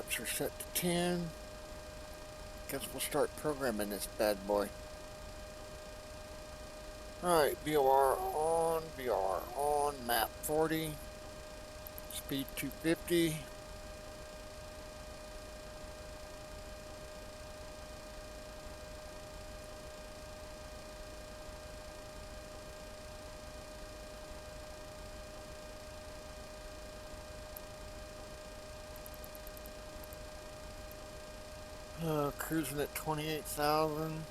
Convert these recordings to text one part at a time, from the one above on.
Reps are set to 10. Guess we'll start programming this bad boy. Alright, VOR on, map 40, speed 250. Cruising at 28,000.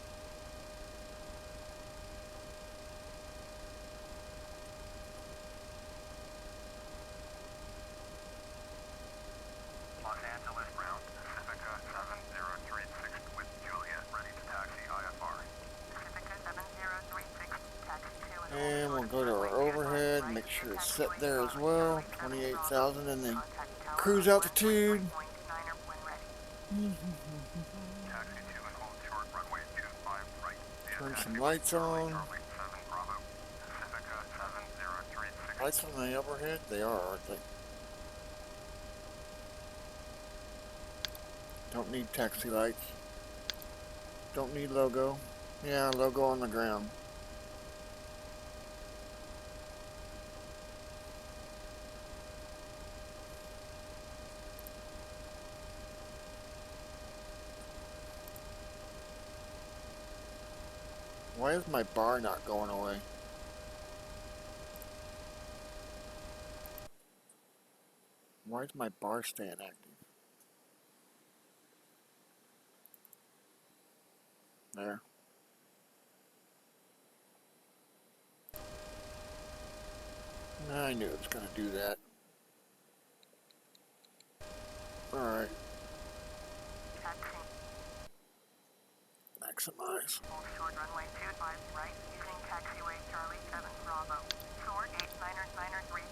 Los Angeles ground, Pacifica 7036 with Juliet, ready to taxi IFR. Pacifica 7036, taxi to And we'll go to our overhead, make sure it's set there as well. 28,000 and then cruise altitude. Taxi 2 and hold short runway 25 right. Turn some lights on. Charlie 7 Bravo, Pacifica 7036. Lights on the overhead? They are, aren't they? Don't need taxi lights. Don't need logo. Yeah, logo on the ground. Why is my bar not going away? Why is my bar staying active? There. I knew it was going to do that. Alright. Maximize. Hold short runway 25 right, using taxiway Charlie 7 Bravo. Short 8993.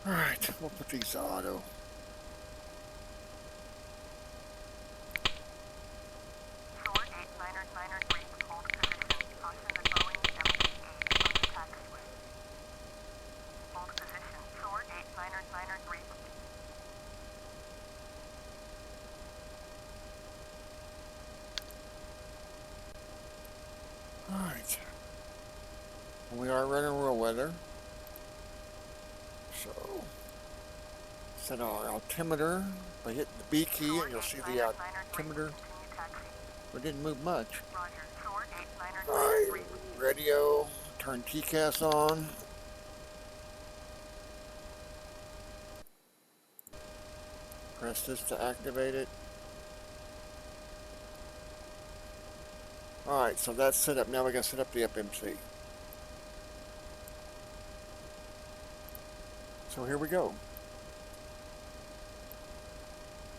Alright, we'll put these to auto. Short 8993, hold position. Caution the Boeing Pmdg on the taxiway. Hold position. Short 8993. Alright. We are running real weather. So, set our altimeter by hitting the B key and you'll see the altimeter. We didn't move much. Alright, radio, turn TCAS on. Press this to activate it. Alright, so that's set up. Now we gotta set up the FMC. So here we go.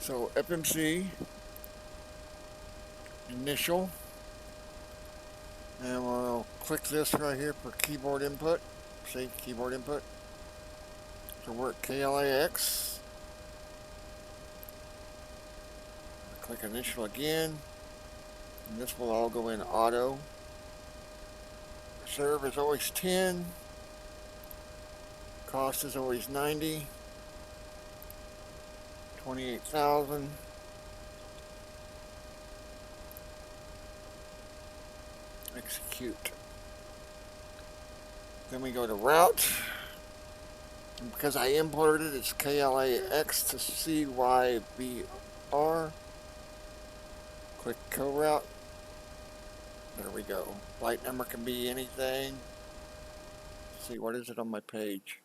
So FMC, initial, and we'll click this right here for keyboard input. See, keyboard input. So we're at KLAX. Click initial again. And this will all go in auto. Reserve is always 10. Cost is always 90. 28,000. Execute. Then we go to route. And because I imported it, it's KLAX to CYVR. Click co-route. There we go. Flight number can be anything. Let's see, what is it on my page?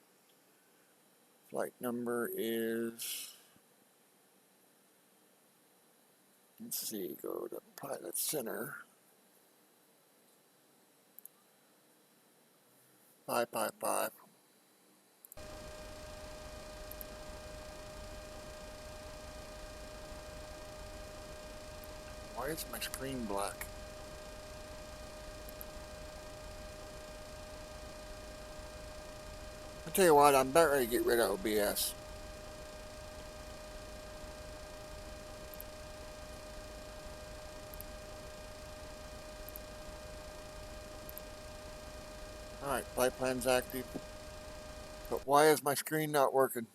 Flight number is, let's see, go to Pilot Center. 555. Why is my screen black? I tell you what, I'm about ready to get rid of OBS. Alright, flight plan's active. But why is my screen not working?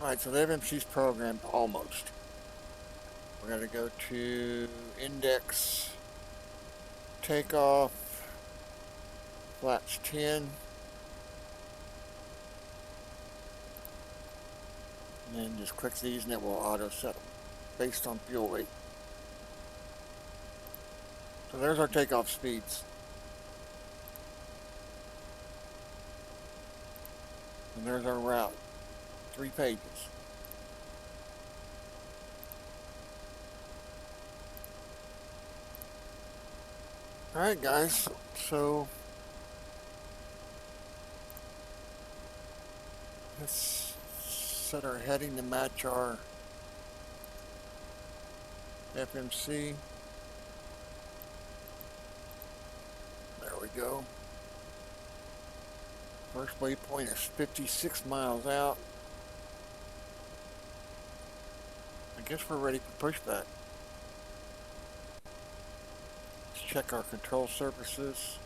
Alright, so the FMC's programmed almost. We're going to go to index, takeoff, flaps 10, and then just click these and it will auto set them based on fuel weight. So there's our takeoff speeds. And there's our route. 3 pages. Alright guys, so let's set our heading to match our FMC. There we go. First waypoint is 56 miles out. I guess we're ready for pushback. Let's check our control surfaces.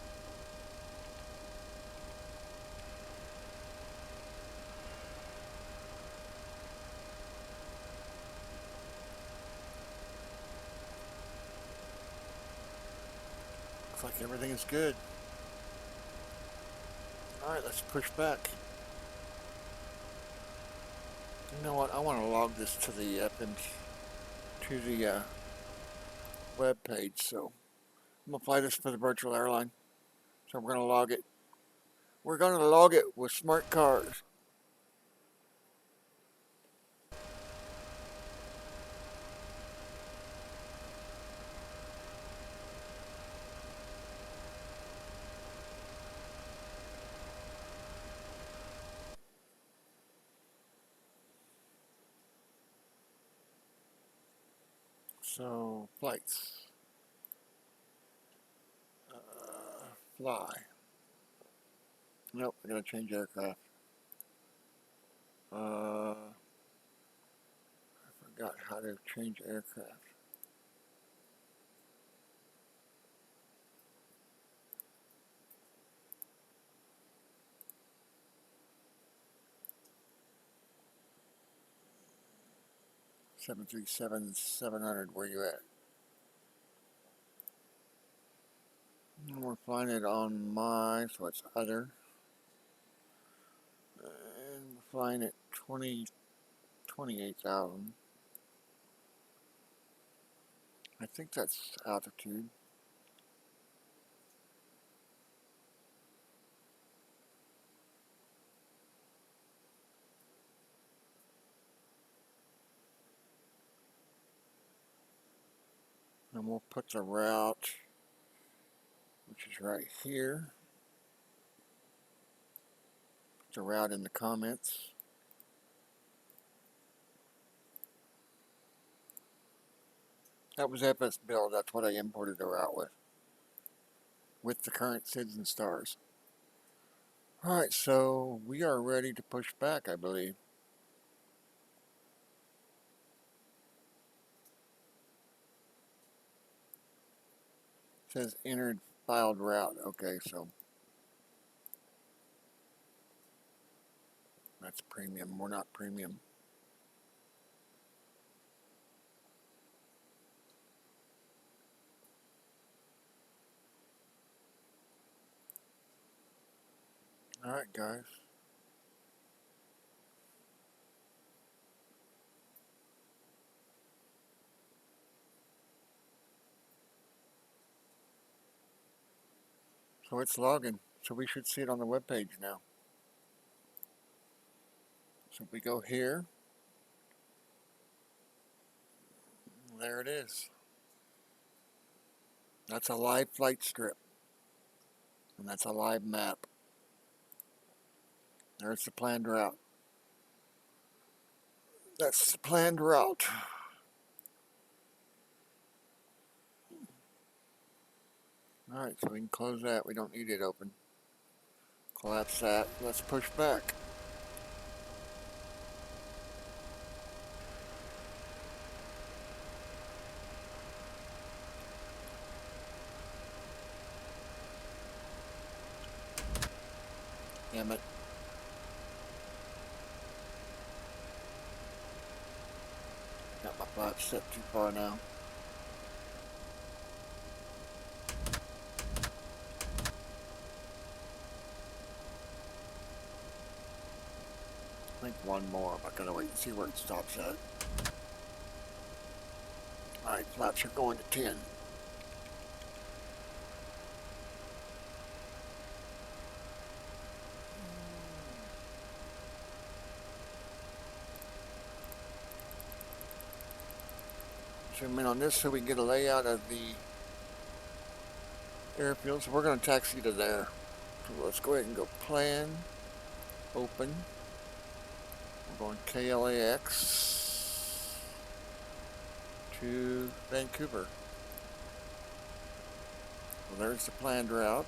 Looks like everything is good. Alright, let's push back. You know what? I want to log this to the web page, so I'm gonna fly this for the virtual airline. So we're gonna log it. We're gonna log it with smart cars. So flights. Fly. Nope, I gotta change aircraft. I forgot how to change aircraft. Seven 700, where you at? And we're flying it on my, so it's other. And we're flying at 28,000. I think that's altitude. And we'll put the route, which is right here. Put the route in the comments. That was FS build. That's what I imported the route with the current SIDS and stars. Alright, so we are ready to push back, I believe. It says entered filed route. Okay, so that's premium. We're not premium. Alright, guys. So it's logging. So we should see it on the web page now. So if we go here, there it is. That's a live flight strip. And that's a live map. There's the planned route. That's the planned route. Alright, so we can close that. We don't need it open. Collapse that. Let's push back. Damn it. Flaps set too far now. I think one more. I'm gonna wait and see where it stops at. Alright, flaps are going to 10. Zoom in on this so we can get a layout of the airfield. So we're going to taxi to there. So let's go ahead and go plan, open. We're going KLAX to Vancouver. Well, there's the planned route.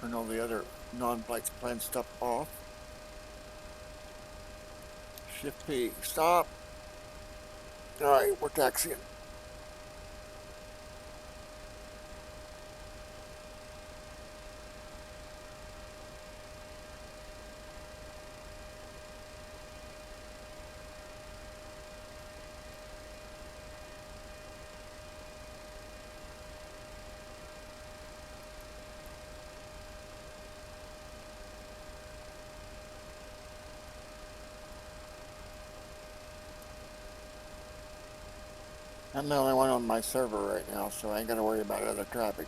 Turn all the other non-flight plan stuff off. Shift P, stop. Alright, we're taxiing. I'm the only one on my server right now, so I ain't got to worry about other traffic.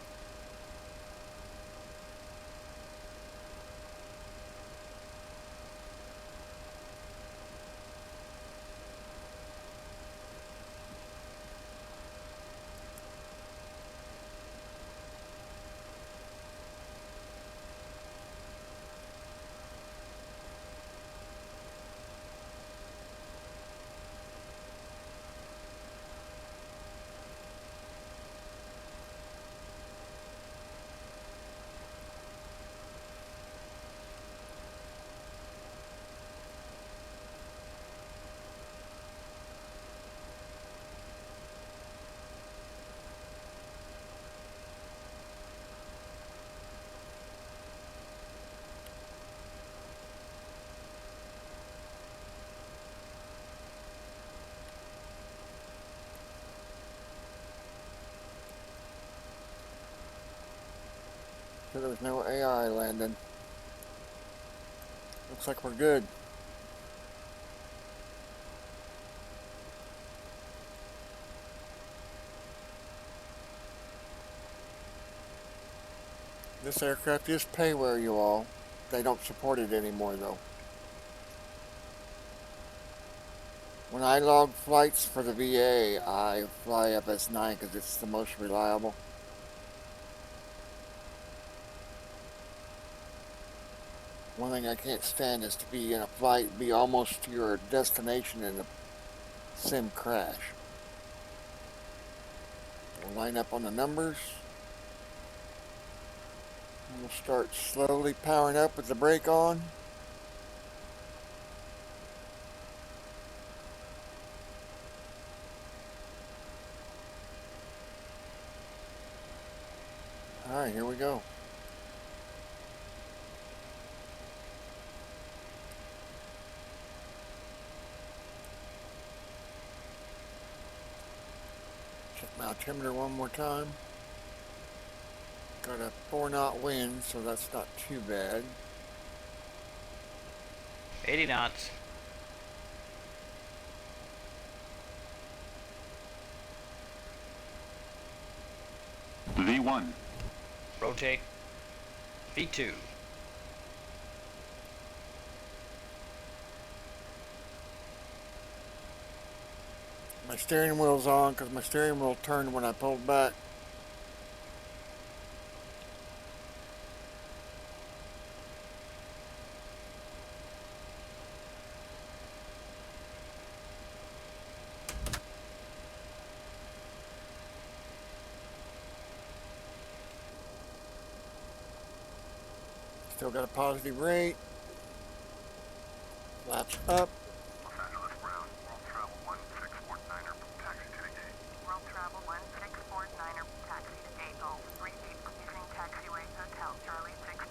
So there was no AI landing. Looks like we're good. This aircraft is payware, you all. They don't support it anymore, though. When I log flights for the VA, I fly FS9 because it's the most reliable. One thing I can't stand is to be in a flight, be almost to your destination, and the sim crash. We'll line up on the numbers. And we'll start slowly powering up with the brake on. Alright, here we go. Check my altimeter one more time. Got a 4-knot wind, so that's not too bad. 80 knots. V1. Rotate. V2. My steering wheel's on because my steering wheel turned when I pulled back. Still got a positive rate. Flaps up. Los Angeles Ground. World Travel 1649er. Taxi to the gate. World Travel 1649er. Taxi to gate Golf 3 deep. Using taxiway Hotel Charlie 6.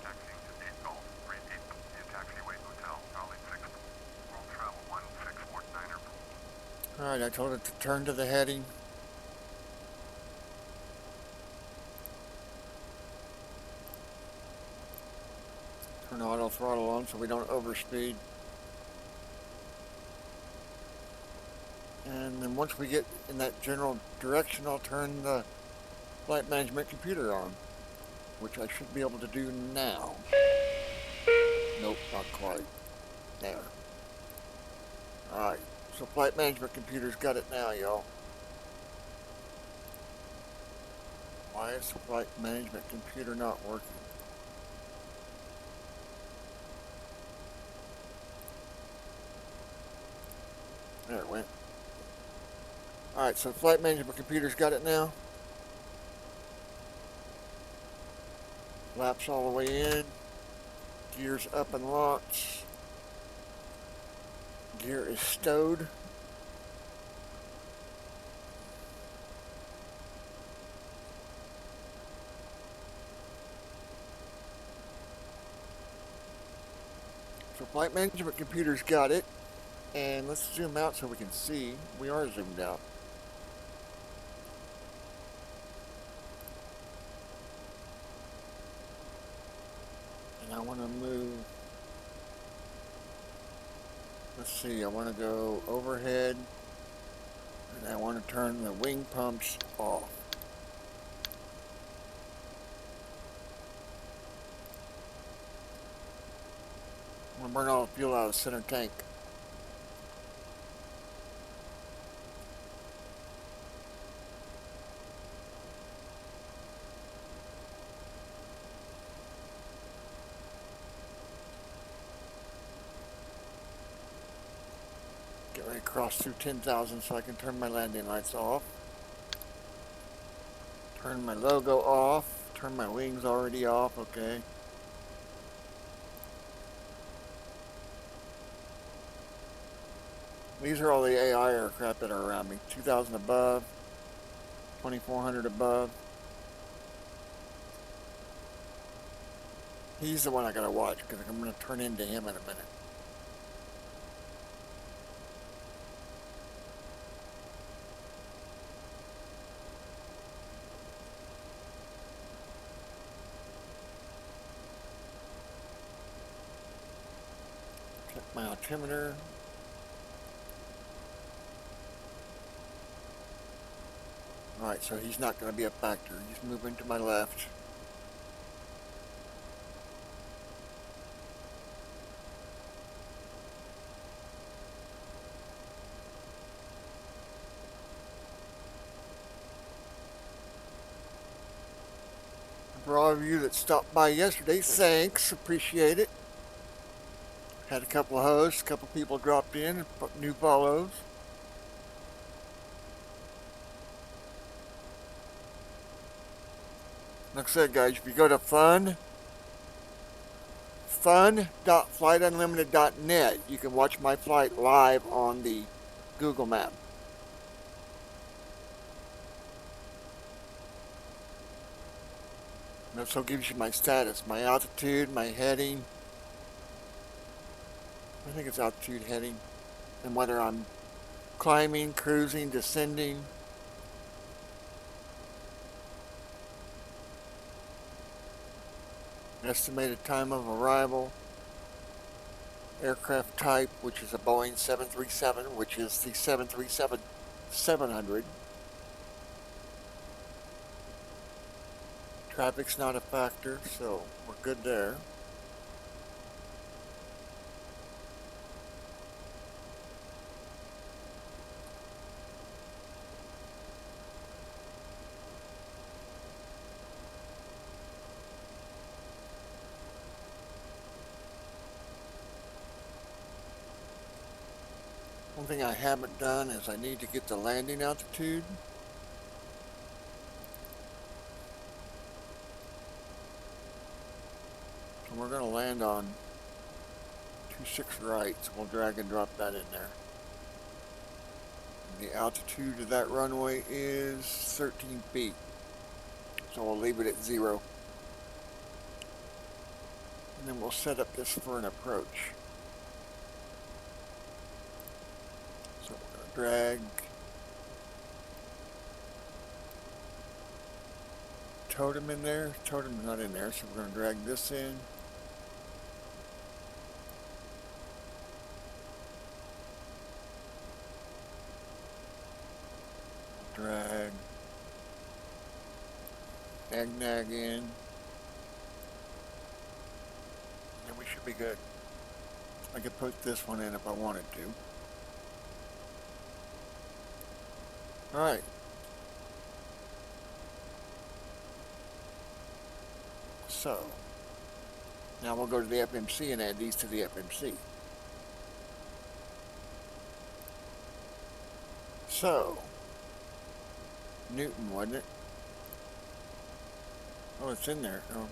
Taxiing to 8 Golf 3 deep. Via taxi Alright, I told it to turn to the heading. Turn auto throttle on so we don't overspeed. And then once we get in that general direction, I'll turn the flight management computer on, which I should be able to do now. Nope, not quite. There. Alright, so flight management computer's got it now, y'all. Why is the flight management computer not working? There it went. Alright, so flight management computer's got it now. Flaps all the way in. Gears up and locked. Gear is stowed. So flight management computer's got it. And let's zoom out so we can see. We are zoomed out. And I want to move. Let's see, I want to go overhead. And I want to turn the wing pumps off. I'm going to burn all the fuel out of the center tank. Get ready to cross through 10,000 so I can turn my landing lights off. Turn my logo off. Turn my wings already off, okay. These are all the AI aircraft that are around me. 2,000 above, 2,400 above. He's the one I gotta watch because I'm gonna turn into him in a minute. Check my altimeter. Alright, so he's not going to be a factor. He's moving to my left. For all of you that stopped by yesterday, thanks. Appreciate it. Had a couple of hosts, a couple of people dropped in and put new follows. Like I said, guys, if you go to fun.flightunlimited.net, you can watch my flight live on the Google map. That also gives you my status, my altitude, my heading. I think it's altitude, heading, and whether I'm climbing, cruising, descending. Estimated time of arrival, aircraft type, which is a Boeing 737, which is the 737-700. Traffic's not a factor, so we're good there. One thing I haven't done is I need to get the landing altitude. So we're going to land on 26 right, so we'll drag and drop that in there. And the altitude of that runway is 13 feet. So we'll leave it at 0. And then we'll set up this for an approach. So we're going drag totem in there. Totem's not in there, so we're going to drag this in. Drag nag in. And we should be good. I could put this one in if I wanted to. Alright. So, now we'll go to the FMC and add these to the FMC. So, Newton, wasn't it? Oh, it's in there. Oh,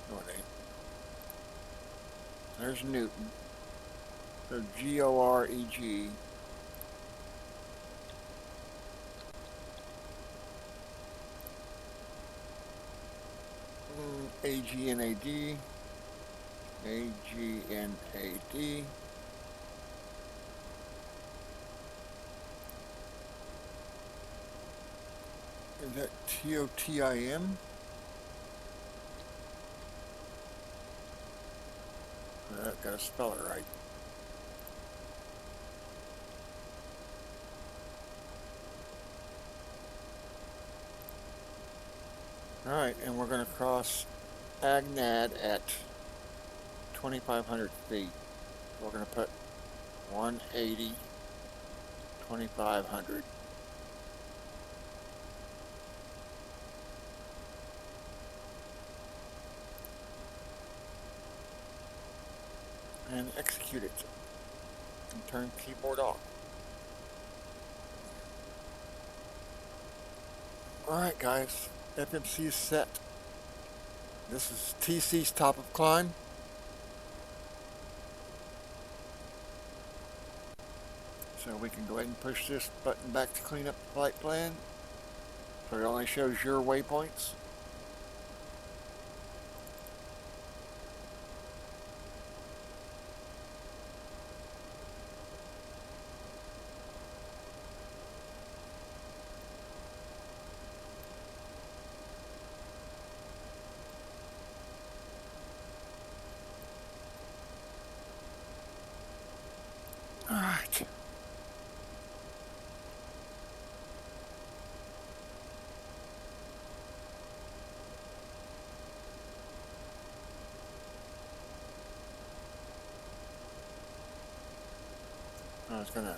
no it ain't. There's Newton. So G-O-R-E-G. A-G-N-A-D. A-G-N-A-D. Is that T-O-T-I-M? I've got to spell it right. Alright, and we're going to cross Agnad at 2,500 feet. We're going to put 180, 2,500. And execute it. And turn keyboard off. Alright guys, FMC is set. This is TC's top of climb. So we can go ahead and push this button back to clean up the flight plan. So it only shows your waypoints. Alright. I was gonna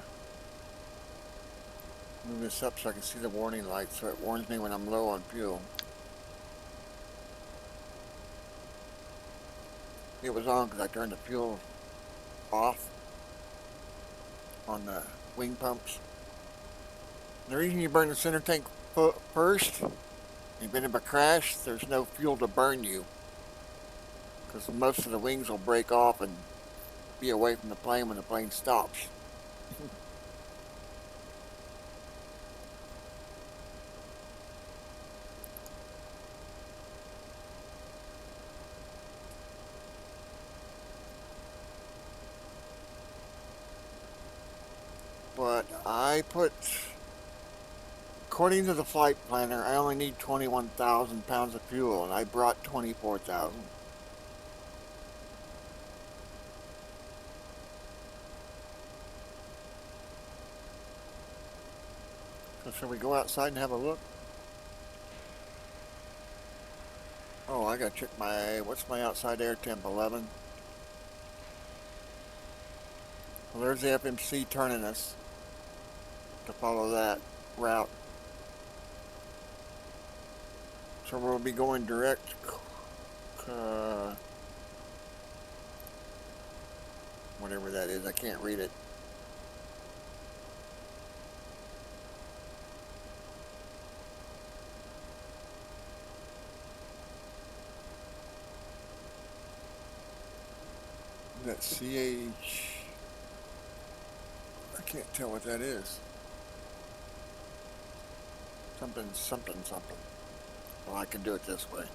move this up so I can see the warning light so it warns me when I'm low on fuel. It was on because I turned the fuel off on the wing pumps. The reason you burn the center tank first, even if a crash, there's no fuel to burn you. Because most of the wings will break off and be away from the plane when the plane stops. But I put, according to the flight planner, I only need 21,000 pounds of fuel, and I brought 24,000. So shall we go outside and have a look? Oh, I gotta check my, what's my outside air temp, 11? Well, there's the FMC turning us to follow that route. So we'll be going direct, whatever that is, I can't read it. Is that CH? I can't tell what that is. Something, something, something. Well, I can do it this way.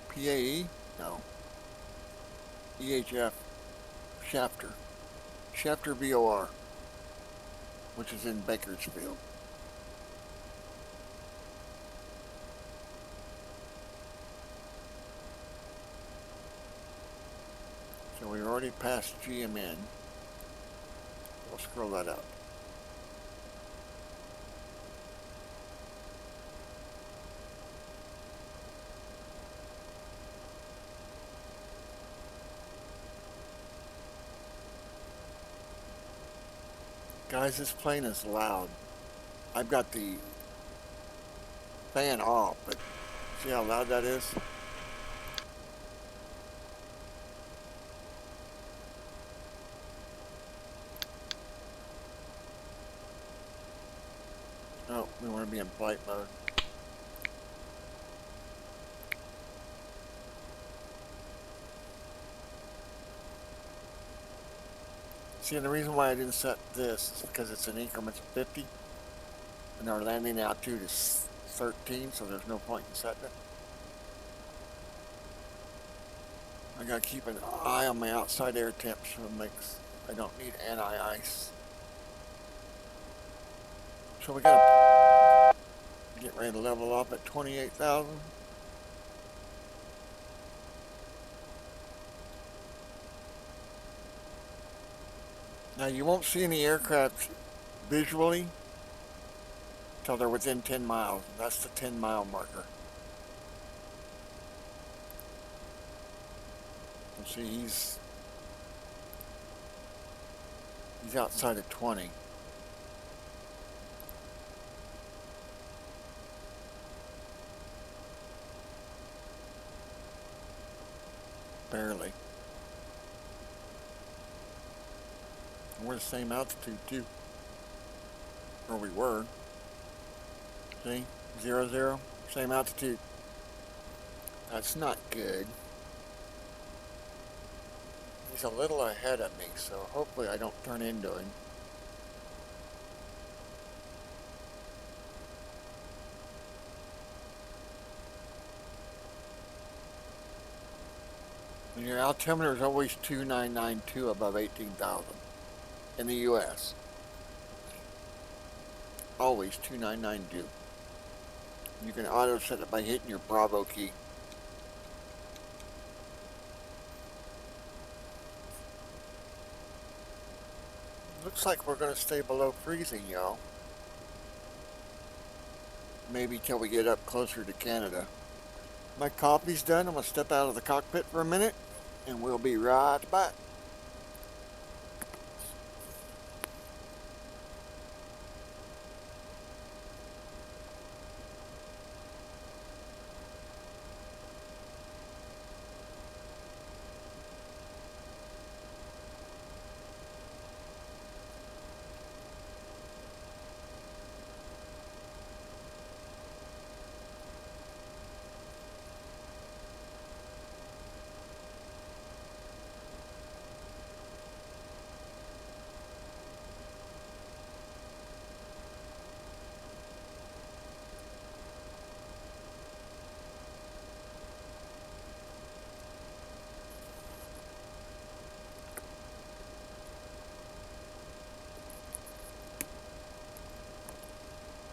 PAE? No. EHF. Shafter VOR, which is in Bakersfield. So we already passed GMN. We'll scroll that up. Guys, this plane is loud. I've got the fan off, but see how loud that is? Oh, we want to be in flight mode. See, and the reason why I didn't set this is because it's in increments of 50, and our landing altitude is 13, so there's no point in setting it. I gotta keep an eye on my outside air temp so it makes I don't need anti-ice. So we gotta get ready to level off at 28,000. Now you won't see any aircraft visually until they're within 10 miles. That's the 10-mile marker. And see, he's outside of 20. Barely. And we're the same altitude too. Or we were. See? 0, 0. Same altitude. That's not good. He's a little ahead of me, so hopefully I don't turn into him. And your altimeter is always 2992 above 18,000 in the US. Always 2992. You can auto set it by hitting your Bravo key. Looks like we're going to stay below freezing, y'all. Maybe till we get up closer to Canada. My coffee's done. I'm going to step out of the cockpit for a minute, and we'll be right back.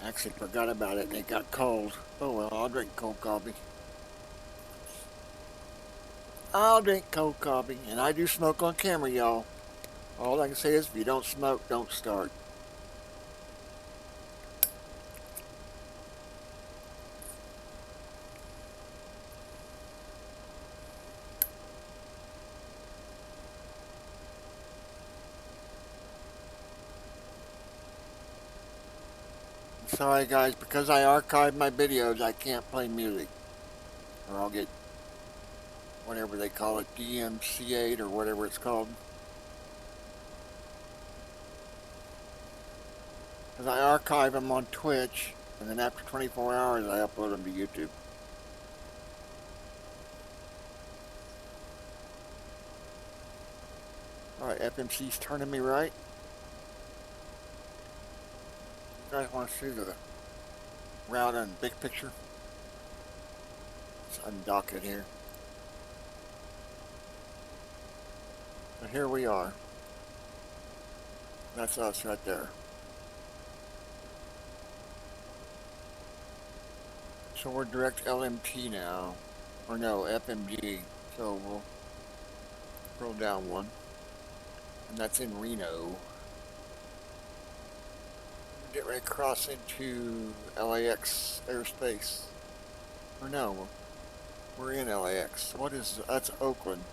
Actually forgot about it and it got cold. Oh well, I'll drink cold coffee. I'll drink cold coffee, and I do smoke on camera, y'all. All I can say is if you don't smoke, don't start. Sorry guys, because I archived my videos, I can't play music. Or I'll get whatever they call it, DMCA'd or whatever it's called. Because I archive them on Twitch, and then after 24 hours I upload them to YouTube. Alright, FMC's turning me right. You guys want to see the route and big picture? Let's undock it here. So here we are. That's us right there. So we're direct LMT now. Or no, Pmdg. So we'll scroll down one. And that's in Reno. Get ready to cross into LAX airspace. Or no, we're in LAX. What is, that's Oakland.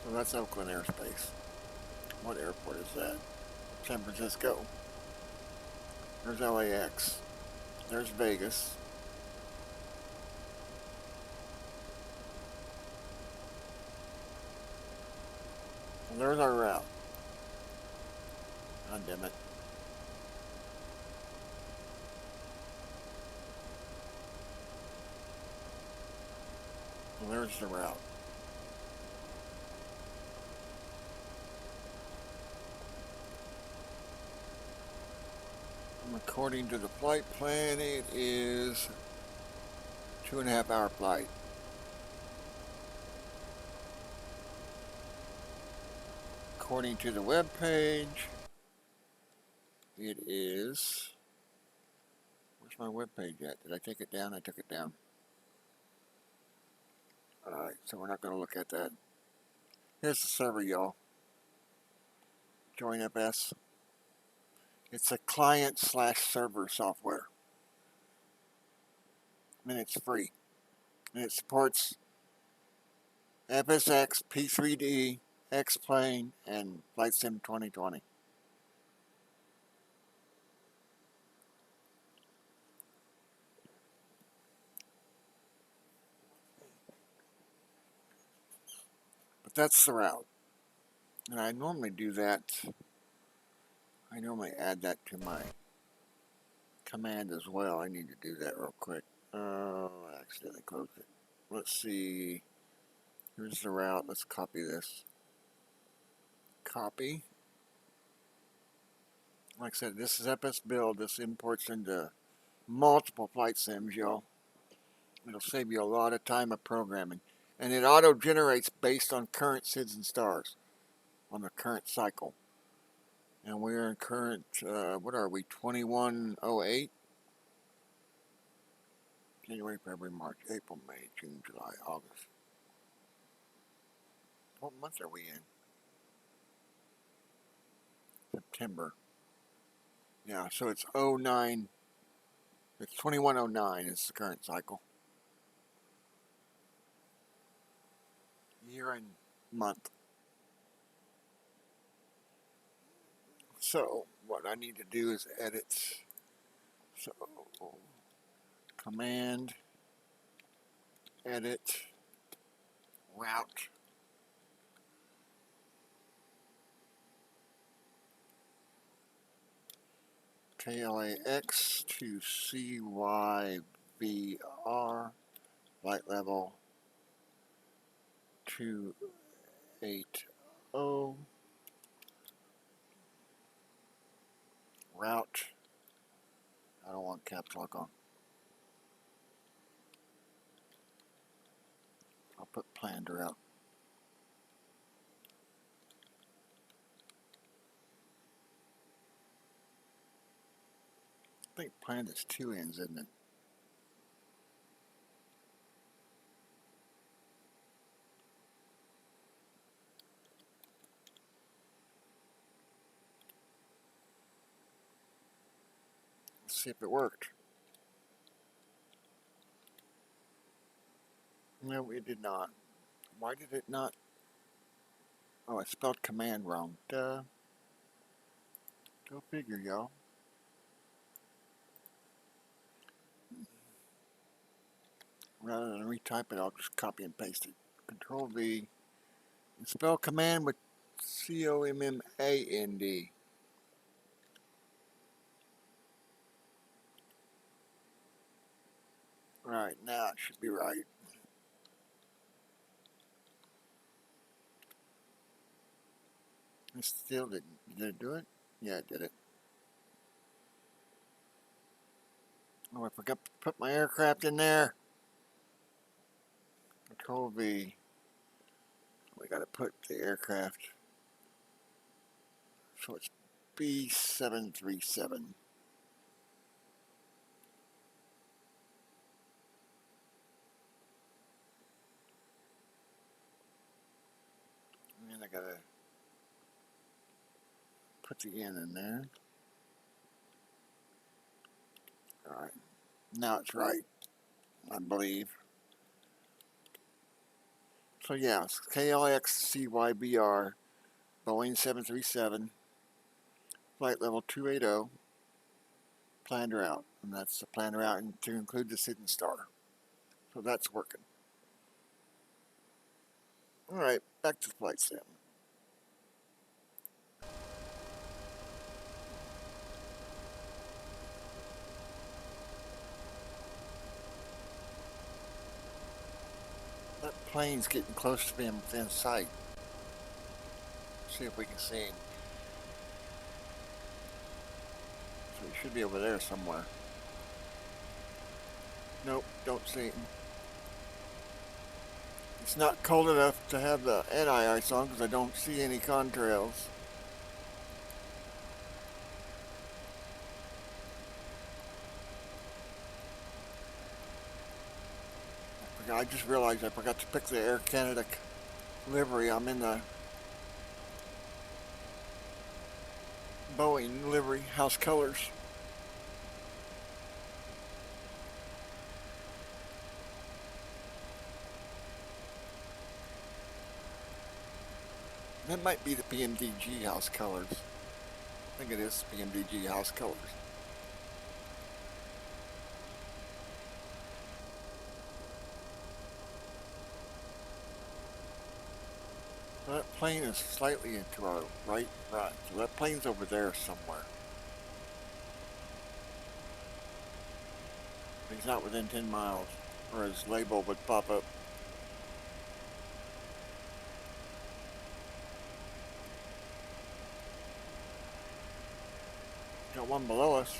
So that's Oakland airspace. What airport is that? San Francisco. There's LAX. There's Vegas. And there's our route. God damn it. Well, there's the route. According to the flight plan, it is 2.5 hour flight. According to the web page, it is. Where's my web page at? Did I take it down? I took it down. Alright, so we're not going to look at that. Here's the server, y'all. Join FS. It's a client/server software. And it's free. And it supports FSX, P3D, X-Plane, and Flight Sim 2020. But that's the route. And I normally do that. I normally add that to my command as well. I need to do that real quick. Oh, I accidentally closed it. Let's see. Here's the route. Let's copy this. Copy. Like I said, this is FS Build. This imports into multiple flight sims, y'all. It'll save you a lot of time of programming. And it auto-generates based on current SIDS and stars on the current cycle. And we're in current, what are we, 2108? January, February, March, April, May, June, July, August. What month are we in? September. Yeah, so it's 09. It's 2109 is the current cycle. Year and month. So what I need to do is edit. So command, edit, route. KLAX to CYVR, flight level 280, route, I don't want caps lock on. I'll put planned route. I think planned is 2 ends, isn't it? Let's see if it worked. No, it did not. Why did it not? Oh, I spelled command wrong. Duh. Go figure, y'all. Rather than retype it, I'll just copy and paste it. Control V. And spell command with COMMAND. Alright, now it should be right. It still didn't. Did it do it? Yeah, it did it. Oh, I forgot to put my aircraft in there. Control V. We gotta put the aircraft. So it's B737. And I gotta put the N in there. Alright. Now it's right, I believe. So yeah, it's Klax-Cyvr, Boeing 737, flight level 280, planned route. And that's the planned route to include the Hidden Star. So that's working. Alright, back to the flight sim. That plane's getting close to being within sight. See if we can see him. So he should be over there somewhere. Nope, don't see him. It's not cold enough to have the anti-ice on because I don't see any contrails. I just realized I forgot to pick the Air Canada livery. I'm in the Boeing livery, house colors. That might be the Pmdg house colors. I think it is Pmdg house colors. That plane is slightly into our right front, so that plane's over there somewhere. He's not within 10 miles, or his label would pop up. Got one below us.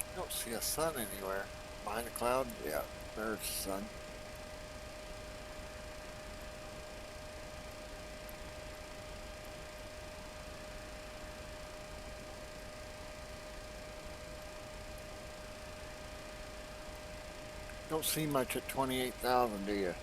I don't see a sun anywhere. Behind a cloud? Yeah, there's the sun. Don't see much at 28,000, do you?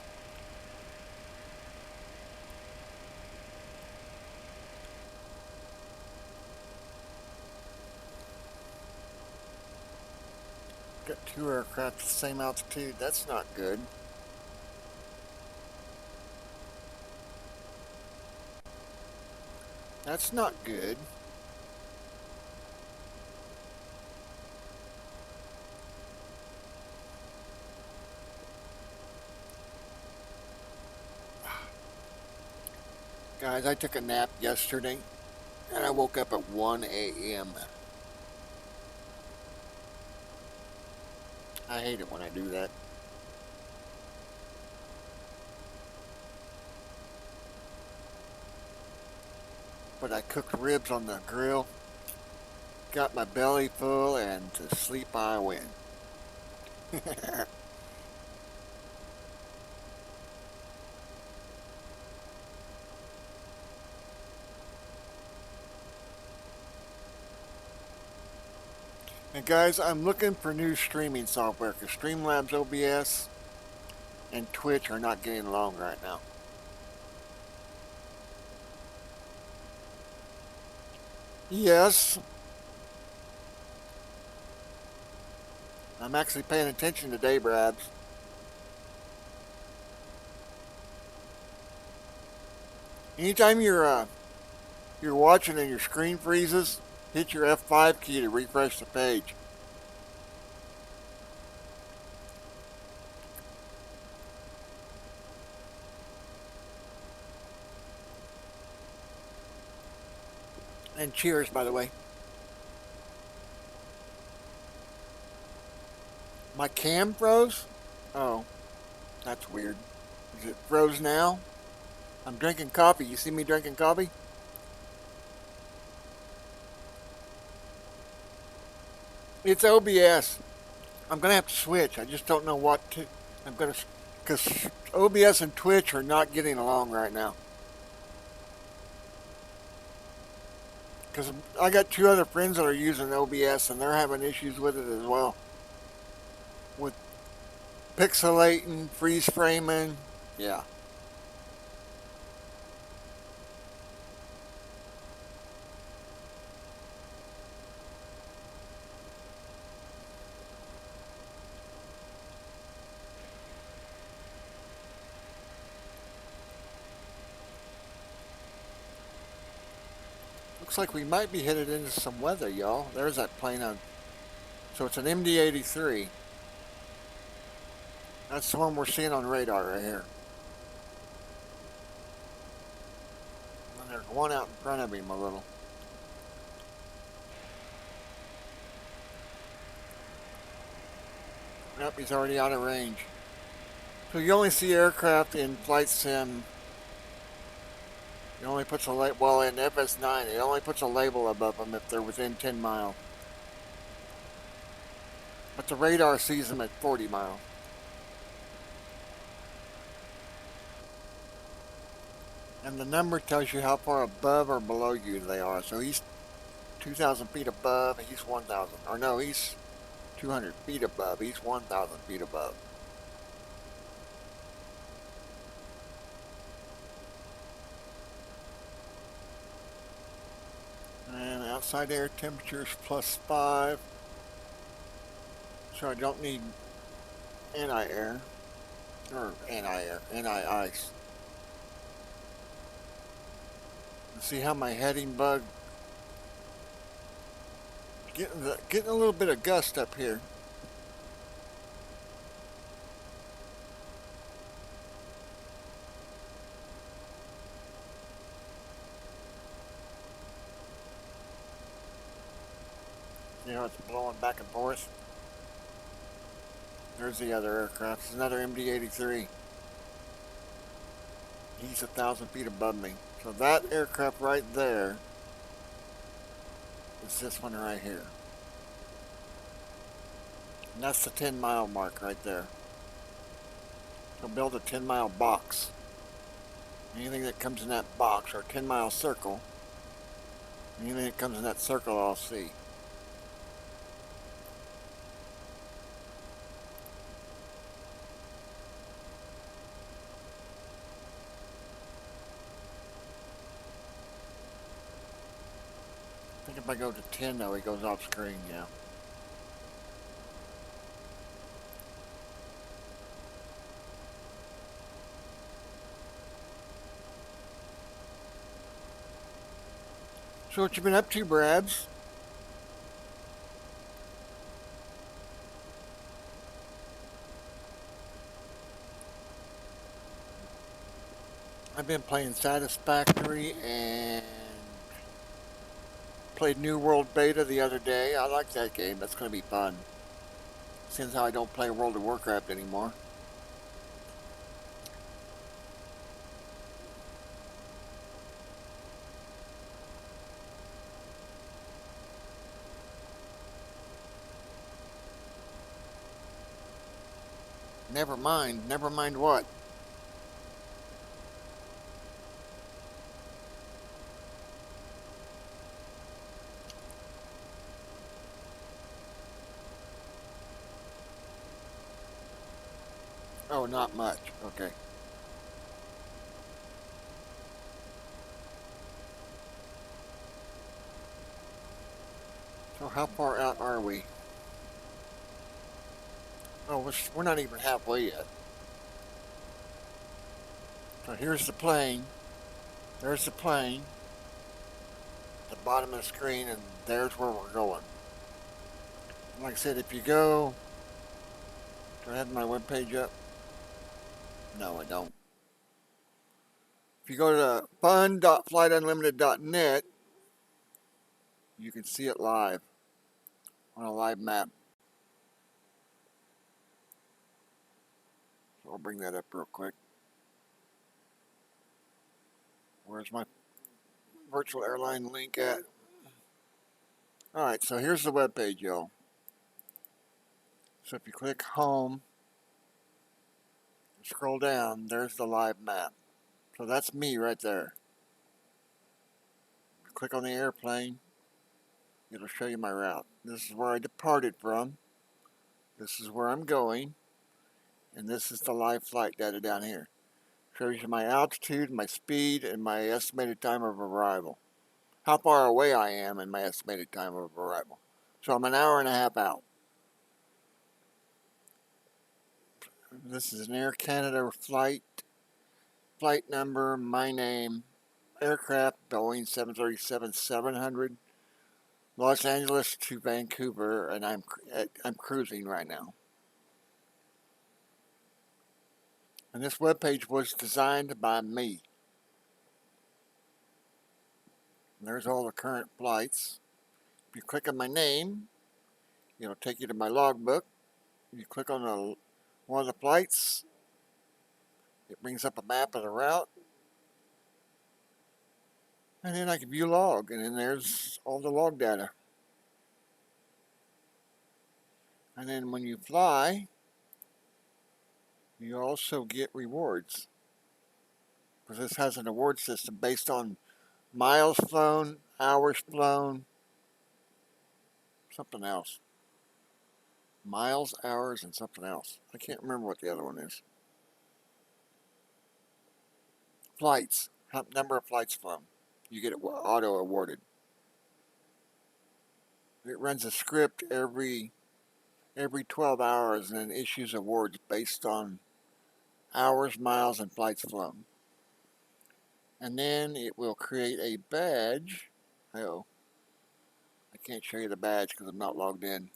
Got two aircraft at the same altitude. That's not good. That's not good. Guys, I took a nap yesterday and I woke up at 1 a.m. I hate it when I do that. But I cooked ribs on the grill, got my belly full, and to sleep I went. And guys, I'm looking for new streaming software because Streamlabs OBS and Twitch are not getting along right now. Yes. I'm actually paying attention today, Brabs. Anytime you're watching and your screen freezes, hit your F5 key to refresh the page. And cheers, by the way. My cam froze? Oh, that's weird. Is it froze now? I'm drinking coffee. You see me drinking coffee? It's OBS. I'm going to have to switch. I just don't know what to. I'm going to. Because OBS and Twitch are not getting along right now. Because I got two other friends that are using OBS and they're having issues with it as well. With pixelating, freeze framing. Yeah. Looks like we might be headed into some weather, y'all. There's that plane on. So it's an MD-83. That's the one we're seeing on radar right here. And there's one out in front of him a little. Yep, he's already out of range. So you only see aircraft in flight sim. It only puts a label. Well, in FS9, it only puts a label above them if they're within 10 miles. But the radar sees them at 40 miles. And the number tells you how far above or below you they are. So he's 2,000 feet above. He's 1,000. Or no, he's 200 feet above. He's 1,000 feet above. And outside air temperatures +5. So I don't need anti-air. Or anti-air, anti-ice. See how my heading bug getting a little bit of gust up here. See how it's blowing back and forth? There's the other aircraft. It's another MD-83. He's 1,000 feet above me. So that aircraft right there is this one right here. And that's the 10-mile mark right there. So build a 10-mile box. Anything that comes in that box, or a 10-mile circle, anything that comes in that circle I'll see. I think if I go to 10 though, he goes off screen, yeah. So what you been up to, Brabs? I've been playing Satisfactory and played New World Beta the other day. I like that game. That's going to be fun. Since how I don't play World of Warcraft anymore. Never mind. Never mind what? Oh, not much. Okay. So how far out are we? Oh, we're not even halfway yet. So here's the plane. There's the plane. At the bottom of the screen, and there's where we're going. Like I said, if you go... Do I have my webpage up? No, I don't. If you go to fun.flightunlimited.net, you can see it live on a live map. So I'll bring that up real quick. Where's my virtual airline link at? Alright, so here's the web page, y'all. So if you click home, scroll down, there's the live map. So that's me right there. If you click on the airplane, it'll show you my route. This is where I departed from. This is where I'm going. And this is the live flight data down here. Shows you my altitude, my speed, and my estimated time of arrival. How far away I am and my estimated time of arrival. So I'm an hour and a half out. This is an Air Canada flight. Flight number, my name, aircraft, Boeing 737-700, Los Angeles to Vancouver, and I'm cruising right now. And this webpage was designed by me. And there's all the current flights. If you click on my name, it'll take you to my logbook. If you click on one of the flights, it brings up a map of the route. And then I can view log, and then there's all the log data. And then when you fly, you also get rewards. Because this has an award system based on miles flown, hours flown, something else. Miles, hours, and something else. I can't remember what the other one is. Flights. Number of flights flown. You get it auto awarded. It runs a script every 12 hours and then issues awards based on hours, miles, and flights flown. And then it will create a badge. Oh, I can't show you the badge because I'm not logged in.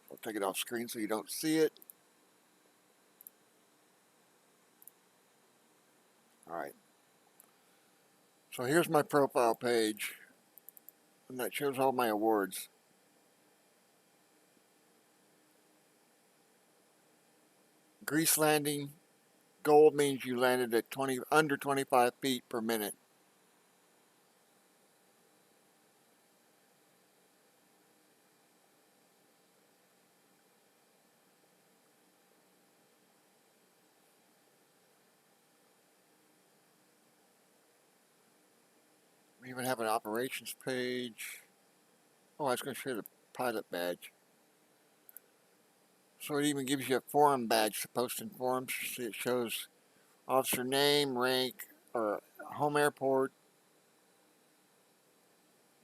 I'll take it off screen so you don't see it. Alright. So here's my profile page. And that shows all my awards. Grease landing. Gold means you landed at under 25 feet per minute. We even have an operations page. Oh, I was going to show you the pilot badge. So it even gives you a forum badge to post in forums. See, it shows officer name, rank, or home airport,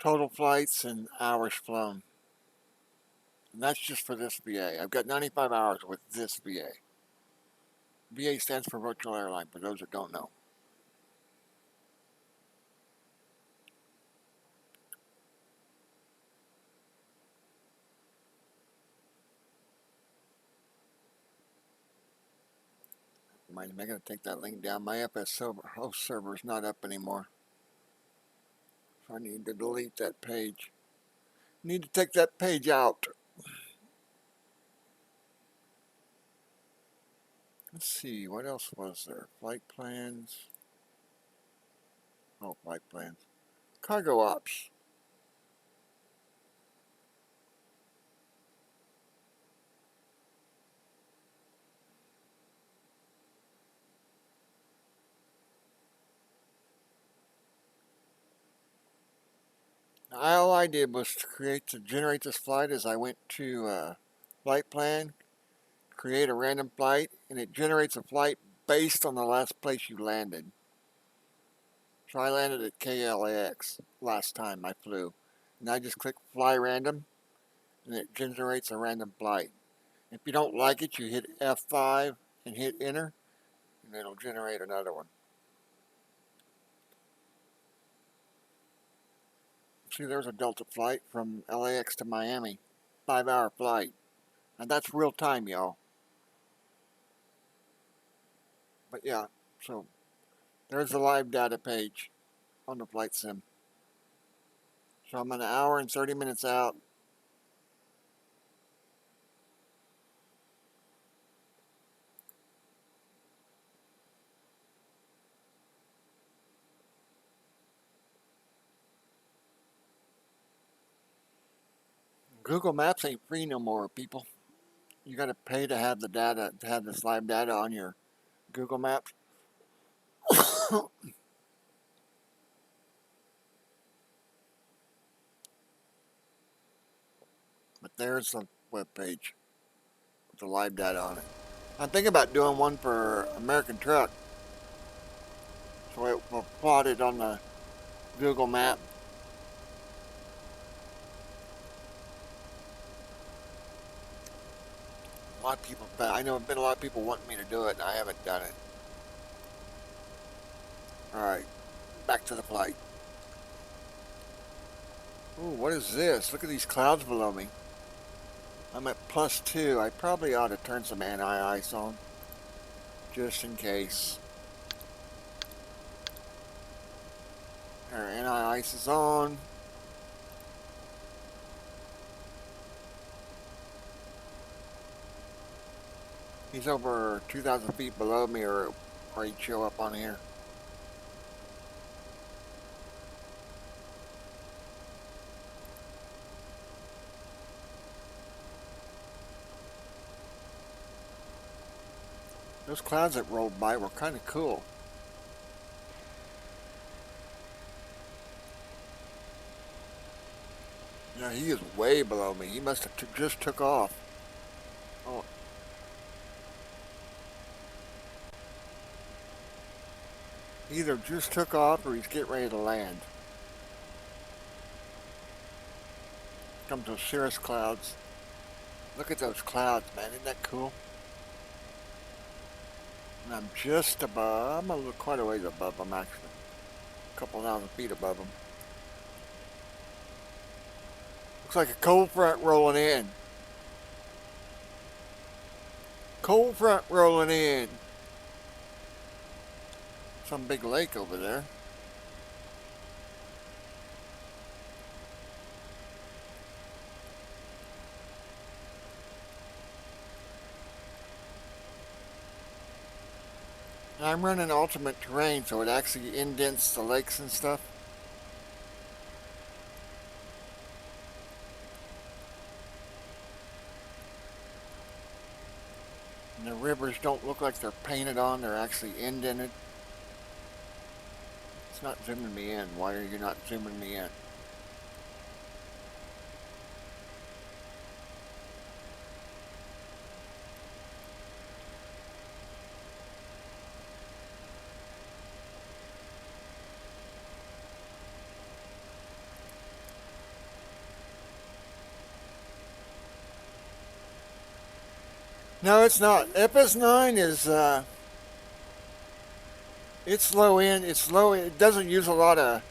total flights, and hours flown. And that's just for this VA. I've got 95 hours with this VA. VA stands for virtual airline, for those that don't know. Am I going to take that link down? My FS host server is not up anymore. So I need to delete that page. Need to take that page out. Let's see, what else was there? Flight plans. Oh, flight plans. Cargo ops. Now, all I did was to generate this flight as I went to flight plan, create a random flight, and it generates a flight based on the last place you landed. So I landed at KLAX last time I flew. And I just click fly random, and it generates a random flight. If you don't like it, you hit F5 and hit enter, and it'll generate another one. See, there's a Delta flight from LAX to Miami. 5-hour flight. And that's real time, y'all. But yeah, so there's the live data page on the flight sim. So I'm an hour and 30 minutes out. Google Maps ain't free no more, people. You gotta pay to have the data, to have this live data on your Google Maps. But there's the web page with the live data on it. I'm thinking about doing one for American Truck. So it will plot it on the Google Map. A lot of people, I know been a lot of people wanting me to do it, and I haven't done it. Alright, back to the flight. Ooh, what is this? Look at these clouds below me. I'm at +2. I probably ought to turn some anti-ice on, just in case. Our anti-ice is on. He's over 2,000 feet below me, or he'd show up on here. Those clouds that rolled by were kind of cool. Yeah, he is way below me. He must have just took off. Oh. He either just took off or he's getting ready to land. Comes those cirrus clouds. Look at those clouds, man. Isn't that cool? And I'm just above. I'm quite a ways above them, actually. A couple thousand feet above them. Looks like a cold front rolling in. Cold front rolling in. Some big lake over there. And I'm running ultimate terrain, so it actually indents the lakes and stuff. And the rivers don't look like they're painted on, they're actually indented. It's not zooming me in. Why are you not zooming me in? No, it's not. FS9 is, it's low end. It's low. It doesn't use a lot of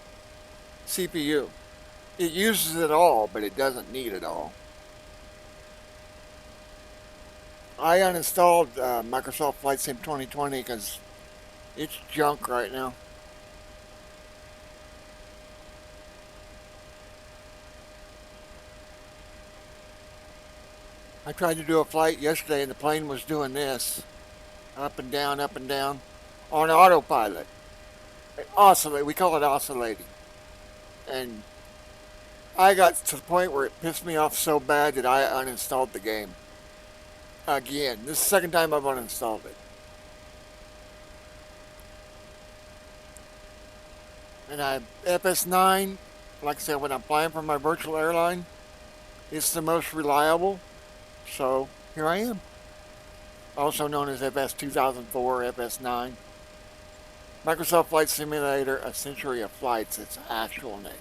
CPU. It uses it all, but it doesn't need it all. I uninstalled Microsoft Flight Sim 2020 because it's junk right now. I tried to do a flight yesterday and the plane was doing this. Up and down, on autopilot. Oscillate, we call it oscillating. And I got to the point where it pissed me off so bad that I uninstalled the game. Again, this is the second time I've uninstalled it. And FS9, like I said, when I'm flying from my virtual airline, it's the most reliable. So here I am. Also known as FS 2004, FS9. Microsoft Flight Simulator, A Century of Flights, its actual name.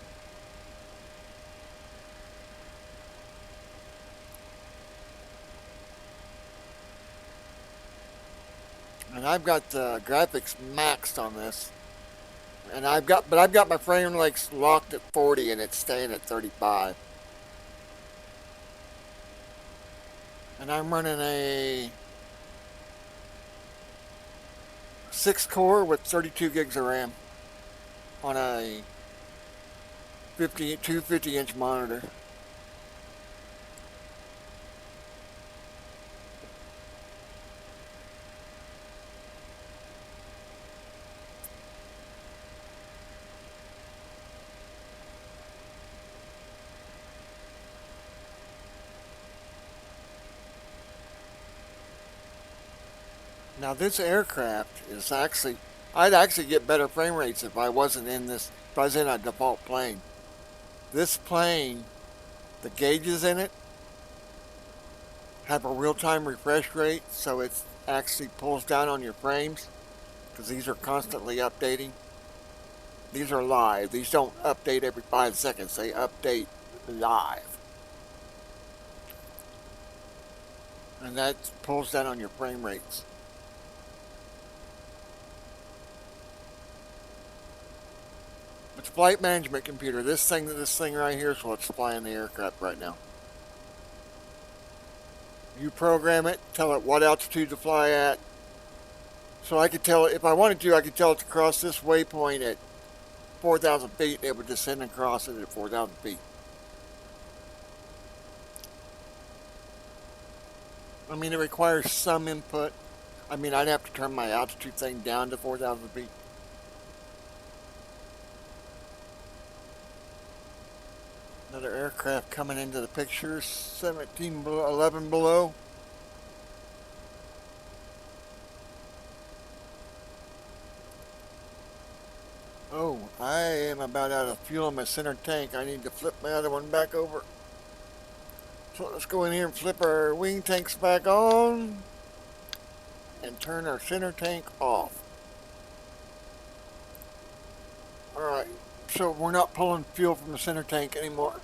And I've got the graphics maxed on this. And I've got my frame rates locked at 40 and it's staying at 35. And I'm running a 6 core with 32 gigs of RAM on a Two 50-inch monitors. Now this aircraft is actually, I'd actually get better frame rates if I wasn't in this, if I was in a default plane. This plane, the gauges in it have a real-time refresh rate, so it actually pulls down on your frames, because these are constantly updating. These are live. These don't update every 5 seconds. They update live. And that pulls down on your frame rates. It's a flight management computer. This thing right here is what's flying the aircraft right now. You program it, tell it what altitude to fly at. So I could tell it, if I wanted to, I could tell it to cross this waypoint at 4,000 feet. It would descend and cross it at 4,000 feet. I mean, it requires some input. I mean, I'd have to turn my altitude thing down to 4,000 feet. Another aircraft coming into the picture, 17 below, 11 below. Oh, I am about out of fuel in my center tank. I need to flip my other one back over. So let's go in here and flip our wing tanks back on and turn our center tank off. Alright, so we're not pulling fuel from the center tank anymore.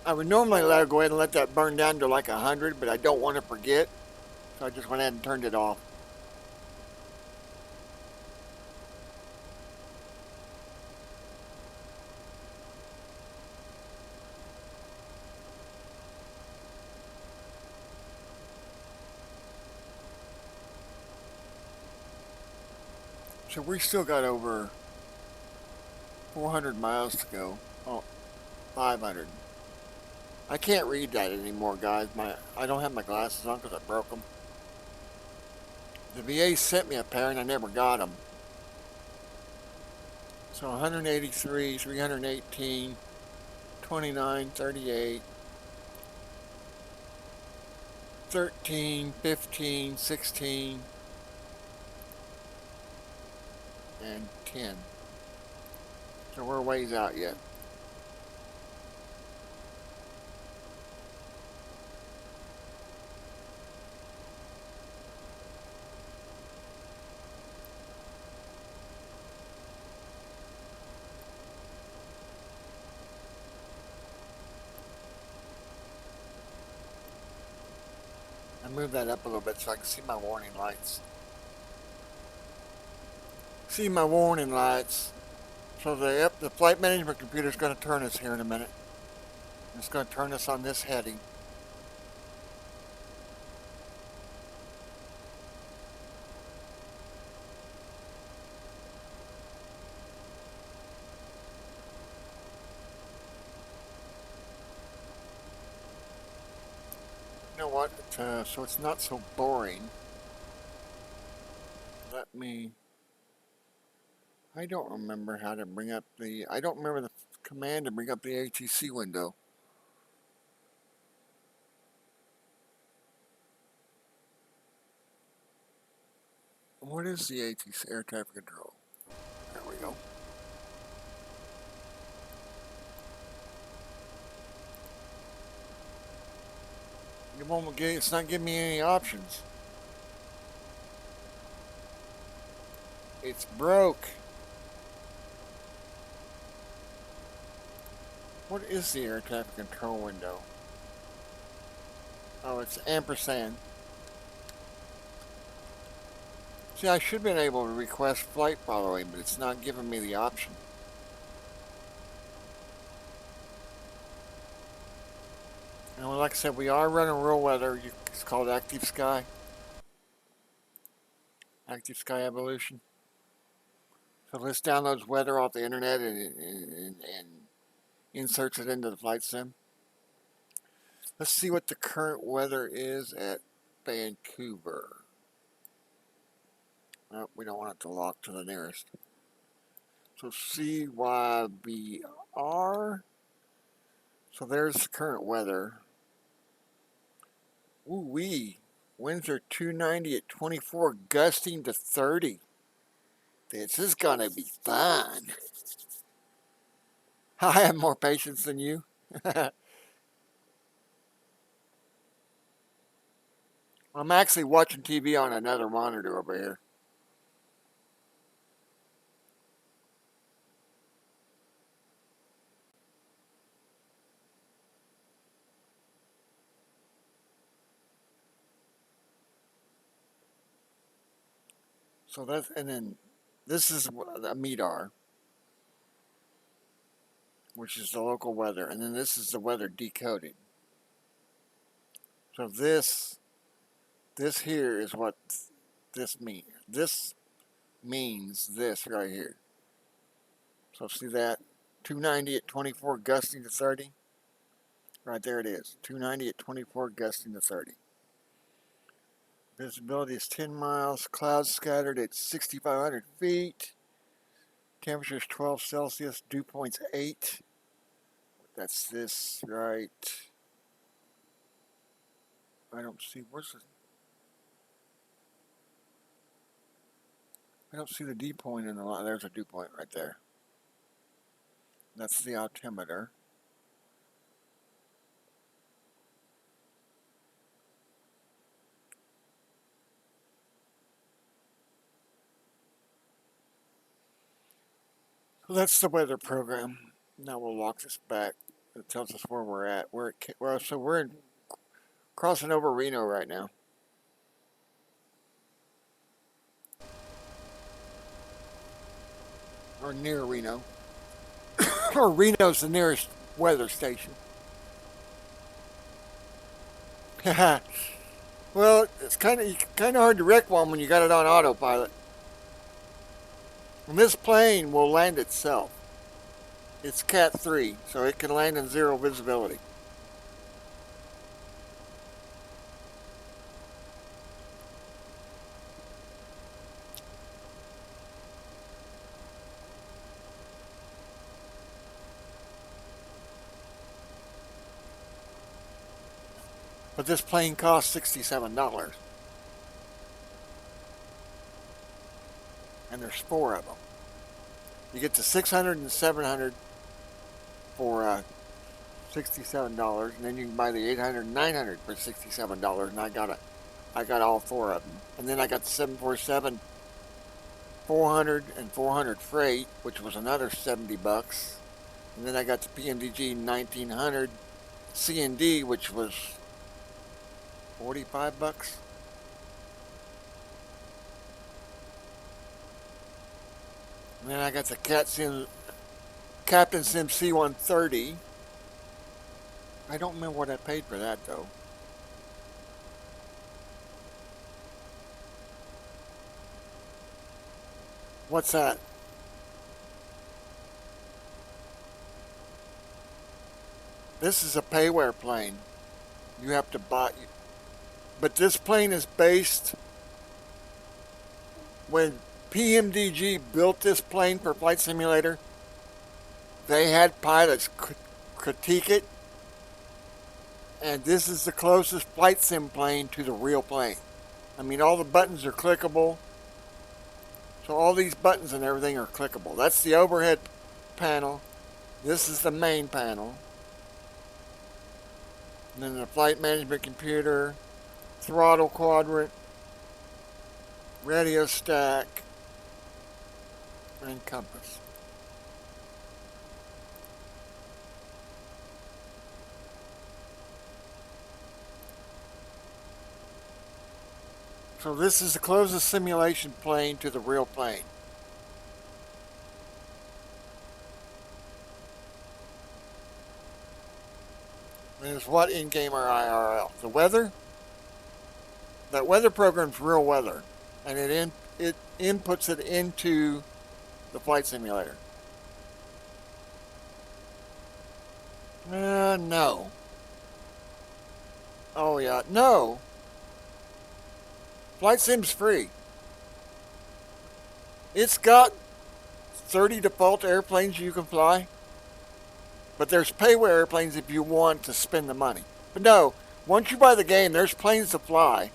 I would normally go ahead and let that burn down to like 100, but I don't want to forget. So I just went ahead and turned it off. So we still got over 400 miles to go. Oh, 500. I can't read that anymore, guys. I don't have my glasses on because I broke them. The VA sent me a pair and I never got them. So 183, 318, 29, 38, 13, 15, 16, and 10. So we're ways out yet. I move that up a little bit so I can see my warning lights. See my warning lights. So the flight management computer is going to turn us here in a minute. It's going to turn us on this heading. You know what? So it's not so boring. I don't remember how to bring up I don't remember the command to bring up the ATC window. What is the ATC, air traffic control? There we go. It's not giving me any options. It's broke. What is the air traffic control window? Oh, it's ampersand. See, I should have been able to request flight following, but it's not giving me the option. And like I said, we are running real weather. It's called Active Sky. Active Sky Evolution. So this downloads weather off the internet and inserts it into the flight sim. Let's see what the current weather is at Vancouver. Oh, we don't want it to lock to the nearest. So CYBR. So there's the current weather. Ooh-wee. Winds are 290 at 24, gusting to 30. This is gonna be fun. I have more patience than you. I'm actually watching TV on another monitor over here. So that's, and then this is a MEDAR, which is the local weather, and then this is the weather decoded. So this here is what this means. This means this right here. So see that? 290 at 24, gusting to 30. Right there it is. 290 at 24, gusting to 30. Visibility is 10 miles. Clouds scattered at 6,500 feet. Temperature is 12 Celsius. Dew point's 8. That's this, right? I don't see, where's the... I don't see the dew point in the line. There's a dew point right there. That's the altimeter. So that's the weather program. Now we'll lock this back. It tells us where we're at. So we're in, crossing over Reno right now. Or near Reno. Or Reno's the nearest weather station. Well, it's kind of hard to wreck one when you got it on autopilot. And this plane will land itself. It's Cat 3, so it can land in 0 visibility. But this plane costs $67. And there's 4 of them. You get the 600 and 700 for $67, and then you can buy the 800 and 900 for $67, and I got all 4 of them. And then I got the 747 400 and 400 freight, which was another $70. And then I got the Pmdg 1900 C&D, which was $45. And then I got the Captain Sim C-130. I don't remember what I paid for that though. What's that? This is a payware plane. You have to buy, but this plane is based, when Pmdg built this plane for Flight Simulator, they had pilots critique it, and this is the closest flight sim plane to the real plane. I mean, all the buttons are clickable, so all these buttons and everything are clickable. That's the overhead panel. This is the main panel. And then the flight management computer, throttle quadrant, radio stack, and compass. So this is the closest simulation plane to the real plane. And it's what in-game or IRL? The weather? That weather program's real weather. And it inputs it into the flight simulator? No. Oh yeah, no. Flight Sim's free. It's got 30 default airplanes you can fly, but there's payware airplanes if you want to spend the money. But no, once you buy the game, there's planes to fly.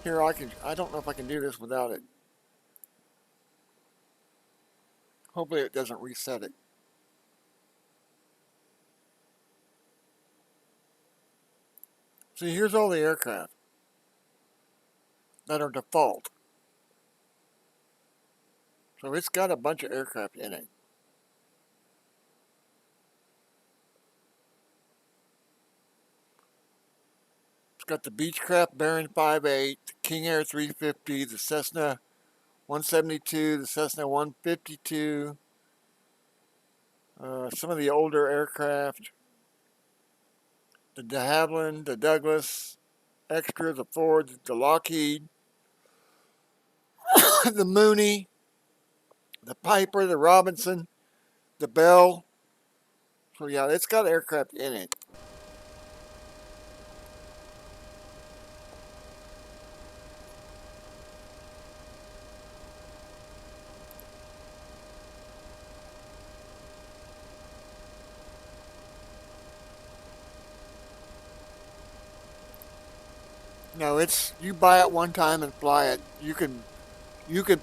Here, I don't know if I can do this without it. Hopefully it doesn't reset it. See, here's all the aircraft that are default. So it's got a bunch of aircraft in it. It's got the Beechcraft Baron 5.8, the King Air 350, the Cessna 172, the Cessna 152, some of the older aircraft, the de Havilland, the Douglas, Extra, the Ford, the Lockheed, the Mooney, the Piper, the Robinson, the Bell. So yeah, it's got aircraft in it. No, it's you buy it one time and fly it. You can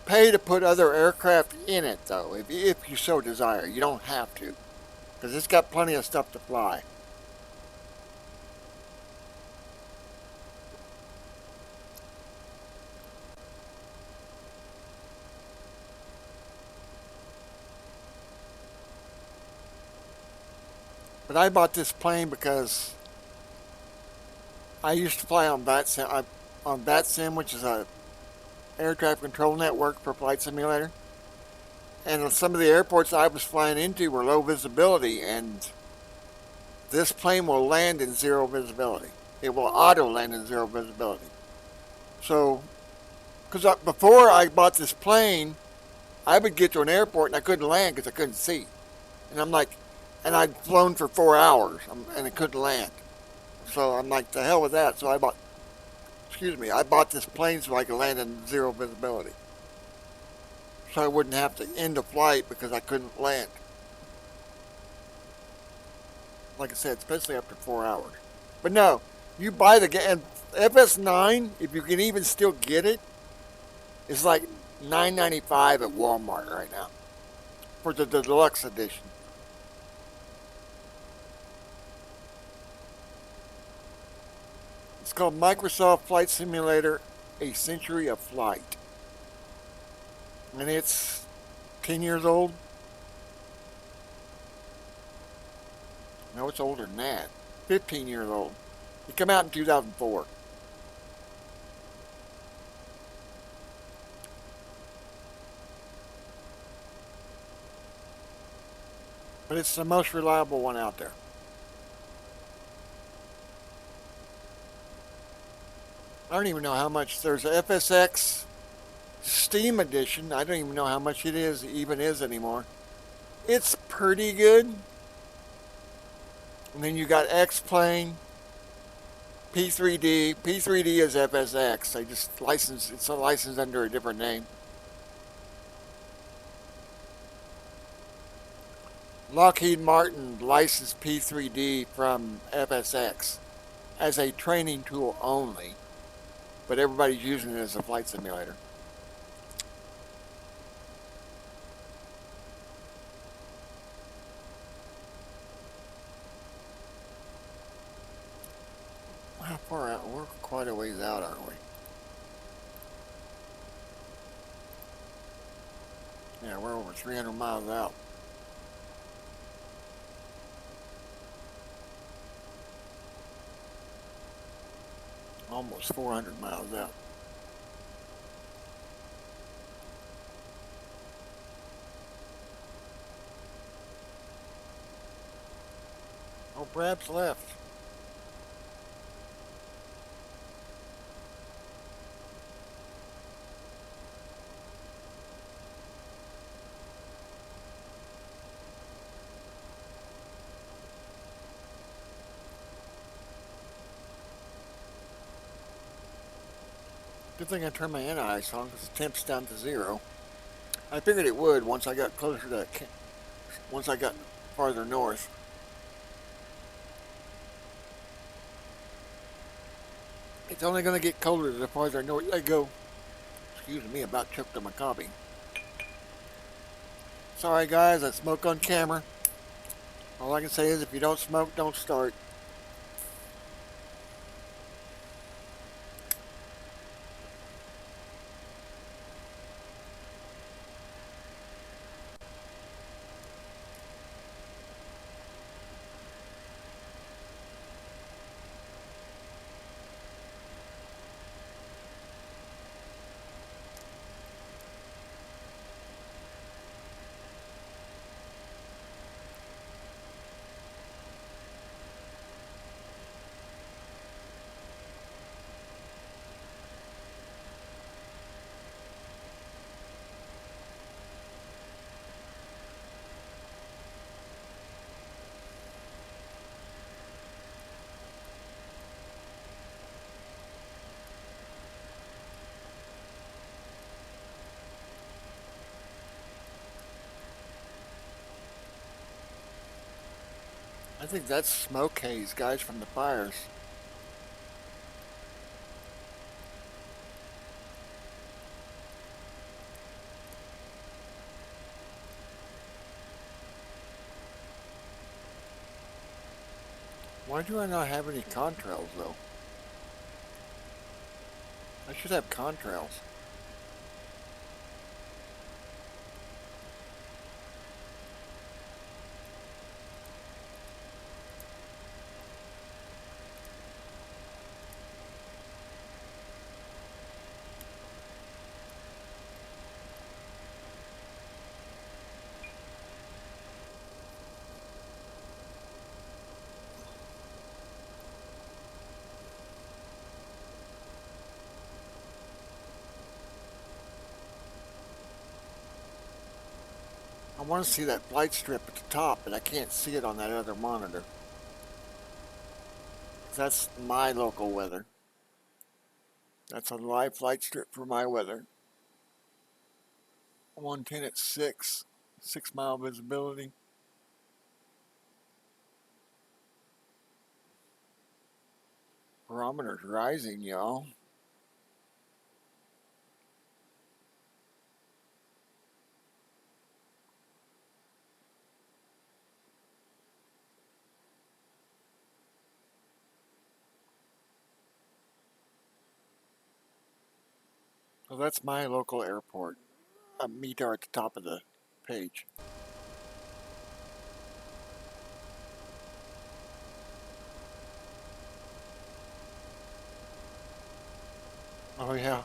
pay to put other aircraft in it though, if you so desire. You don't have to, because it's got plenty of stuff to fly. But I bought this plane because I used to fly on VATSIM, which is a air traffic control network for flight simulator. And some of the airports I was flying into were low visibility, and this plane will land in zero visibility. It will auto land in zero visibility. So, because before I bought this plane, I would get to an airport and I couldn't land because I couldn't see. And I'm like, and I'd flown for 4 hours and I couldn't land. So I'm like, the hell with that. So I bought this plane so I could land in zero visibility. So I wouldn't have to end a flight because I couldn't land. Like I said, especially after 4 hours. But no, you buy the game. FS9, if you can even still get it, is like $9.95 at Walmart right now for the deluxe edition. It's called Microsoft Flight Simulator: A Century of Flight. And it's 10 years old. No, it's older than that. 15 years old. It came out in 2004. But it's the most reliable one out there. I don't even know how much. There's a FSX Steam Edition. I don't even know how much it even is anymore. It's pretty good. And then you got X-Plane, P3D. P3D is FSX. They just it's licensed under a different name. Lockheed Martin licensed P3D from FSX as a training tool only, but everybody's using it as a flight simulator. How far out? We're quite a ways out, aren't we? Yeah, we're over 300 miles out. Almost 400 miles out. Oh, Brad's left. Good thing I turned my anti-ice on because the temp's down to 0. I figured it would once I got closer to once I got farther north. It's only going to get colder the farther north I go. Excuse me, about choked on my coffee. Sorry guys, I smoke on camera. All I can say is if you don't smoke, don't start. I think that's smoke haze, guys, from the fires. Why do I not have any contrails, though? I should have contrails. I want to see that flight strip at the top, but I can't see it on that other monitor. That's my local weather. That's a live flight strip for my weather. 110 at 6 mile visibility. Barometer's rising, y'all. So that's my local airport. A meter at the top of the page. Oh yeah.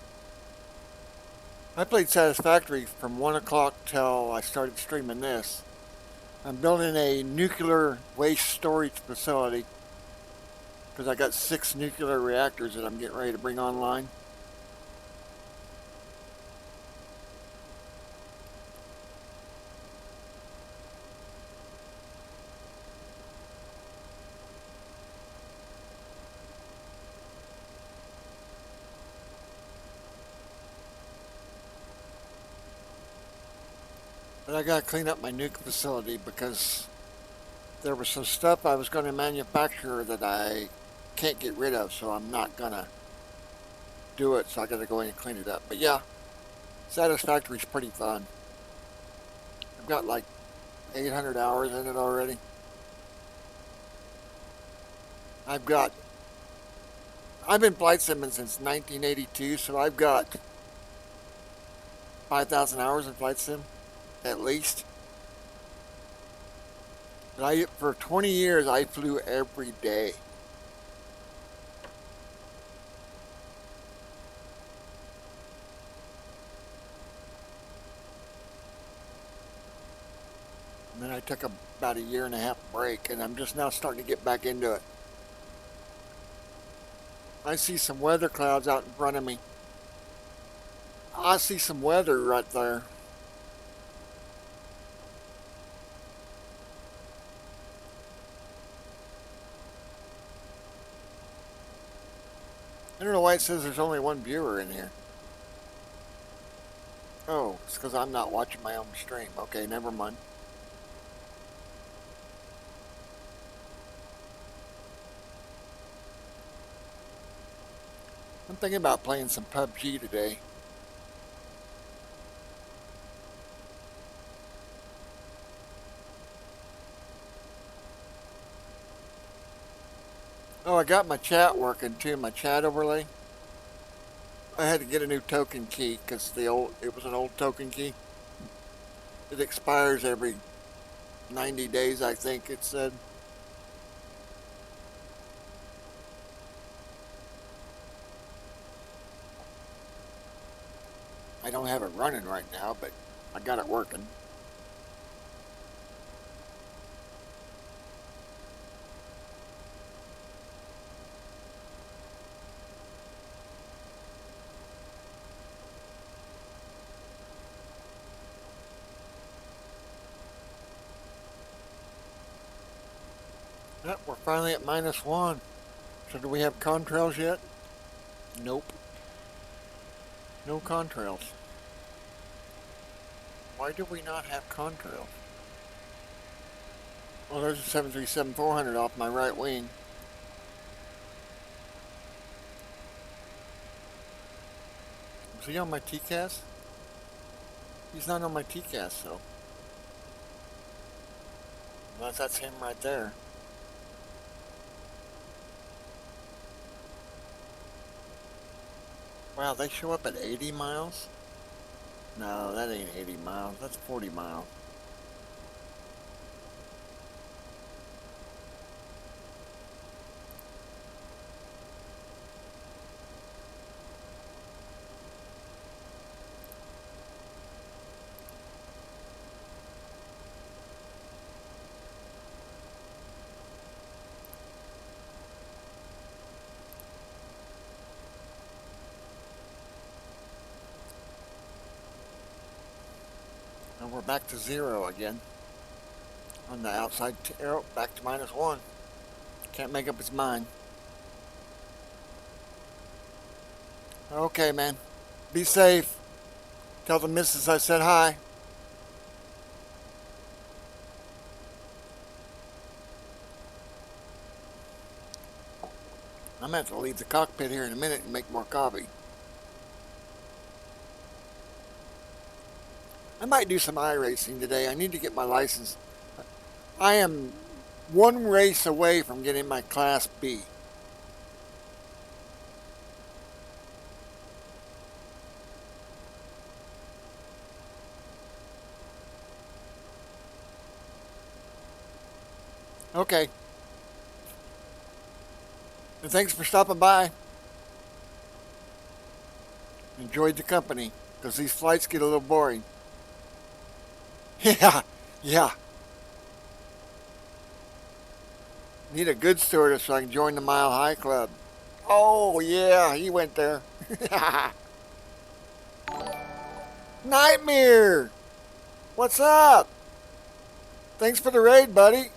I played Satisfactory from 1 o'clock till I started streaming this. I'm building a nuclear waste storage facility because I got 6 nuclear reactors that I'm getting ready to bring online. But I gotta clean up my nuke facility because there was some stuff I was going to manufacture that I can't get rid of, so I'm not gonna do it, so I gotta go in and clean it up. But yeah, Satisfactory's pretty fun. I've got like 800 hours in it already. I've been flight simming since 1982, so I've got 5,000 hours in flight sim, at least. But for 20 years, I flew every day. And then I took about a year and a half break, and I'm just now starting to get back into it. I see some weather clouds out in front of me. I see some weather right there. I don't know why it says there's only one viewer in here. Oh, it's because I'm not watching my own stream. Okay, never mind. I'm thinking about playing some PUBG today. Oh, I got my chat working too, my chat overlay. I had to get a new token key because it was an old token key. It expires every 90 days, I think it said. I don't have it running right now, but I got it working. Yep, we're finally at -1. So do we have contrails yet? Nope. No contrails. Why do we not have contrails? Well, there's a 737-400 off my right wing. Is he on my TCAS? He's not on my TCAS, so. Unless that's him right there. Wow, they show up at 80 miles? No, that ain't 80 miles. That's 40 miles. And we're back to 0 again. On the outside arrow, back to -1. Can't make up his mind. Okay, man. Be safe. Tell the missus I said hi. I'm going to have to leave the cockpit here in a minute and make more coffee. I might do some iRacing today. I need to get my license. I am one race away from getting my Class B. Okay. And thanks for stopping by. Enjoyed the company, because these flights get a little boring. Yeah. Need a good stewardess so I can join the Mile High Club. Oh, yeah, he went there. Nightmare! What's up? Thanks for the raid, buddy.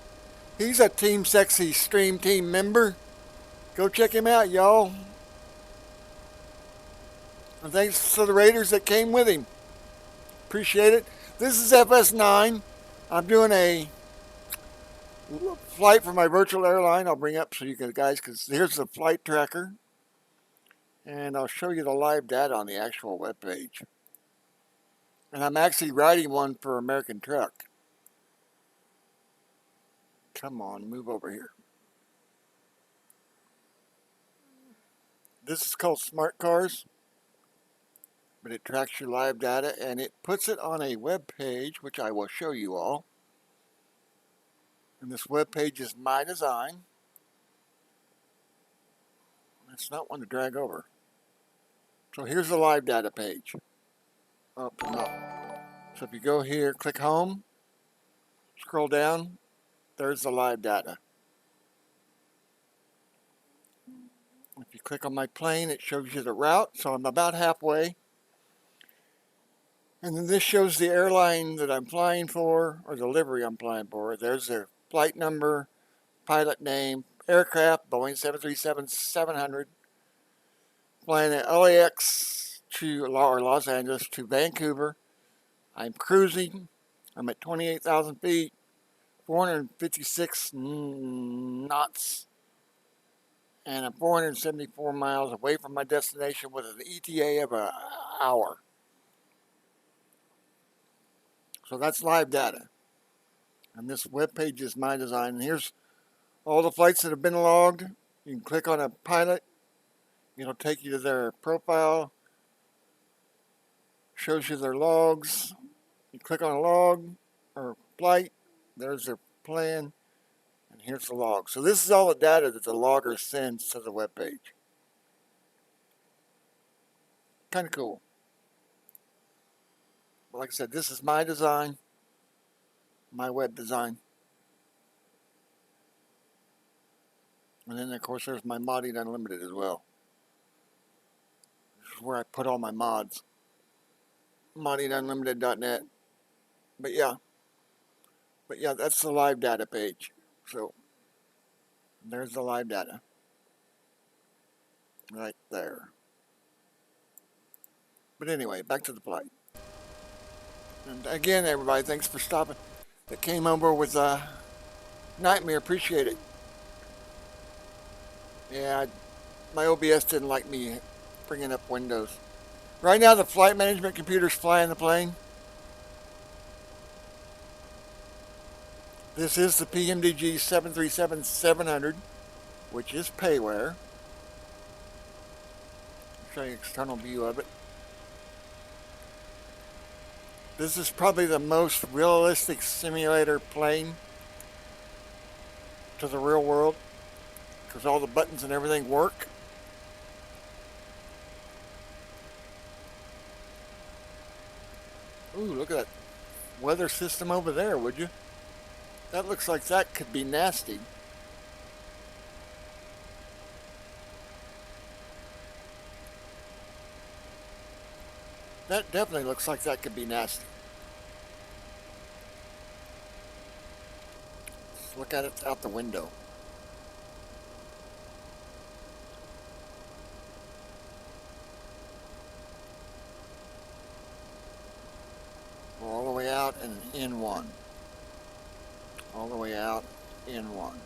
He's a Team Sexy Stream Team member. Go check him out, y'all. And thanks to the raiders that came with him. Appreciate it. This is FS9. I'm doing a flight for my virtual airline. I'll bring up so you guys, because here's the flight tracker. And I'll show you the live data on the actual webpage. And I'm actually writing one for American Truck. Come on, move over here. This is called Smart Cars, but it tracks your live data and it puts it on a web page, which I will show you all. And this web page is my design. It's not one to drag over. So here's the live data page. Up and up. So if you go here, click home, scroll down, there's the live data. If you click on my plane, it shows you the route, so I'm about halfway. And then this shows the airline that I'm flying for, or the livery I'm flying for. There's their flight number, pilot name, aircraft, Boeing 737-700, flying at LAX to Los Angeles to Vancouver. I'm cruising. I'm at 28,000 feet, 456 knots, and I'm 474 miles away from my destination with an ETA of an hour. So that's live data. And this web page is my design. And here's all the flights that have been logged. You can click on a pilot. It'll take you to their profile. Shows you their logs. You click on a log or flight. There's their plan. And here's the log. So this is all the data that the logger sends to the web page. Kind of cool. But like I said, this is my design. My web design. And then, of course, there's my Modding Unlimited as well. This is where I put all my mods. ModdingUnlimited.net. But yeah, that's the live data page. So there's the live data. Right there. But anyway, back to the flight. And again, everybody, thanks for stopping. That came over with Nightmare. Appreciate it. Yeah, my OBS didn't like me bringing up Windows. Right now, the flight management computer's flying the plane. This is the Pmdg 737-700, which is payware. I'll show you an external view of it. This is probably the most realistic simulator plane to the real world, because all the buttons and everything work. Ooh, look at that weather system over there, would you? That looks like that could be nasty. That definitely looks like that could be nasty. Let's look at it out the window. All the way out and in one. All the way out in one.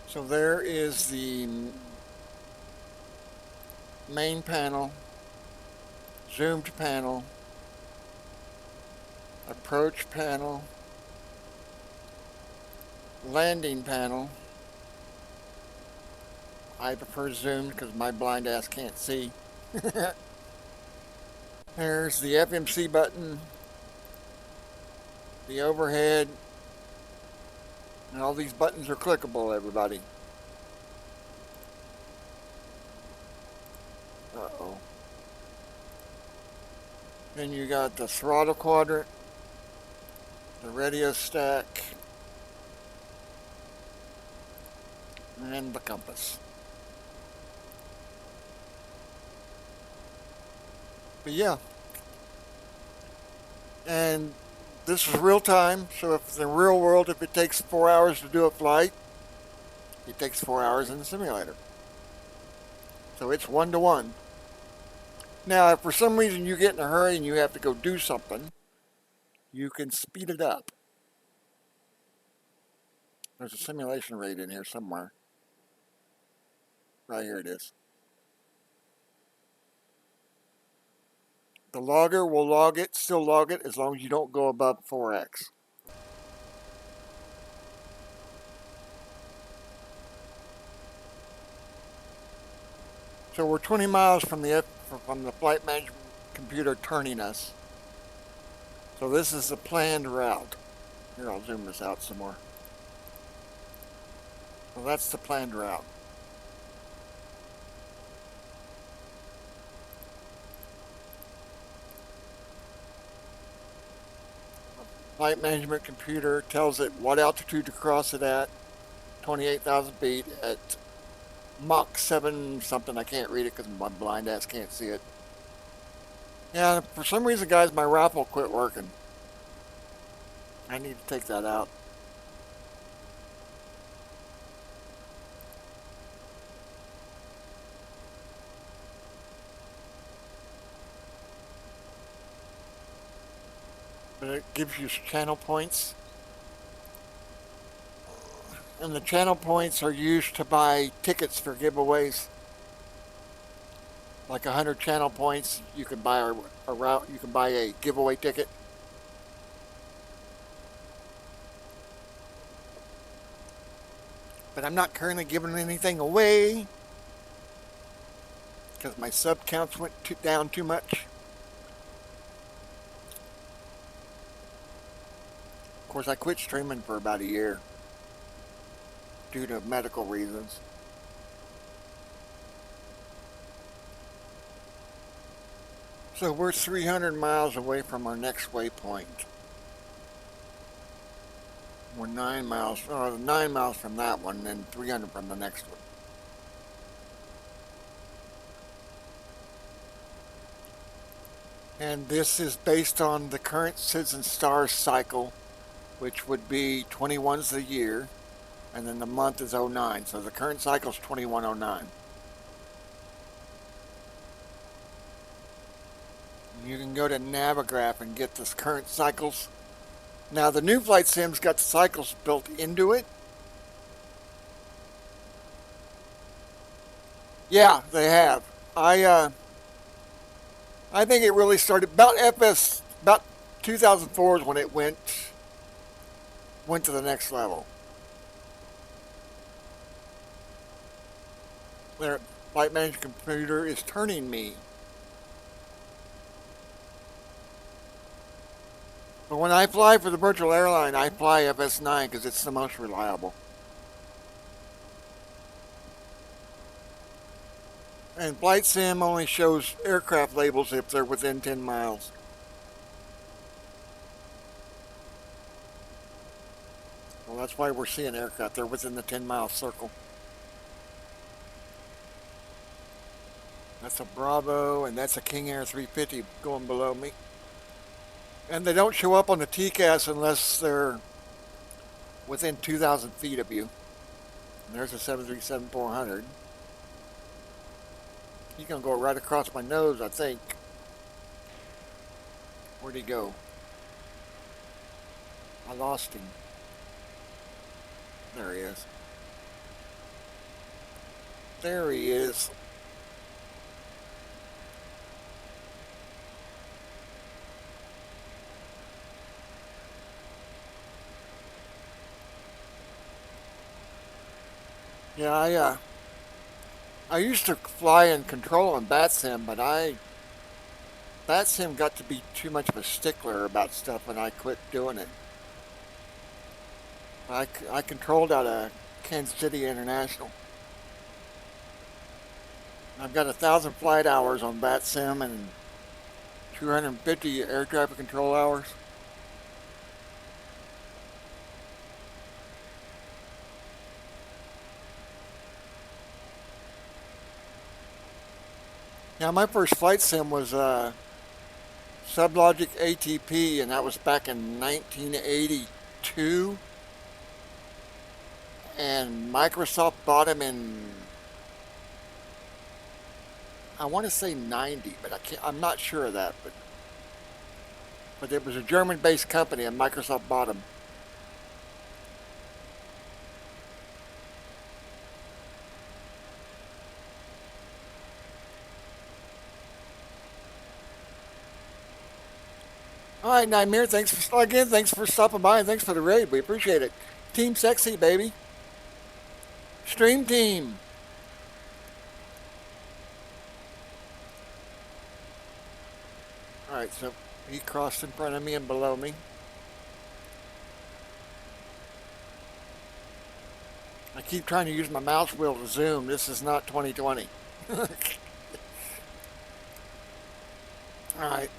So there is the main panel, zoomed panel, approach panel, landing panel. I prefer zoomed because my blind ass can't see. There's the FMC button, the overhead, and all these buttons are clickable, everybody. Uh-oh. Then you got the throttle quadrant, the radio stack, and the compass. But yeah. And this is real time, so if in the real world, if it takes 4 hours to do a flight, it takes 4 hours in the simulator. So it's 1-to-1. Now, if for some reason you get in a hurry and you have to go do something, you can speed it up. There's a simulation rate in here somewhere. Right here it is. The logger will log it, still log it, as long as you don't go above 4x. So we're 20 miles from the flight management computer turning us. So this is the planned route. Here, I'll zoom this out some more. So that's the planned route. Flight management computer tells it what altitude to cross it at, 28,000 feet at Mach 7 something. I can't read it because my blind ass can't see it. Yeah, for some reason, guys, my raffle quit working. I need to take that out. gives you channel points. And the channel points are used to buy tickets for giveaways. Like 100 channel points, you can buy a route. You can buy a giveaway ticket. But I'm not currently giving anything away because my sub counts went down too much. Of course, I quit streaming for about a year due to medical reasons. So we're 300 miles away from our next waypoint. We're 9 miles from that one, and 300 from the next one. And this is based on the current Citizen Stars cycle, which would be 21's the year, and then the month is 09. So the current cycle is 2109. You can go to Navigraph and get this current cycles. Now the new flight sim's got the cycles built into it. Yeah, they have. I think it really started about about 2004 is when it went to the next level. Their flight management computer is turning me. But when I fly for the virtual airline, I fly FS9 because it's the most reliable. And Flight Sim only shows aircraft labels if they're within 10 miles. Well, that's why we're seeing aircraft. They're within the 10-mile circle. That's a Bravo, and that's a King Air 350 going below me. And they don't show up on the TCAS unless they're within 2,000 feet of you. And there's a 737-400. He's going to go right across my nose, I think. Where'd he go? I lost him. There he is. There he is. Yeah, I used to fly and control on BatSim, but BatSim got to be too much of a stickler about stuff and I quit doing it. I controlled out of Kansas City International. I've got 1,000 flight hours on BatSim and 250 air traffic control hours. Now, my first flight sim was Sublogic ATP, and that was back in 1982. And Microsoft bought him in, I want to say 90, but I'm not sure of that. But it was a German-based company, and Microsoft bought him. All right, Nightmare, thanks for stopping by, and thanks for the raid. We appreciate it. Team Sexy, baby. Stream team. All right, so he crossed in front of me and below me. I keep trying to use my mouse wheel to zoom. This is not 2020. All right.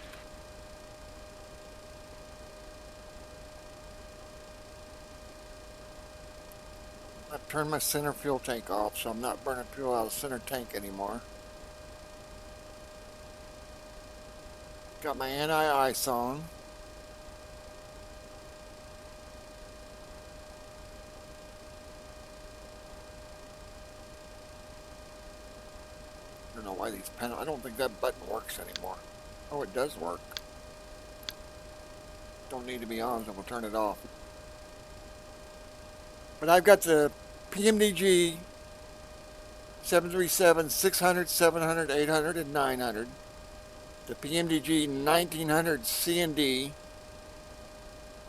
I've turned my center fuel tank off, so I'm not burning fuel out of the center tank anymore. Got my anti-ice on. I don't know why these I don't think that button works anymore. Oh, it does work. don't need to be on, so we'll turn it off. But I've got the Pmdg 737, 600, 700, 800, and 900. The Pmdg 1900 C&D.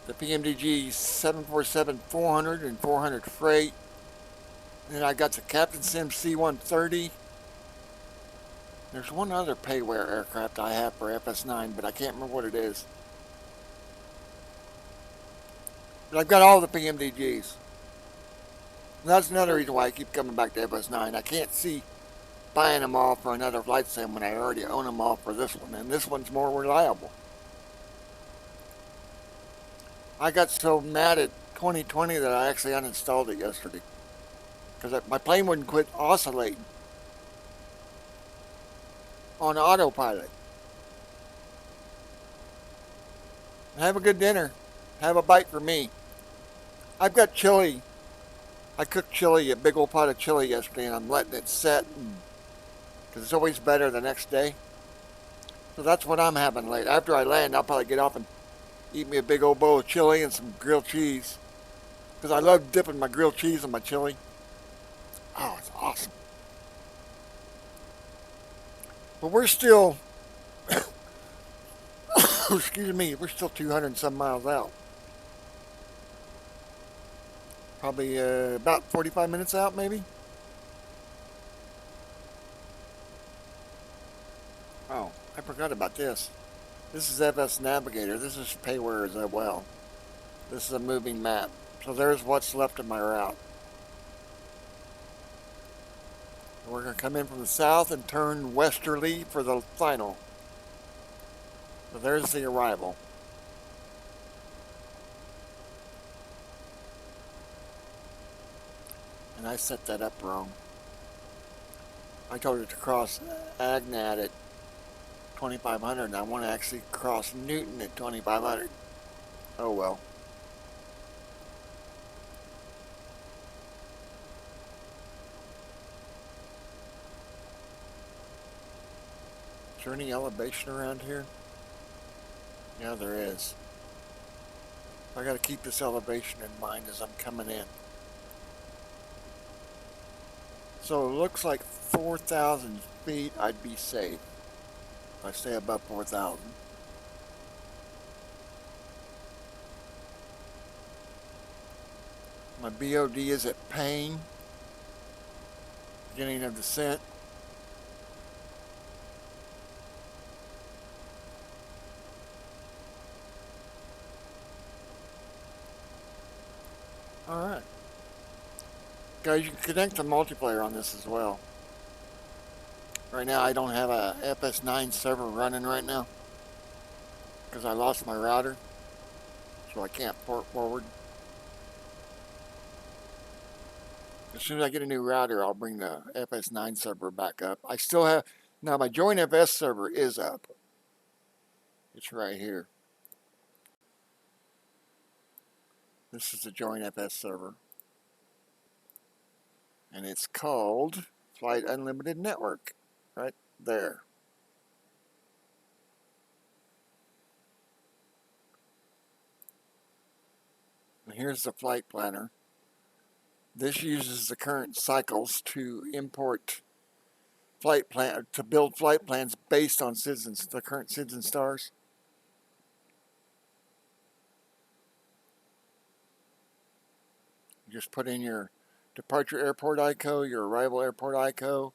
The Pmdg 747, 400, and 400 freight. And then I got the Captain Sim C-130. There's one other payware aircraft I have for FS9, but I can't remember what it is. But I've got all the Pmdgs. And that's another reason why I keep coming back to FS9. I can't see buying them all for another flight sim when I already own them all for this one. And this one's more reliable. I got so mad at 2020 that I actually uninstalled it yesterday. Because my plane wouldn't quit oscillating on autopilot. Have a good dinner. Have a bite for me. I've got chili. I cooked chili, a big old pot of chili yesterday, and I'm letting it set because it's always better the next day. So that's what I'm having late. After I land, I'll probably get off and eat me a big old bowl of chili and some grilled cheese because I love dipping my grilled cheese in my chili. Oh, it's awesome. But we're still, excuse me, we're still 200 and some miles out. Probably about 45 minutes out, maybe. Oh, I forgot about this. This is FS Navigator. This is payware as well. This is a moving map. So there's what's left of my route. We're going to come in from the south and turn westerly for the final. So there's the arrival. And I set that up wrong. I told it to cross Agnat at 2500 and I want to actually cross Newton at 2500. Oh well. Is there any elevation around here? Yeah, there is. I got to keep this elevation in mind as I'm coming in. So it looks like 4,000 feet I'd be safe if I stay above 4,000. My BOD is at Payne, beginning of descent. Alright. Guys, you can connect to multiplayer on this as well. Right now I don't have a FS9 server running right now because I lost my router, so I can't port forward. As soon as I get a new router, I'll bring the FS9 server back up. I still have, now my Join FS server is up. It's right here. This is the Join FS server. And it's called Flight Unlimited Network, right there. And here's the flight planner. This uses the current cycles to import flight plan, to build flight plans based on citizens, the current citizen stars. You just put in your departure airport ICO, your arrival airport ICO,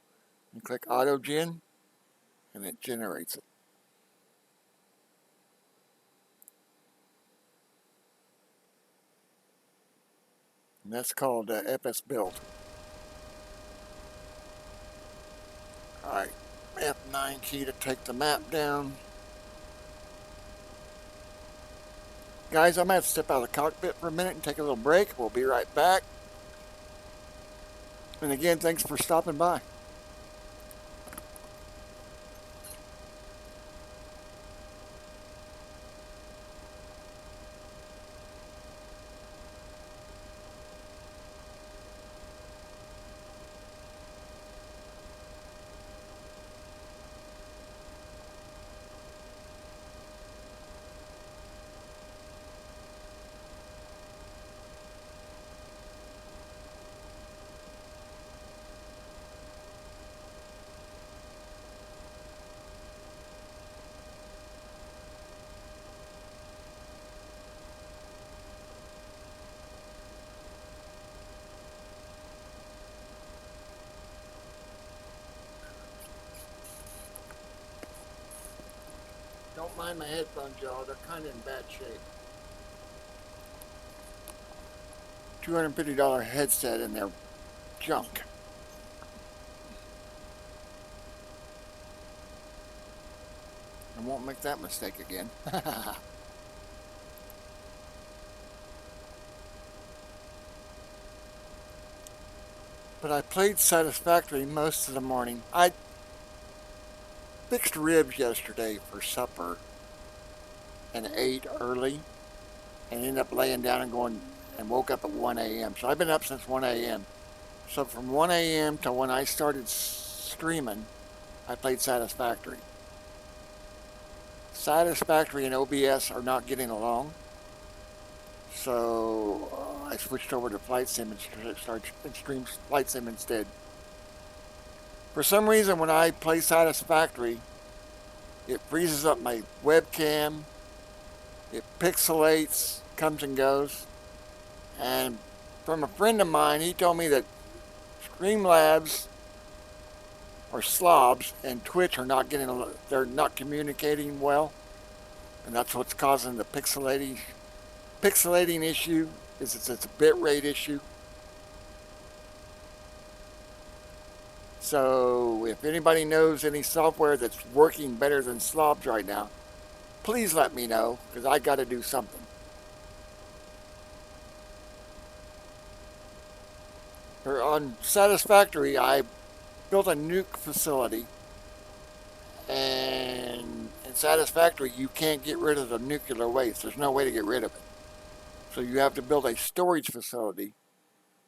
and click AutoGen, and it generates it. And that's called FS Build. Alright, F9 key to take the map down. Guys, I'm going to have to step out of the cockpit for a minute and take a little break. We'll be right back. And again, thanks for stopping by. don't mind my headphones, y'all. They're kind of in bad shape. $250 headset and they're junk. I won't make that mistake again. But I played satisfactory most of the morning. I fixed ribs yesterday for supper and ate early and ended up laying down and going and woke up at 1 a.m. So I've been up since 1 a.m. So from 1 a.m. to when I started streaming, I played satisfactory. Satisfactory and OBS are not getting along. So I switched over to Flight Sim and streamed Flight Sim instead. For some reason, when I play Satisfactory, it freezes up my webcam, it pixelates, comes and goes. And from a friend of mine, he told me that Streamlabs or slobs and Twitch are not they're not communicating well. And that's what's causing the pixelating issue, it's a bitrate issue. So if anybody knows any software that's working better than slobs right now, please let me know, because I got to do something. On Satisfactory, I built a nuke facility, and in Satisfactory, you can't get rid of the nuclear waste. There's no way to get rid of it. So you have to build a storage facility,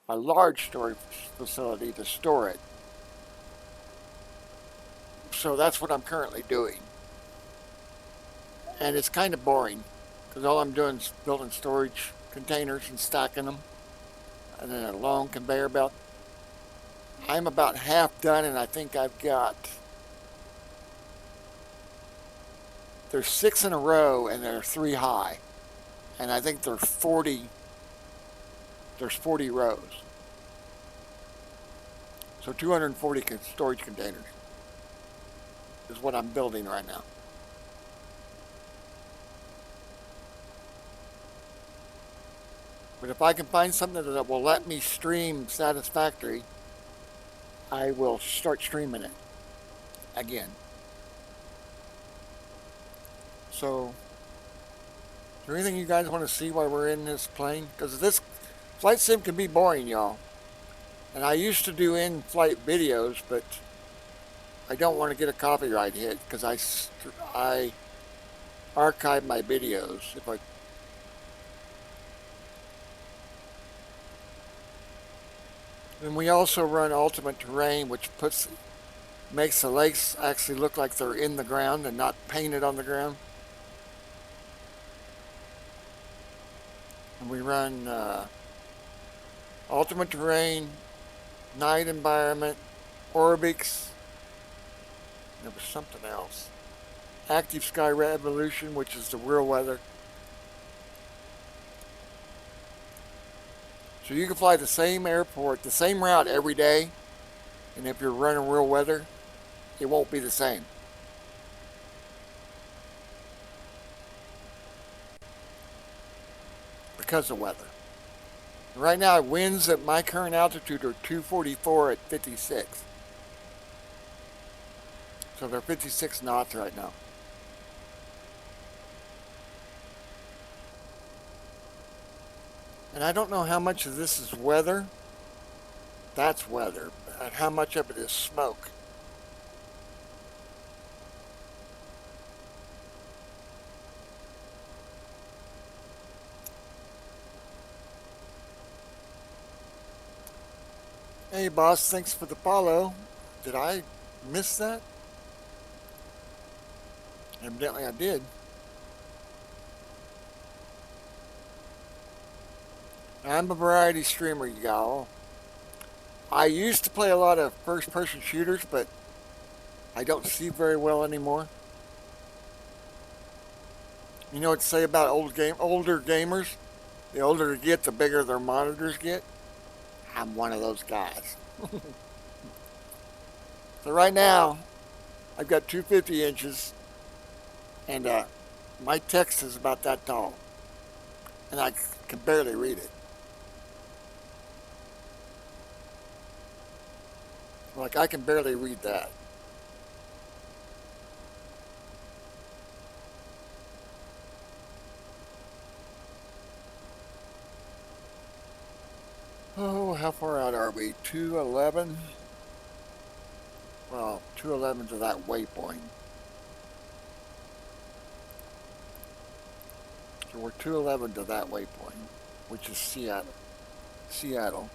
a large storage facility to store it. So that's what I'm currently doing. And it's kind of boring, because all I'm doing is building storage containers and stacking them, and then a long conveyor belt. I'm about half done, and I think I've got, there's 6 in a row, and there are 3 high. And I think there's 40 rows. So 240 storage containers is what I'm building right now. But if I can find something that will let me stream Satisfactory, I will start streaming it again. So, is there anything you guys want to see while we're in this plane? Because this flight sim can be boring, y'all. And I used to do in-flight videos, but I don't want to get a copyright hit because I archive my videos. And we also run ultimate terrain, which makes the lakes actually look like they're in the ground and not painted on the ground. And we run ultimate terrain, night environment, Orbix. There was something else. Active Sky Revolution, which is the real weather. So you can fly the same airport, the same route every day, and if you're running real weather, it won't be the same. Because of weather. Right now, winds at my current altitude are 244 at 56. So they're 56 knots right now. And I don't know how much of this is weather. That's weather. And how much of it is smoke. Hey boss, thanks for the follow. Did I miss that? Evidently I did. I'm a variety streamer, y'all. I used to play a lot of first-person shooters, but I don't see very well anymore. You know what to say about older gamers? The older they get, the bigger their monitors get. I'm one of those guys. So right now, I've got 250 inches and My text is about that tall, and I can barely read it. Like, I can barely read that. Oh, how far out are we? 211? Well, 211 to that waypoint. So we're 211 to that waypoint, which is Seattle. Seattle.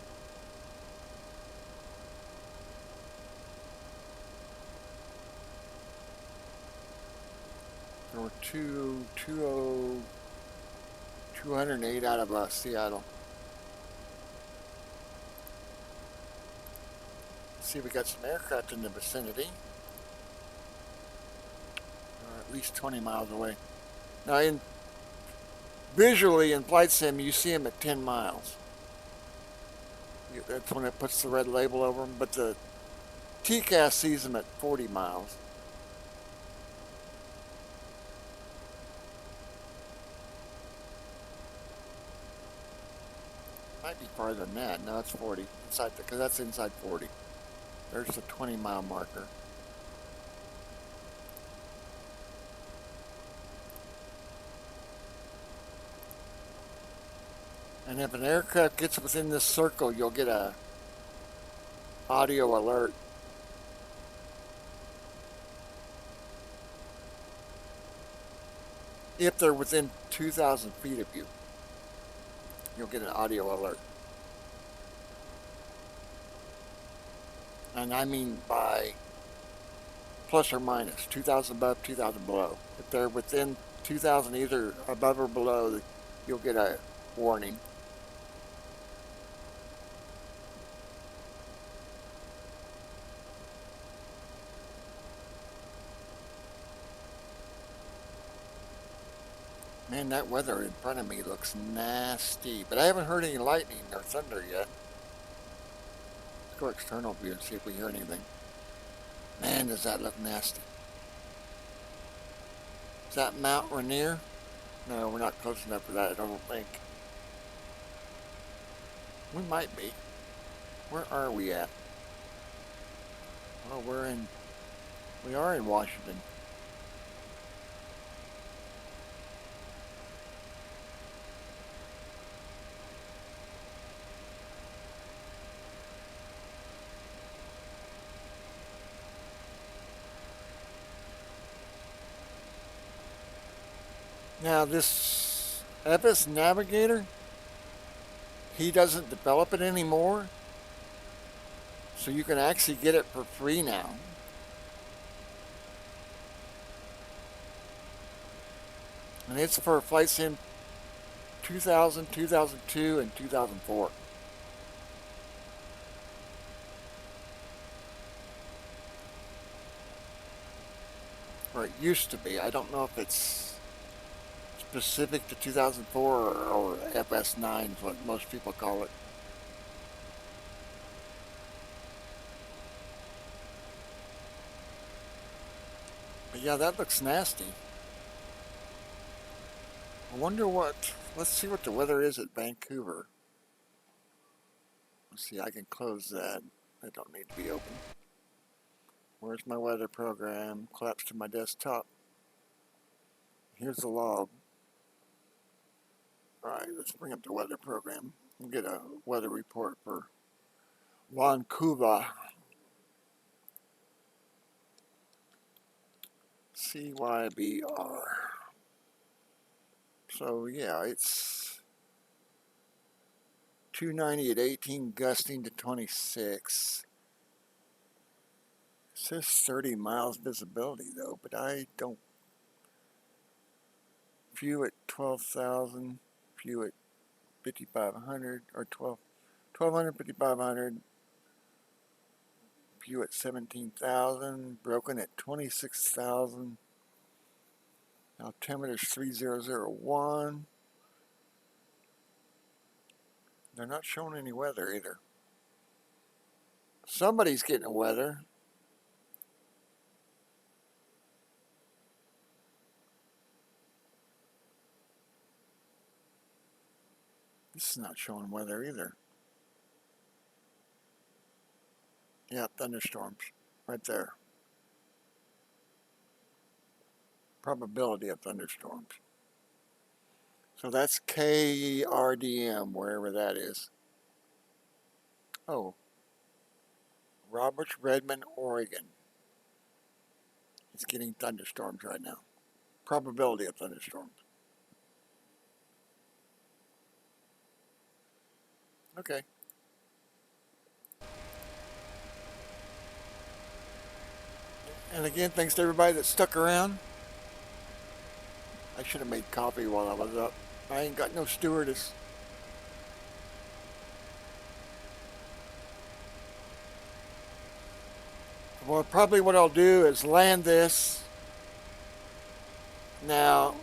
So we're 208 out of Seattle. Let's see, we got some aircraft in the vicinity. Or at least 20 miles away. Now, visually in Flight Sim, you see them at 10 miles. That's when it puts the red label over them. But the TCAS sees them at 40 miles. Might be farther than that. No, it's 40. Inside, because that's inside 40. There's the 20-mile marker. And if an aircraft gets within this circle, you'll get a audio alert. If they're within 2,000 feet of you, you'll get an audio alert. And I mean by plus or minus, 2,000 above, 2,000 below. If they're within 2,000 either above or below, you'll get a warning. Man, that weather in front of me looks nasty. But I haven't heard any lightning or thunder yet. Let's go external view and see if we hear anything. Man, does that look nasty. Is that Mount Rainier? No, we're not close enough for that, I don't think. We might be. Where are we at? Oh, we are in Washington. Now this FS Navigator, he doesn't develop it anymore. So you can actually get it for free now. And it's for Flight Sim 2000, 2002, and 2004. Or it used to be. I don't know if it's specific to 2004 or FS9 is what most people call it. But yeah, that looks nasty. I wonder let's see what the weather is at Vancouver. Let's see, I can close that. That don't need to be open. Where's my weather program? Collapse to my desktop. Here's the log. Alright, let's bring up the weather program and get a weather report for Vancouver. CYBR. So yeah, it's 290 at 18, gusting to 26. It says 30 miles visibility though, but I don't. View at 12,000, view at 5,500, or 1,200, 5,500. View at 17,000, broken at 26,000. Altimeter's 3001. They're not showing any weather either. Somebody's getting weather. This is not showing weather either. Yeah, thunderstorms. Right there. Probability of thunderstorms. So that's KRDM, wherever that is. Oh. Roberts, Redmond, Oregon. It's getting thunderstorms right now. Probability of thunderstorms. Okay. And again, thanks to everybody that stuck around. I should have made coffee while I was up. I ain't got no stewardess. Well, probably what I'll do is land this. Now,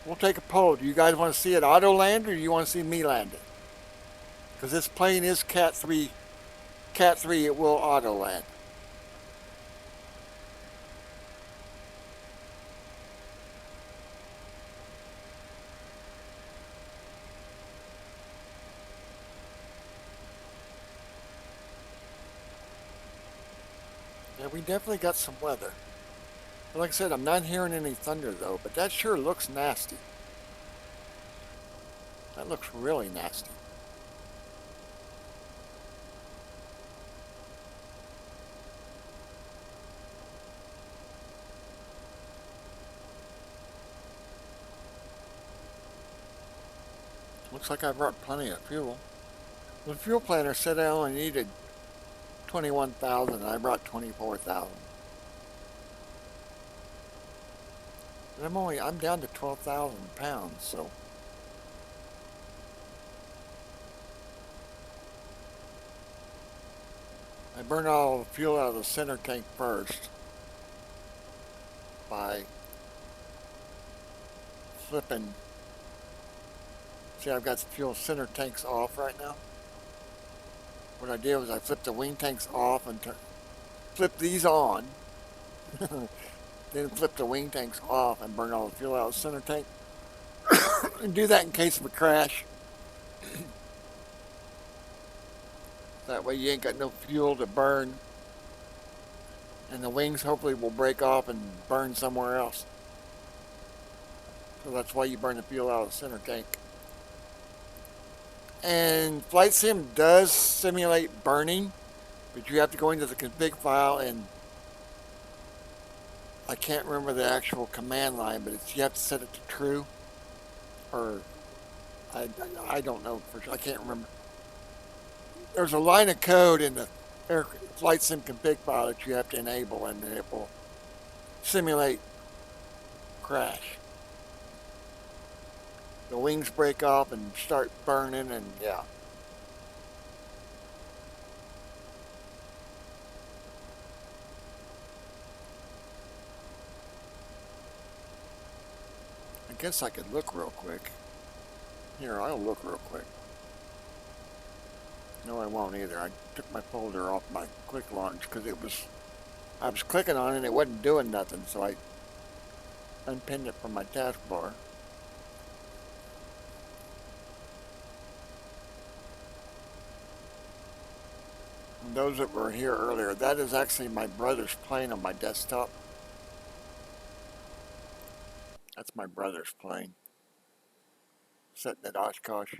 we'll take a poll. Do you guys want to see it auto land or do you want to see me land it? Because this plane is Cat 3. Cat 3, it will auto land. Yeah, we definitely got some weather. But like I said, I'm not hearing any thunder though, but that sure looks nasty. That looks really nasty. Looks like I brought plenty of fuel. The fuel planner said I only needed 21,000 and I brought 24,000. And I'm down to 12,000 pounds, so. I burned all the fuel out of the center tank first by flipping. See, I've got the fuel center tanks off right now. What I did was I flipped the wing tanks off and flipped these on. Then flip the wing tanks off and burn all the fuel out of the center tank. And do that in case of a crash. That way you ain't got no fuel to burn. And the wings hopefully will break off and burn somewhere else. So that's why you burn the fuel out of the center tank. And Flight Sim does simulate burning, but you have to go into the config file and I can't remember the actual command line, but you have to set it to true, or I don't know for sure. I can't remember. There's a line of code in the Flight Sim config file that you have to enable, and it will simulate crash. The wings break off and start burning, and yeah. I guess I could look real quick. Here, I'll look real quick. No, I won't either. I took my folder off my quick launch because I was clicking on it and it wasn't doing nothing, so I unpinned it from my taskbar. And those that were here earlier, that is actually my brother's plane on my desktop. That's my brother's plane. Sitting at Oshkosh.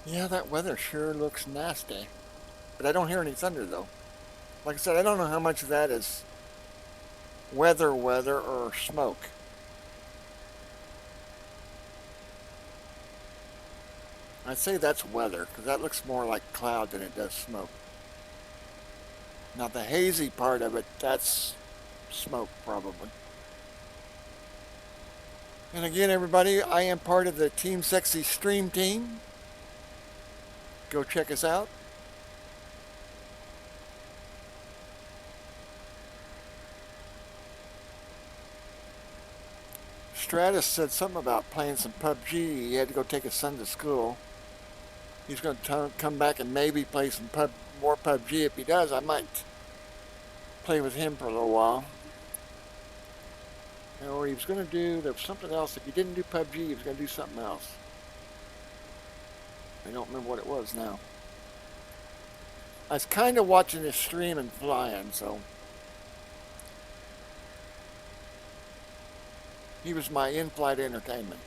Yeah, that weather sure looks nasty. But I don't hear any thunder though. Like I said, I don't know how much of that is weather or smoke. I'd say that's weather, because that looks more like cloud than it does smoke. Now the hazy part of it, that's smoke probably. And again, everybody, I am part of the Team Sexy stream team. Go check us out. Stratus said something about playing some PUBG. He had to go take his son to school. He's going to come back and maybe play some more PUBG. If he does, I might play with him for a little while. Or he was going to do, there was something else. If he didn't do PUBG, he was going to do something else. I don't remember what it was now. I was kind of watching his stream and flying, so. He was my in-flight entertainment.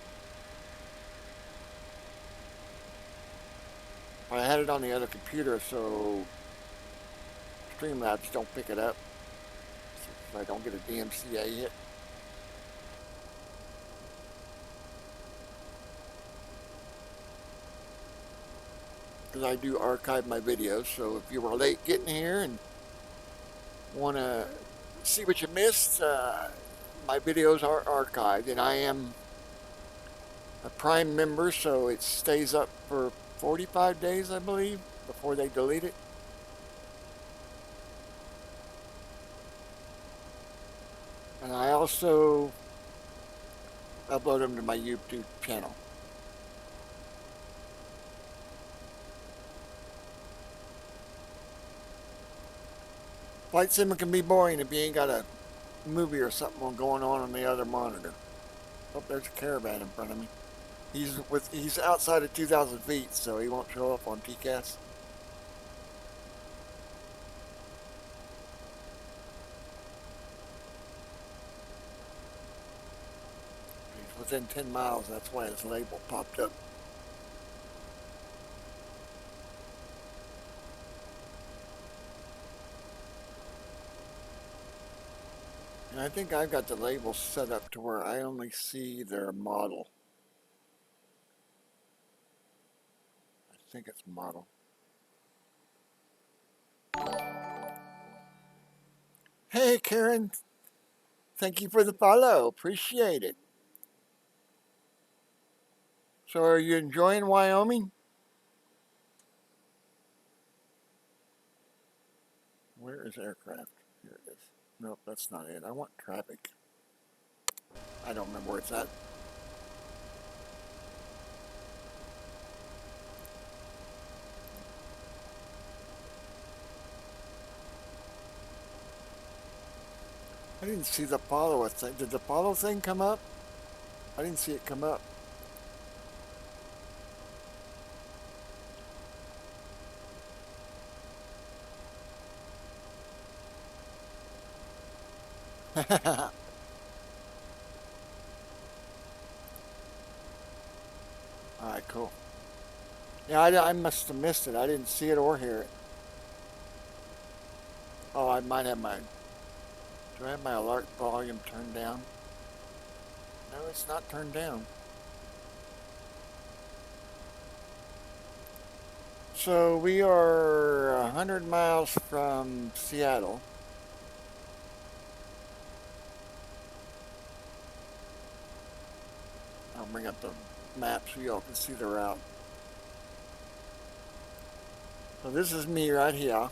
I had it on the other computer, so Streamlabs don't pick it up. So I don't get a DMCA hit. Because I do archive my videos, so if you were late getting here and want to see what you missed, my videos are archived, and I am a Prime member, so it stays up for 45 days, I believe, before they delete it. And I also upload them to my YouTube channel. Flight sim can be boring if you ain't got a movie or something going on the other monitor. Oh, there's a caravan in front of me. He's outside of 2,000 feet, so he won't show up on TCAS. He's within 10 miles, that's why his label popped up. And I think I've got the label set up to where I only see their model. I think it's model. Hey, Karen. Thank you for the follow. Appreciate it. So are you enjoying Wyoming? Where is aircraft? Here it is. Nope, that's not it. I want traffic. I don't remember where it's at. I didn't see the follow thing. Did the follow thing come up? I didn't see it come up. Alright, cool. Yeah, I must have missed it. I didn't see it or hear it. Oh, I might have my... Do I have my alert volume turned down? No, it's not turned down. So we are 100 miles from Seattle. I'll bring up the map so y'all can see the route. So this is me right here.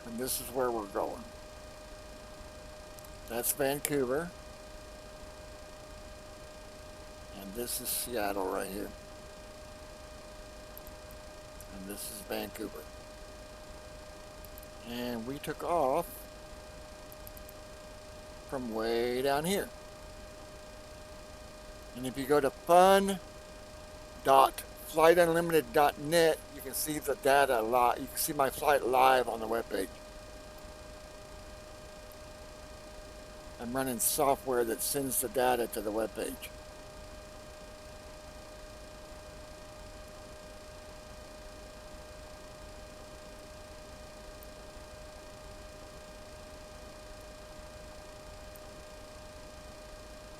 And this is where we're going. That's Vancouver. And this is Seattle right here. And this is Vancouver. And we took off from way down here. And if you go to fun.flightunlimited.net, you can see the data live. You can see my flight live on the webpage. I'm running software that sends the data to the webpage.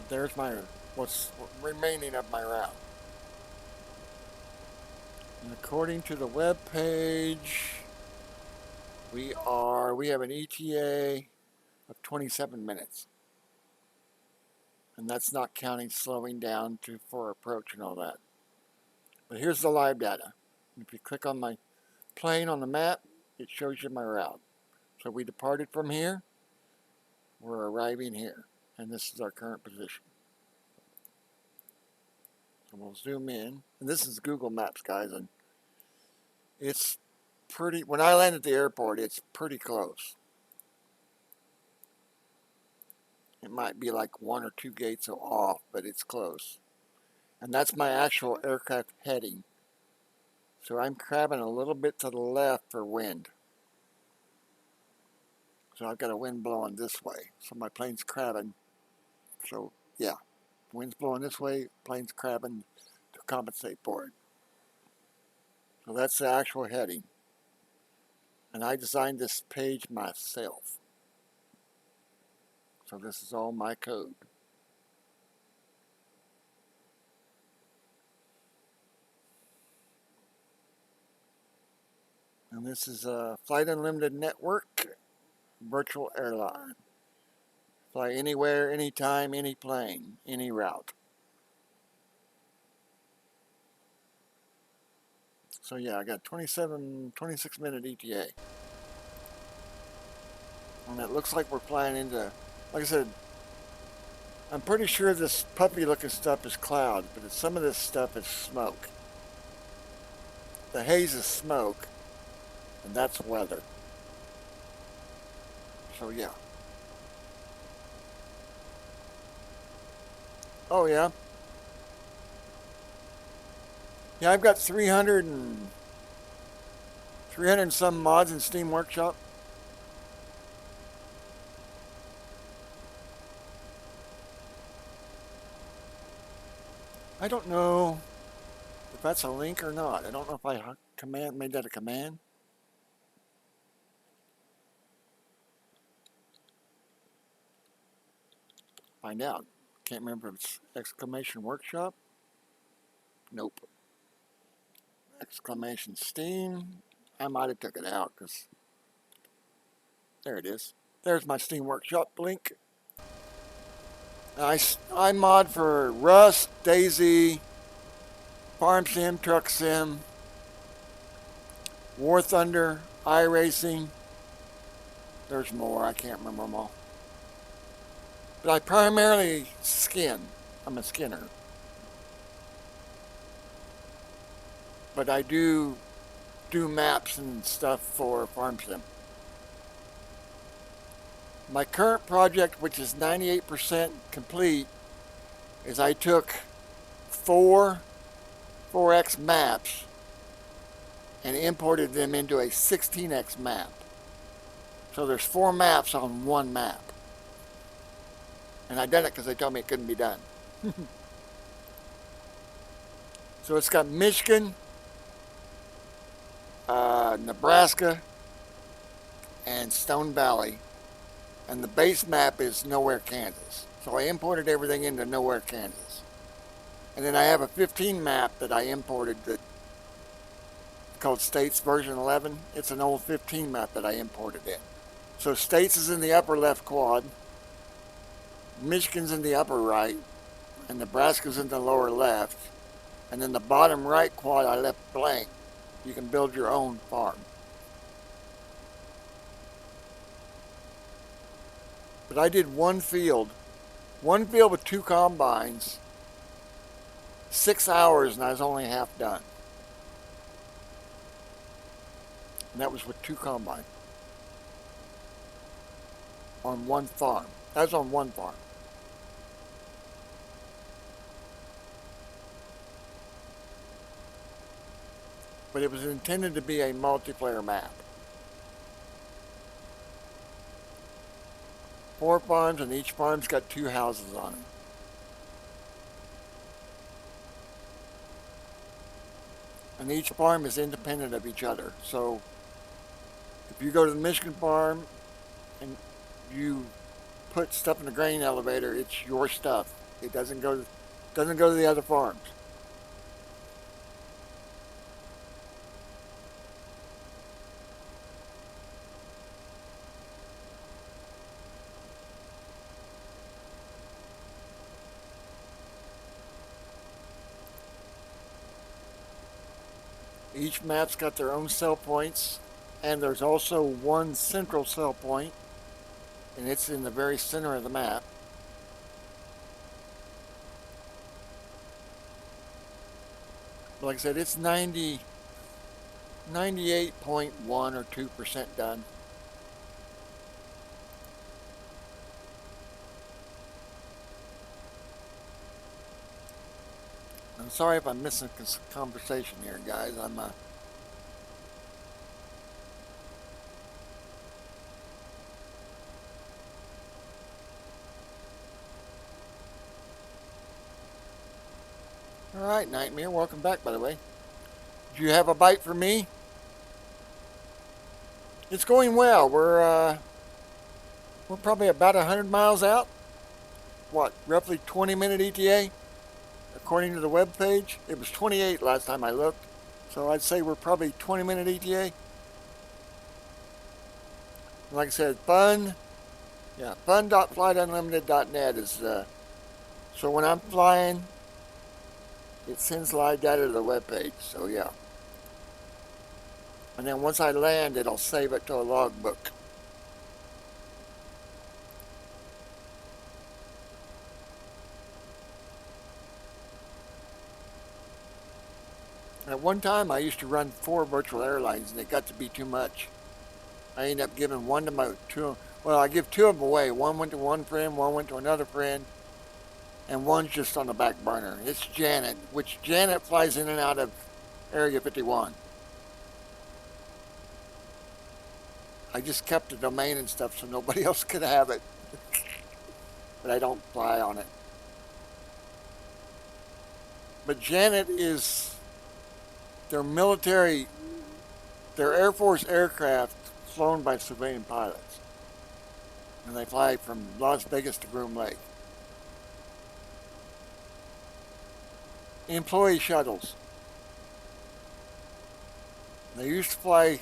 There's what's remaining of my route. And according to the web page, we have an ETA of 27 minutes. And that's not counting slowing down for approach and all that. But here's the live data. If you click on my plane on the map, it shows you my route. So we departed from here. We're arriving here. And this is our current position. So we'll zoom in. And this is Google Maps, guys. And it's pretty, when I land at the airport, it's pretty close. It might be like 1 or 2 gates off, but it's close. And that's my actual aircraft heading. So I'm crabbing a little bit to the left for wind. So I've got a wind blowing this way. So my plane's crabbing. So yeah, wind's blowing this way, plane's crabbing to compensate for it. So that's the actual heading. And I designed this page myself. So this is all my code. And this is a Flight Unlimited Network virtual airline. Fly anywhere, anytime, any plane, any route. So yeah, I got 26 minute ETA. And it looks like we're flying into, like I said, I'm pretty sure this puffy looking stuff is clouds, but some of this stuff is smoke. The haze is smoke, and that's weather. So yeah. Oh yeah. Yeah, I've got 300 and some mods in Steam Workshop. I don't know if that's a link or not. I don't know if I made that a command. Find out. Can't remember if it's exclamation workshop. Nope. Exclamation Steam. I might have took it out because there it is. There's my Steam Workshop link. I mod for Rust, Daisy, Farm Sim, Truck Sim, War Thunder, iRacing. There's more. I can't remember them all. But I primarily skin. I'm a skinner. But I do maps and stuff for Farm Sim. My current project, which is 98% complete, is I took 4x maps and imported them into a 16x map. So there's 4 maps on one map. And I did it because they told me it couldn't be done. So it's got Michigan, Nebraska, and Stone Valley. And the base map is Nowhere, Kansas. So I imported everything into Nowhere, Kansas. And then I have a 15 map that I imported that called States version 11. It's an old 15 map that I imported in. So States is in the upper left quad, Michigan's in the upper right, and Nebraska's in the lower left. And then the bottom right quad I left blank. You can build your own farm. But I did one field with 2 combines, 6 hours, and I was only half done. And that was with 2 combines on one farm. That was on one farm. But it was intended to be a multiplayer map. 4 farms, and each farm's got 2 houses on it. And each farm is independent of each other. So if you go to the Michigan farm and you put stuff in the grain elevator, it's your stuff. It doesn't go to the other farms. Each map's got their own sell points, and there's also one central sell point, and it's in the very center of the map. Like I said, it's 98.1 or 2% done. I'm sorry if I'm missing conversation here, guys. All right, Nightmare. Welcome back, by the way. Do you have a bite for me? It's going well. We're probably about 100 miles out. What, roughly 20-minute ETA? According to the web page, it was 28 last time I looked. So I'd say we're probably 20-minute ETA. Like I said, fun. Yeah, fun.flightunlimited.net is, so when I'm flying, it sends live data to the web page. So yeah. And then once I land, it'll save it to a logbook. At one time, I used to run 4 virtual airlines, and it got to be too much. I ended up giving one to my two. Well, I give 2 of them away. One went to one friend, one went to another friend, and one's just on the back burner. It's Janet, which Janet flies in and out of Area 51. I just kept the domain and stuff so nobody else could have it. But I don't fly on it. But Janet is their military, their Air Force aircraft flown by civilian pilots. And they fly from Las Vegas to Groom Lake. Employee shuttles. They used to fly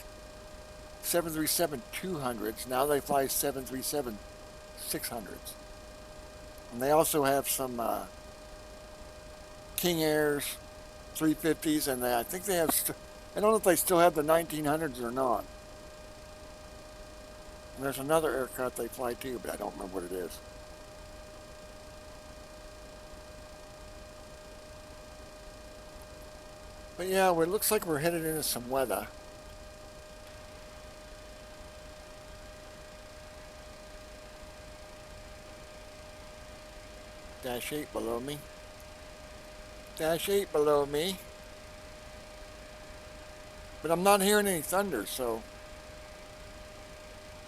737-200s. Now they fly 737-600s. And they also have some King Airs, 350s, and I think they have, I don't know if they still have the 1900s or not. And there's another aircraft they fly too, but I don't remember what it is. But yeah, well, it looks like we're headed into some weather. Dash 8 below me. Dash 8 below me. But I'm not hearing any thunder, so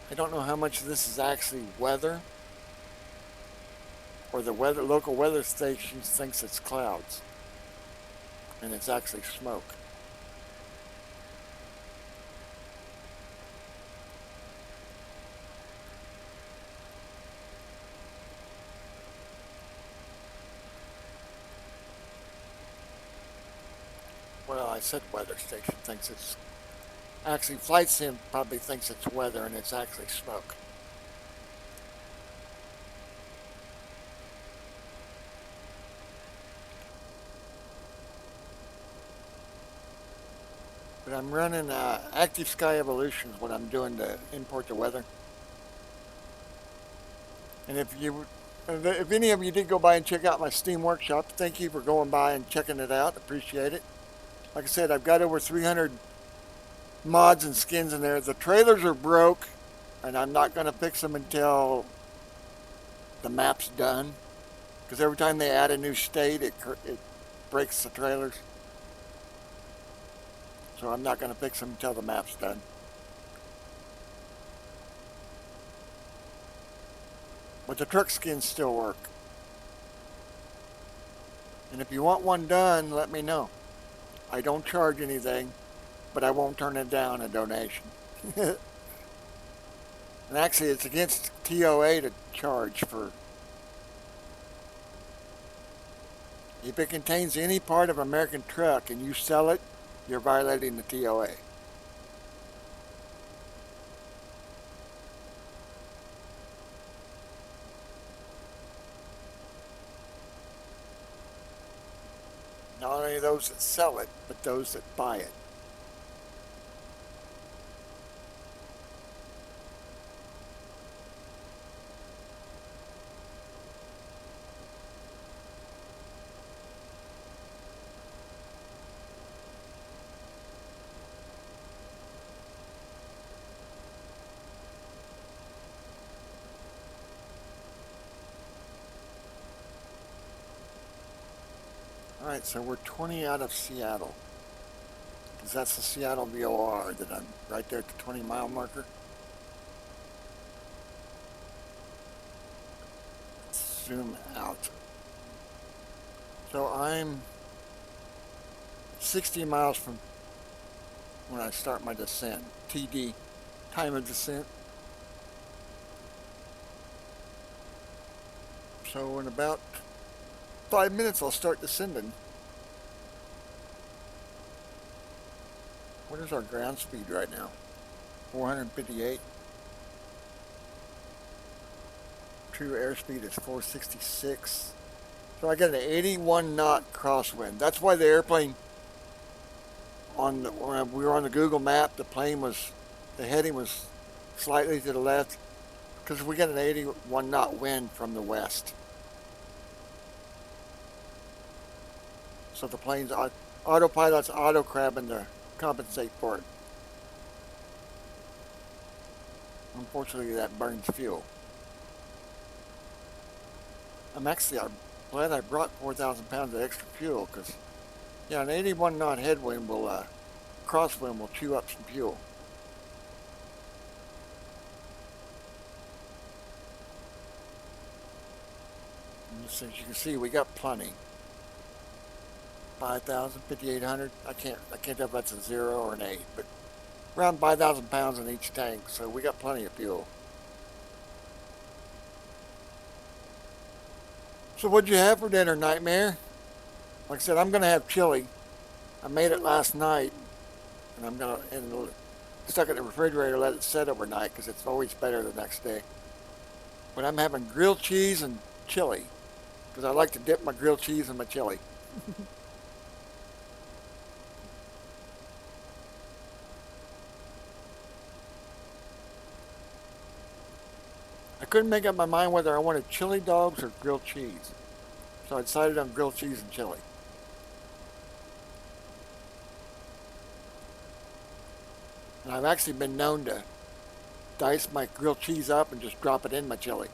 I don't know how much of this is actually weather, or the local weather station thinks it's clouds, and it's actually smoke. Well, I said weather station thinks it's actually, Flight Sim probably thinks it's weather, and it's actually smoke. But I'm running Active Sky Evolution is what I'm doing to import the weather. And if any of you did go by and check out my Steam Workshop, thank you for going by and checking it out. Appreciate it. Like I said, I've got over 300 mods and skins in there. The trailers are broke, and I'm not going to fix them until the map's done. Because every time they add a new state, it breaks the trailers. So I'm not going to fix them until the map's done. But the truck skins still work. And if you want one done, let me know. I don't charge anything, but I won't turn it down a donation. And actually, it's against TOA to charge for. If it contains any part of American truck and you sell it, you're violating the TOA. Not only those that sell it, but those that buy it. Alright, so we're 20 out of Seattle. Because that's the Seattle VOR that I'm right there at the 20-mile marker. Let's zoom out. So I'm 60 miles from when I start my descent. TD, time of descent. So in about 5 minutes I'll start descending. What is our ground speed right now? 458. True airspeed is 466. So I got an 81 knot crosswind. That's why the airplane when we were on the Google map, the heading was slightly to the left because we got an 81 knot wind from the west. So the plane's autopilot's auto-crabbing to compensate for it. Unfortunately, that burns fuel. I'm glad I brought 4,000 pounds of extra fuel because, yeah, an 81 knot headwind crosswind will chew up some fuel. And as you can see, we got plenty. 5,000, 5,800. I can't tell if that's a 0 or an 8, but around 5,000 pounds in each tank, so we got plenty of fuel. So what'd you have for dinner, Nightmare? Like I said, I'm gonna have chili. I made it last night, and I'm gonna stuck it in the refrigerator, let it set overnight because it's always better the next day. But I'm having grilled cheese and chili because I like to dip my grilled cheese in my chili. I couldn't make up my mind whether I wanted chili dogs or grilled cheese. So I decided on grilled cheese and chili. And I've actually been known to dice my grilled cheese up and just drop it in my chili.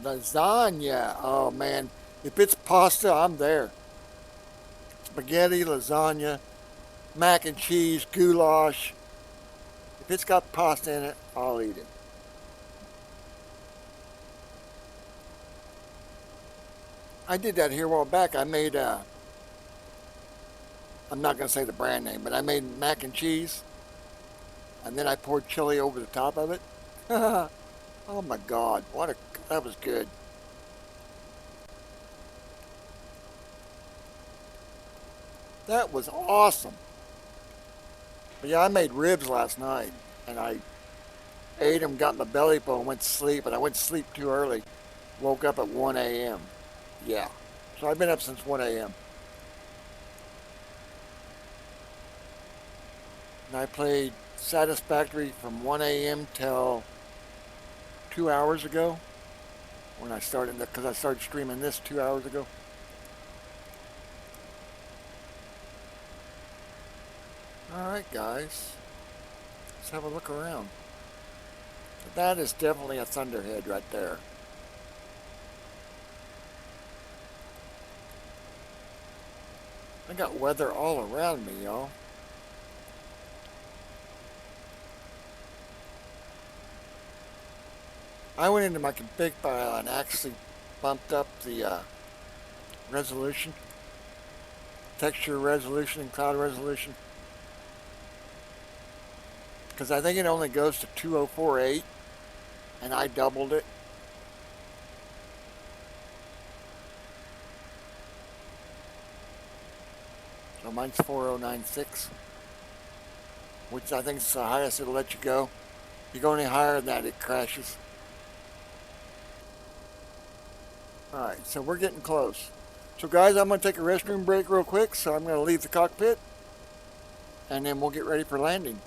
Lasagna. Oh man, if it's pasta, I'm there. Spaghetti, lasagna, mac and cheese, goulash. If it's got pasta in it, I'll eat it. I did that here a while back. I made, I'm not going to say the brand name, but I made mac and cheese. And then I poured chili over the top of it. Oh my God, that was good. That was awesome. But yeah, I made ribs last night, and I ate them, got my belly full, and went to sleep. And I went to sleep too early. Woke up at 1 a.m. Yeah, so I've been up since 1 a.m. And I played Satisfactory from 1 a.m. till 2 hours ago. When I started, because I started streaming this 2 hours ago. Alright guys, let's have a look around. That is definitely a thunderhead right there. I got weather all around me, y'all. I went into my config file and actually bumped up the resolution, texture resolution and cloud resolution. Because I think it only goes to 2048, and I doubled it. So mine's 4096, which I think is the highest it'll let you go. If you go any higher than that, it crashes. Alright, so we're getting close. So guys, I'm going to take a restroom break real quick, so I'm going to leave the cockpit, and then we'll get ready for landing.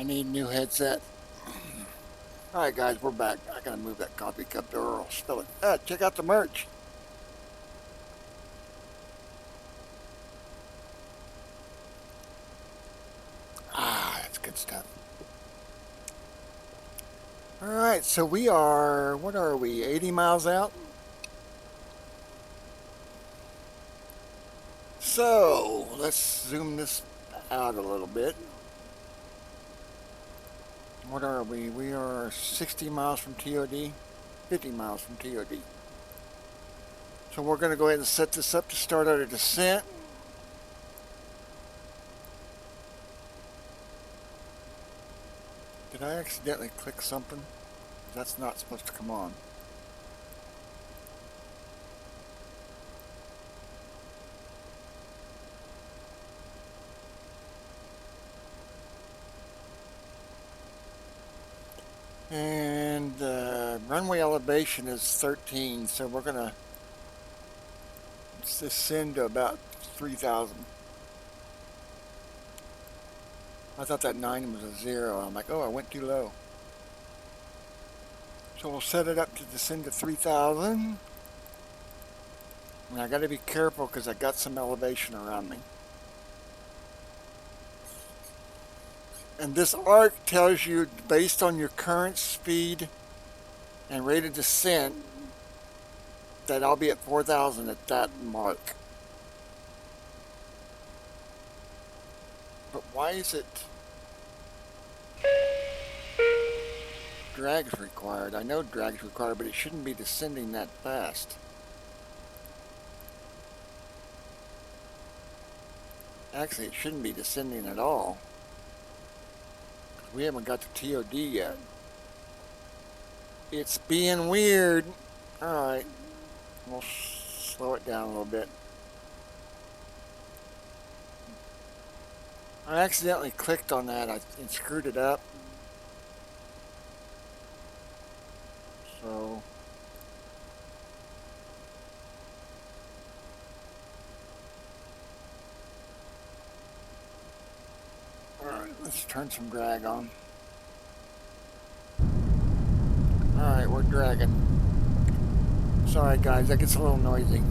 I need a new headset. Alright guys, we're back. I gotta move that coffee cup door or I'll spill it. Check out the merch. That's good stuff. Alright, so we are, what are we, 80 miles out? So, let's zoom this out a little bit. What are we? We are 60 miles from TOD, 50 miles from TOD. So we're going to go ahead and set this up to start our descent. Did I accidentally click something? That's not supposed to come on. And runway elevation is 13, so we're going to descend to about 3,000. I thought that 9 was a 0. I'm like, oh, I went too low. So we'll set it up to descend to 3,000. And I got to be careful because I got some elevation around me. And this arc tells you, based on your current speed and rate of descent, that I'll be at 4,000 at that mark. But why is it drag's required? I know drag's required, but it shouldn't be descending that fast. Actually, it shouldn't be descending at all. We haven't got to TOD yet. It's being weird. Alright. We'll slow it down a little bit. I accidentally clicked on that and screwed it up. So alright, let's turn some drag on. Alright, we're dragging. Sorry guys, that gets a little noisy.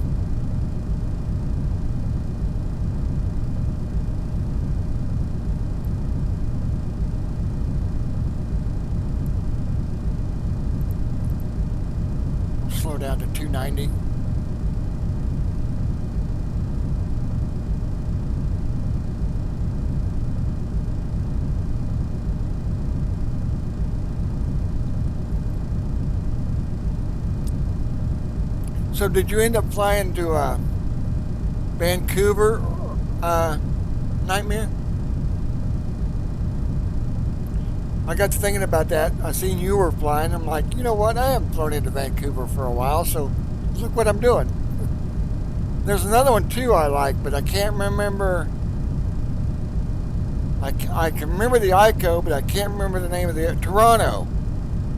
Slow down to 290. So did you end up flying to Vancouver, Nightmare? I got to thinking about that. I seen you were flying. I'm like, you know what? I haven't flown into Vancouver for a while, so look what I'm doing. There's another one too I like, but I can't remember. I can remember the ICO, but I can't remember the name of the Toronto.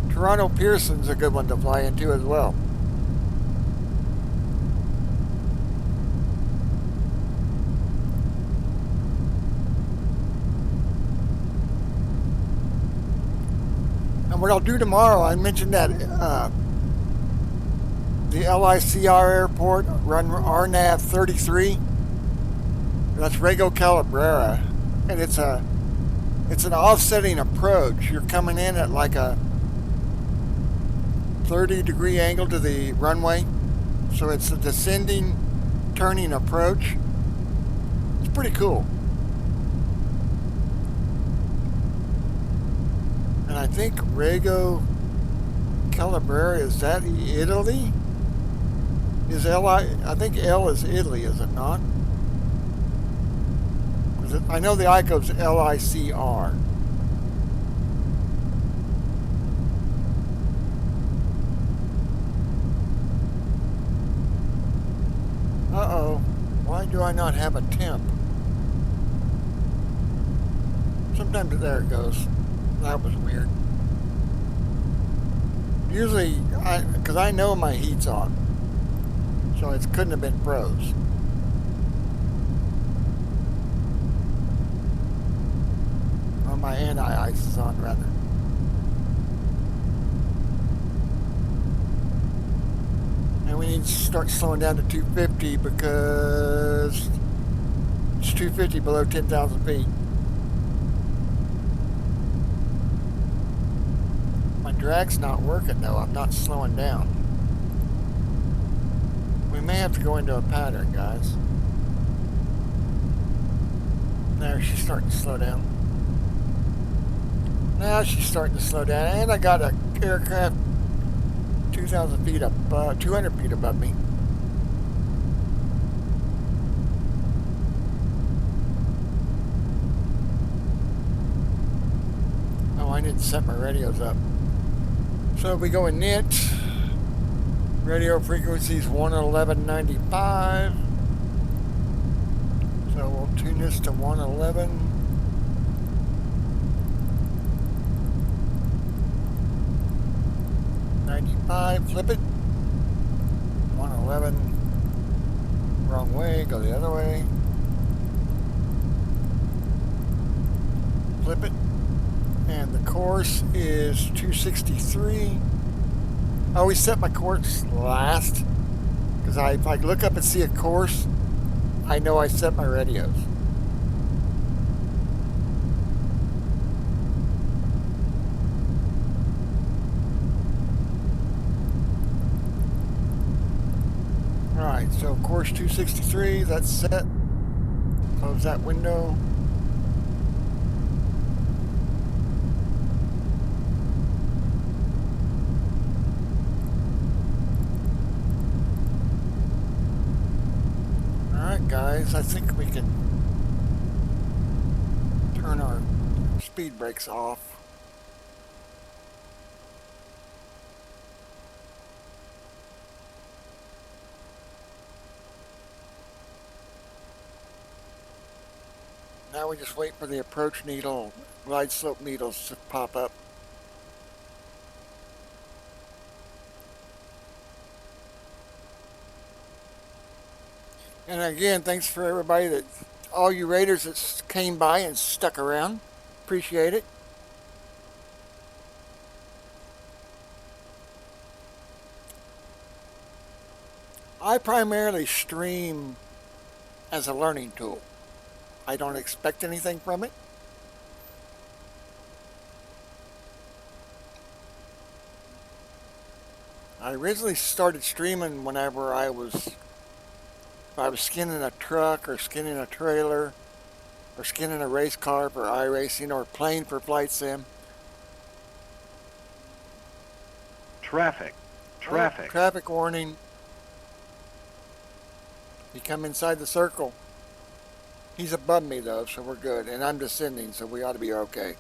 Toronto Pearson's a good one to fly into as well. What I'll do tomorrow, I mentioned that the LICR airport, run RNAV 33. That's Rego Calabrera, and it's an offsetting approach. You're coming in at like a 30-degree angle to the runway, so it's a descending, turning approach. It's pretty cool. And I think Rego Calabrera, is that Italy? Is I think L is Italy, is it not? I know the ICO's LICR. Uh-oh. Why do I not have a temp? Sometimes there it goes. That was weird. Usually, because I know my heat's on, so it couldn't have been froze. my anti-ice is on, rather. And we need to start slowing down to 250 because it's 250 below 10,000 feet. My drag's not working though. I'm not slowing down. We may have to go into a pattern, guys. There, she's starting to slow down. Now she's starting to slow down, and I got an aircraft 2,000 feet up, 200 feet above me. Oh, I didn't set my radios up. So we go in knit. Radio frequency is 111.95. So we'll tune this to 111. Flip it. 111. Wrong way. Go the other way. Flip it. And the course is 263. I always set my course last because if I look up and see a course, I know I set my radios. Alright, so course 263, that's set. Close that window. Alright guys, I think we can turn our speed brakes off. Now we just wait for the approach needle, glide slope needles to pop up. And again, thanks for everybody all you raiders that came by and stuck around. Appreciate it. I primarily stream as a learning tool. I don't expect anything from it. I originally started streaming whenever I was skinning a truck or skinning a trailer or skinning a race car for iRacing or playing for Flight Sim. Traffic. Oh, traffic warning. You come inside the circle. He's above me though, so we're good. And I'm descending, so we ought to be okay.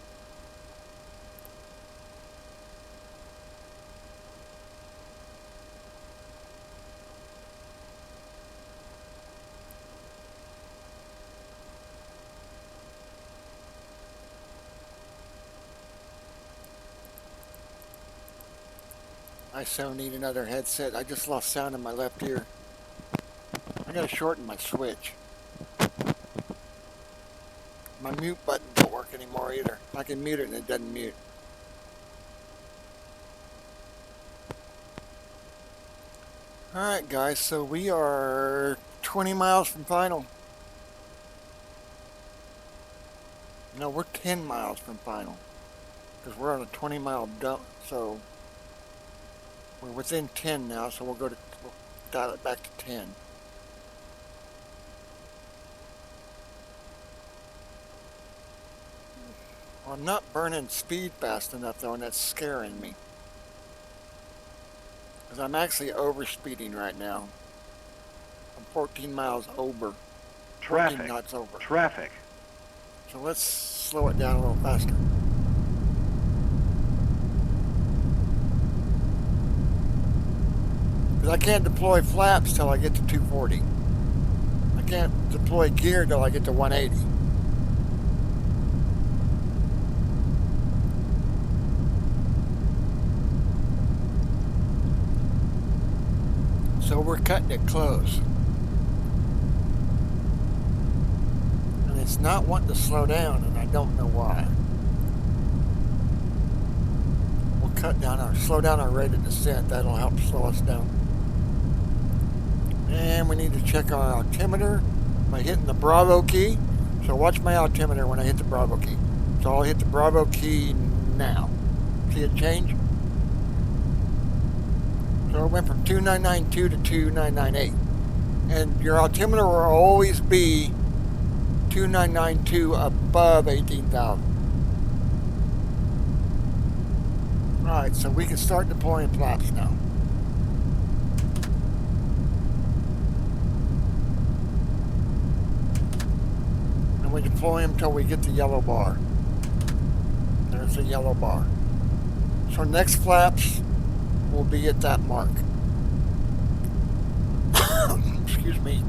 I so need another headset. I just lost sound in my left ear. I gotta shorten my switch. My mute button don't work anymore either. I can mute it and it doesn't mute. Alright guys, so we are 20 miles from final. No, we're 10 miles from final. Because we're on a 20-mile dump, so we're within 10 now, so we'll dial it back to 10. Well, I'm not burning speed fast enough though, and that's scaring me. Because I'm actually overspeeding right now. I'm 14 miles over. 14 knots over. Traffic. So let's slow it down a little faster. Because I can't deploy flaps till I get to 240. I can't deploy gear till I get to 180. So we're cutting it close. And it's not wanting to slow down, and I don't know why. slow down our rate of descent. That'll help slow us down. And we need to check our altimeter by hitting the Bravo key. So watch my altimeter when I hit the Bravo key. So I'll hit the Bravo key now. See it change? So it went from 2992 to 2998. And your altimeter will always be 2992 above 18,000. Alright, so we can start deploying flaps now. And we deploy them until we get the yellow bar. There's the yellow bar. So next flaps will be at that mark. Excuse me.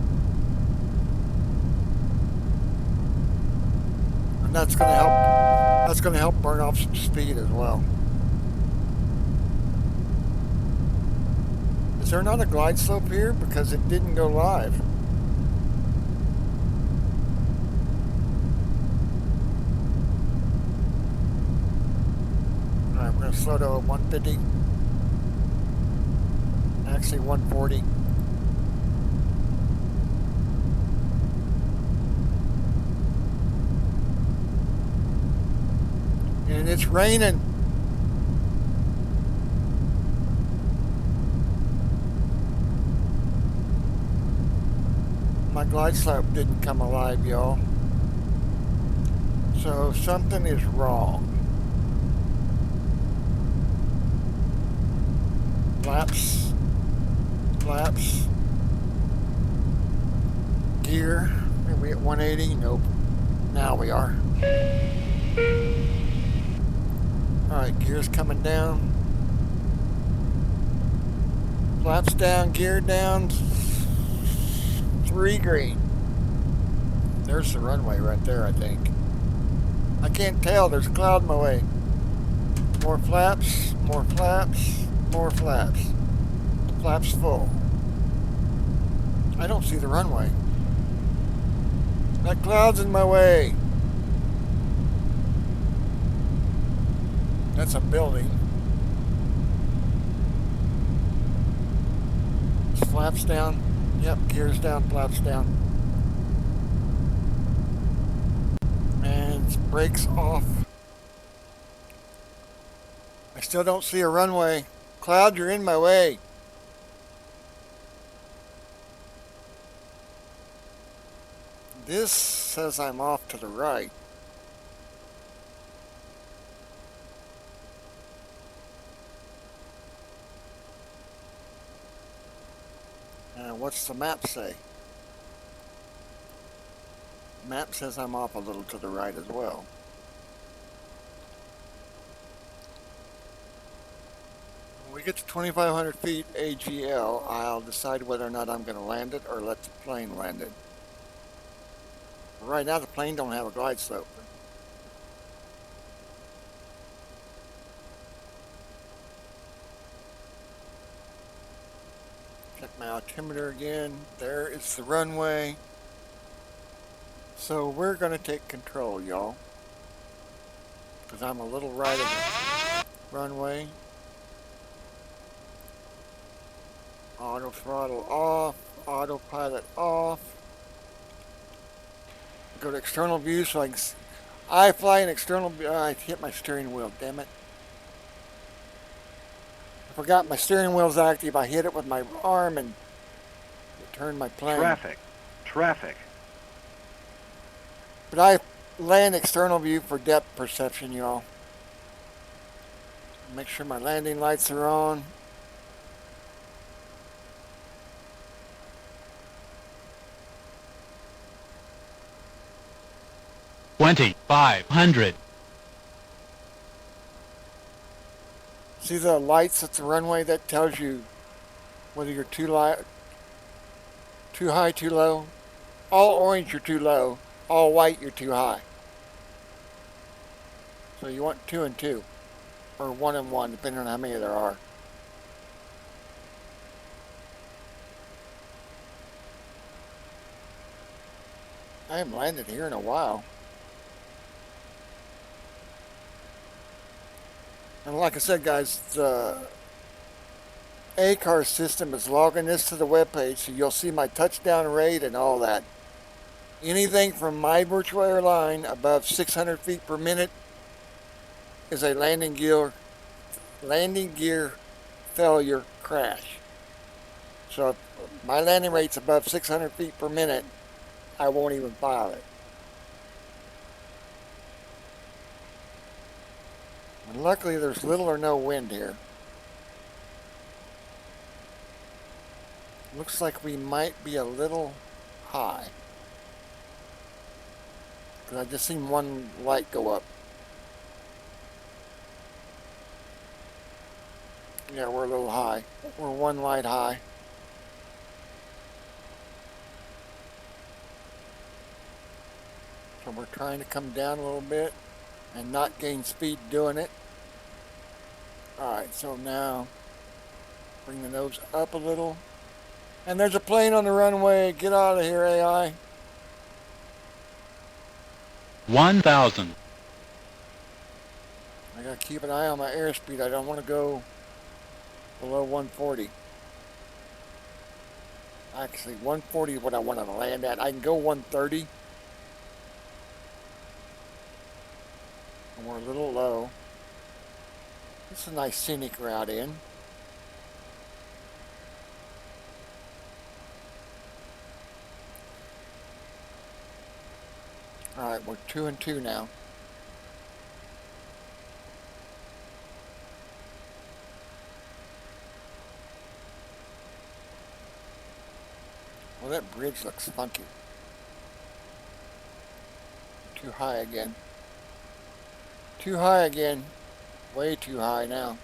And that's gonna help burn off some speed as well. Is there not a glide slope here? Because it didn't go live. Alright, we're gonna slow to 150. Actually 140. And it's raining. My glide slope didn't come alive, y'all. So something is wrong. Flaps. Flaps. Gear. Are we at 180? Nope. Now we are. Alright, gear's coming down. Flaps down, gear down. 3 green. There's the runway right there, I think. I can't tell. There's a cloud in my way. More flaps, more flaps, more flaps. Flaps full. I don't see the runway. That cloud's in my way. That's a building. Flaps down. Yep, gears down, flaps down. And brakes off. I still don't see a runway. Cloud, you're in my way. This says I'm off to the right. What's the map say? Map says I'm off a little to the right as well. When we get to 2,500 feet AGL, I'll decide whether or not I'm going to land it or let the plane land it. Right now the plane don't have a glide slope. Check my altimeter again. There is the runway. So we're going to take control, y'all. Because I'm a little right of the runway. Auto throttle off. Autopilot off. Go to external view so I can... I fly in external view. I hit my steering wheel, damn it. I forgot my steering wheel's active. I hit it with my arm and it turned my plane. Traffic. Traffic. But I land external view for depth perception, y'all. Make sure my landing lights are on. $2,500. See the lights at the runway? That tells you whether you're too high, too low. All orange, you're too low. All white, you're too high. So you want 2 and 2. Or 1 and 1, depending on how many there are. I haven't landed here in a while. And like I said, guys, the ACAR system is logging this to the webpage, so you'll see my touchdown rate and all that. Anything from my virtual airline above 600 feet per minute is a landing gear failure crash. So if my landing rate's above 600 feet per minute, I won't even file it. And luckily there's little or no wind here. Looks like we might be a little high. Because I just seen one light go up. Yeah, we're a little high. We're one light high. So we're trying to come down a little bit and not gain speed doing it. Alright, so now bring the nose up a little. And there's a plane on the runway. Get out of here, AI. 1,000. I gotta keep an eye on my airspeed. I don't want to go below 140. Actually, 140 is what I want to land at. I can go 130. And we're a little low. This is a nice scenic route in. Alright, we're 2 and 2 now. Well, that bridge looks funky. Too high again. Too high again. Way too high now.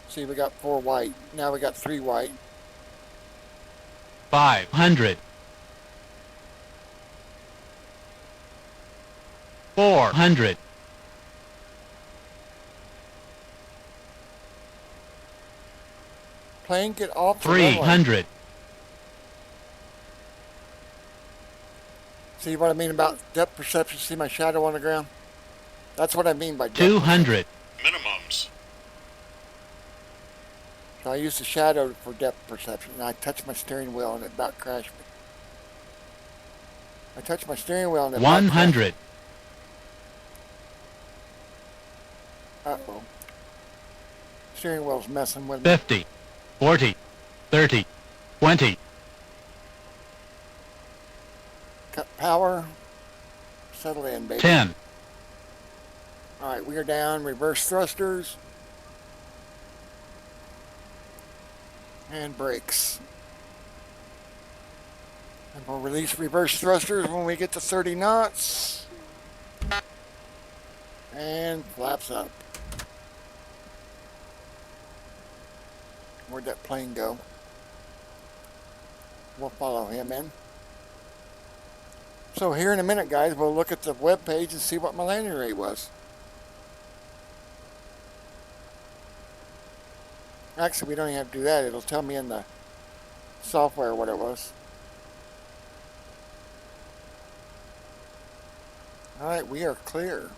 See, we got 4 white. Now we got 3 white. 500. 400. Plane, get off the runway. 300. See what I mean about depth perception? See my shadow on the ground? That's what I mean by depth 200. Minimums. So I use the shadow for depth perception, and I touch my steering wheel and it about crashed me. I touch my steering wheel and it about crashed me. 100. Uh-oh. Steering wheel's messing with me. 50. 40. 30. 20. Cut power. Settle in, baby. 10. Alright, we are down. Reverse thrusters. And brakes. And we'll release reverse thrusters when we get to 30 knots. And flaps up. Where'd that plane go? We'll follow him in. So here in a minute, guys, we'll look at the web page and see what my landing rate was. Actually, we don't even have to do that. It'll tell me in the software what it was. Alright, we are clear.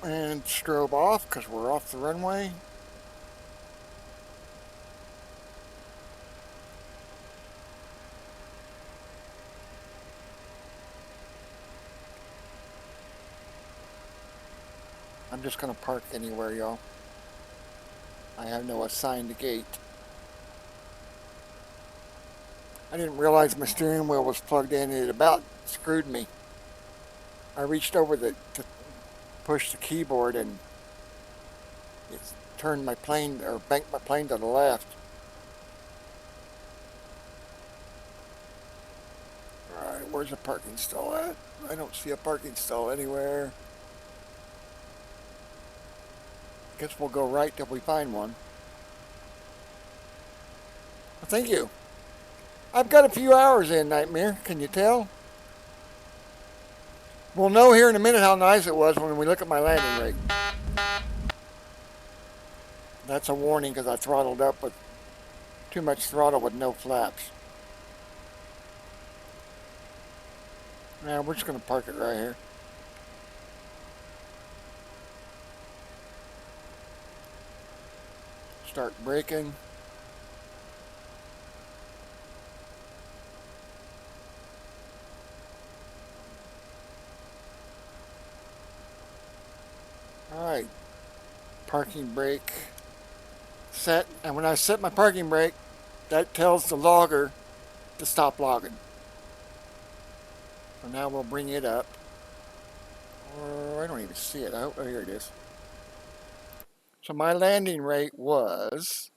And strobe off because we're off the runway. I'm just going to park anywhere, y'all. I have no assigned gate. I didn't realize my steering wheel was plugged in. It about screwed me. I reached over to push the keyboard and it turned my plane, or banked my plane to the left. Alright, where's the parking stall at? I don't see a parking stall anywhere. Guess we'll go right till we find one. Well, thank you. I've got a few hours in, Nightmare. Can you tell? We'll know here in a minute how nice it was when we look at my landing rate. That's a warning because I throttled up with too much throttle with no flaps. Now we're just going to park it right here. Start braking. Alright, parking brake set, and when I set my parking brake, that tells the logger to stop logging. So now we'll bring it up. Or I don't even see it. Oh, here it is. So my landing rate was,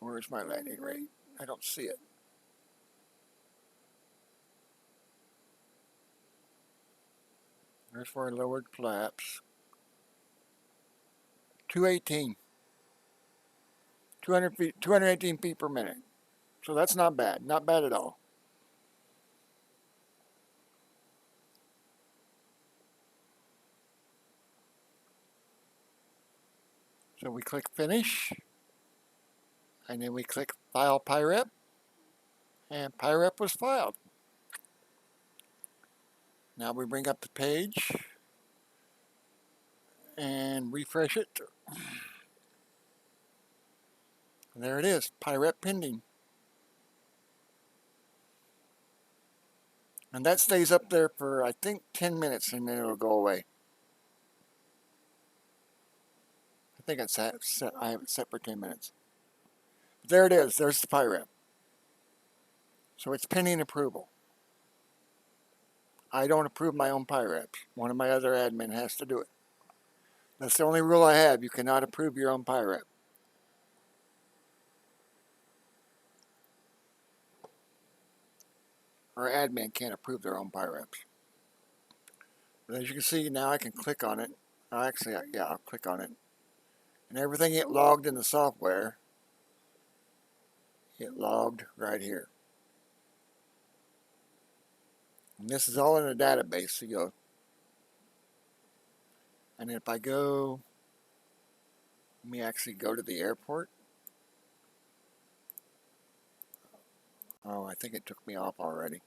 where's my landing rate? I don't see it. There's where I lowered flaps. 218. 200 feet, 218 feet per minute. So that's not bad. Not bad at all. So we click finish. And then we click file PIREP. And PIREP was filed. Now we bring up the page and refresh it. And there it is, PIREP pending. And that stays up there for, I think, 10 minutes and then it'll go away. I think it's set, I have it set for 10 minutes. But there it is, there's the PIREP. So it's pending approval. I don't approve my own PIREPs. One of my other admin has to do it. That's the only rule I have. You cannot approve your own PIREP. Or admin can't approve their own PIREPs. But as you can see, now I can click on it. Actually, yeah, I'll click on it. And everything it logged in the software, it logged right here. And this is all in a database. So you go. And if I go, let me actually go to the airport. Oh, I think it took me off already.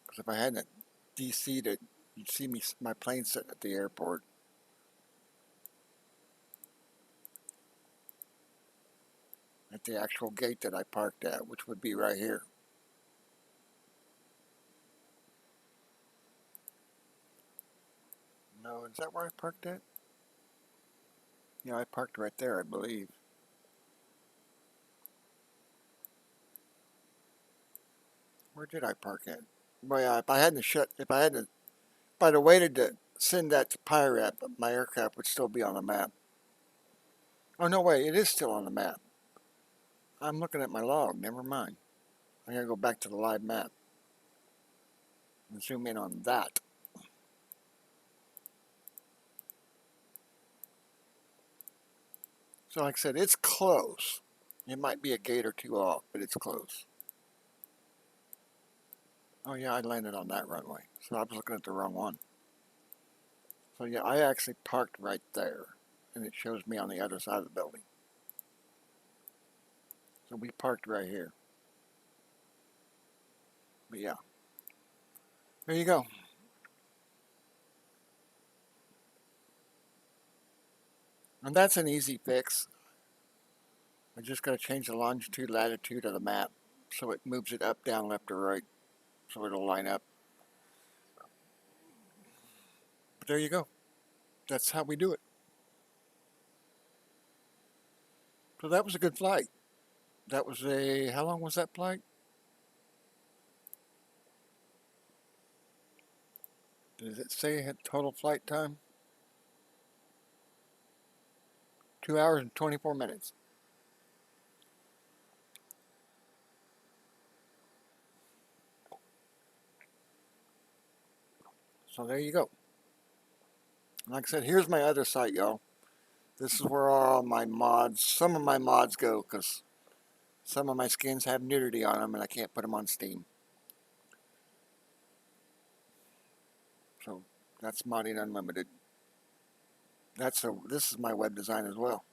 Because if I hadn't DC'd it, you'd see my plane sitting at the airport. At the actual gate that I parked at, which would be right here. No, is that where I parked at? Yeah, I parked right there, I believe. Where did I park at? Well, yeah, if I'd have waited to send that to PIREP, my aircraft would still be on the map. Oh, no, wait, it is still on the map. I'm looking at my log, never mind. I gotta go back to the live map and zoom in on that. So like I said, it's close. It might be a gate or two off, but it's close. Oh yeah, I landed on that runway. So I was looking at the wrong one. So yeah, I actually parked right there. And it shows me on the other side of the building. So we parked right here. But yeah. There you go. And that's an easy fix. I just got to change the longitude, latitude of the map. So it moves it up, down, left, or right. So it'll line up. But there you go. That's how we do it. So that was a good flight. That was a, how long was that flight? Does it say it had total flight time? 2 hours and 24 minutes. So there you go. Like I said, here's my other site, y'all. This is where all my mods, some of my mods go, because some of my skins have nudity on them and I can't put them on Steam. So that's Modding Unlimited. This is my web design as well.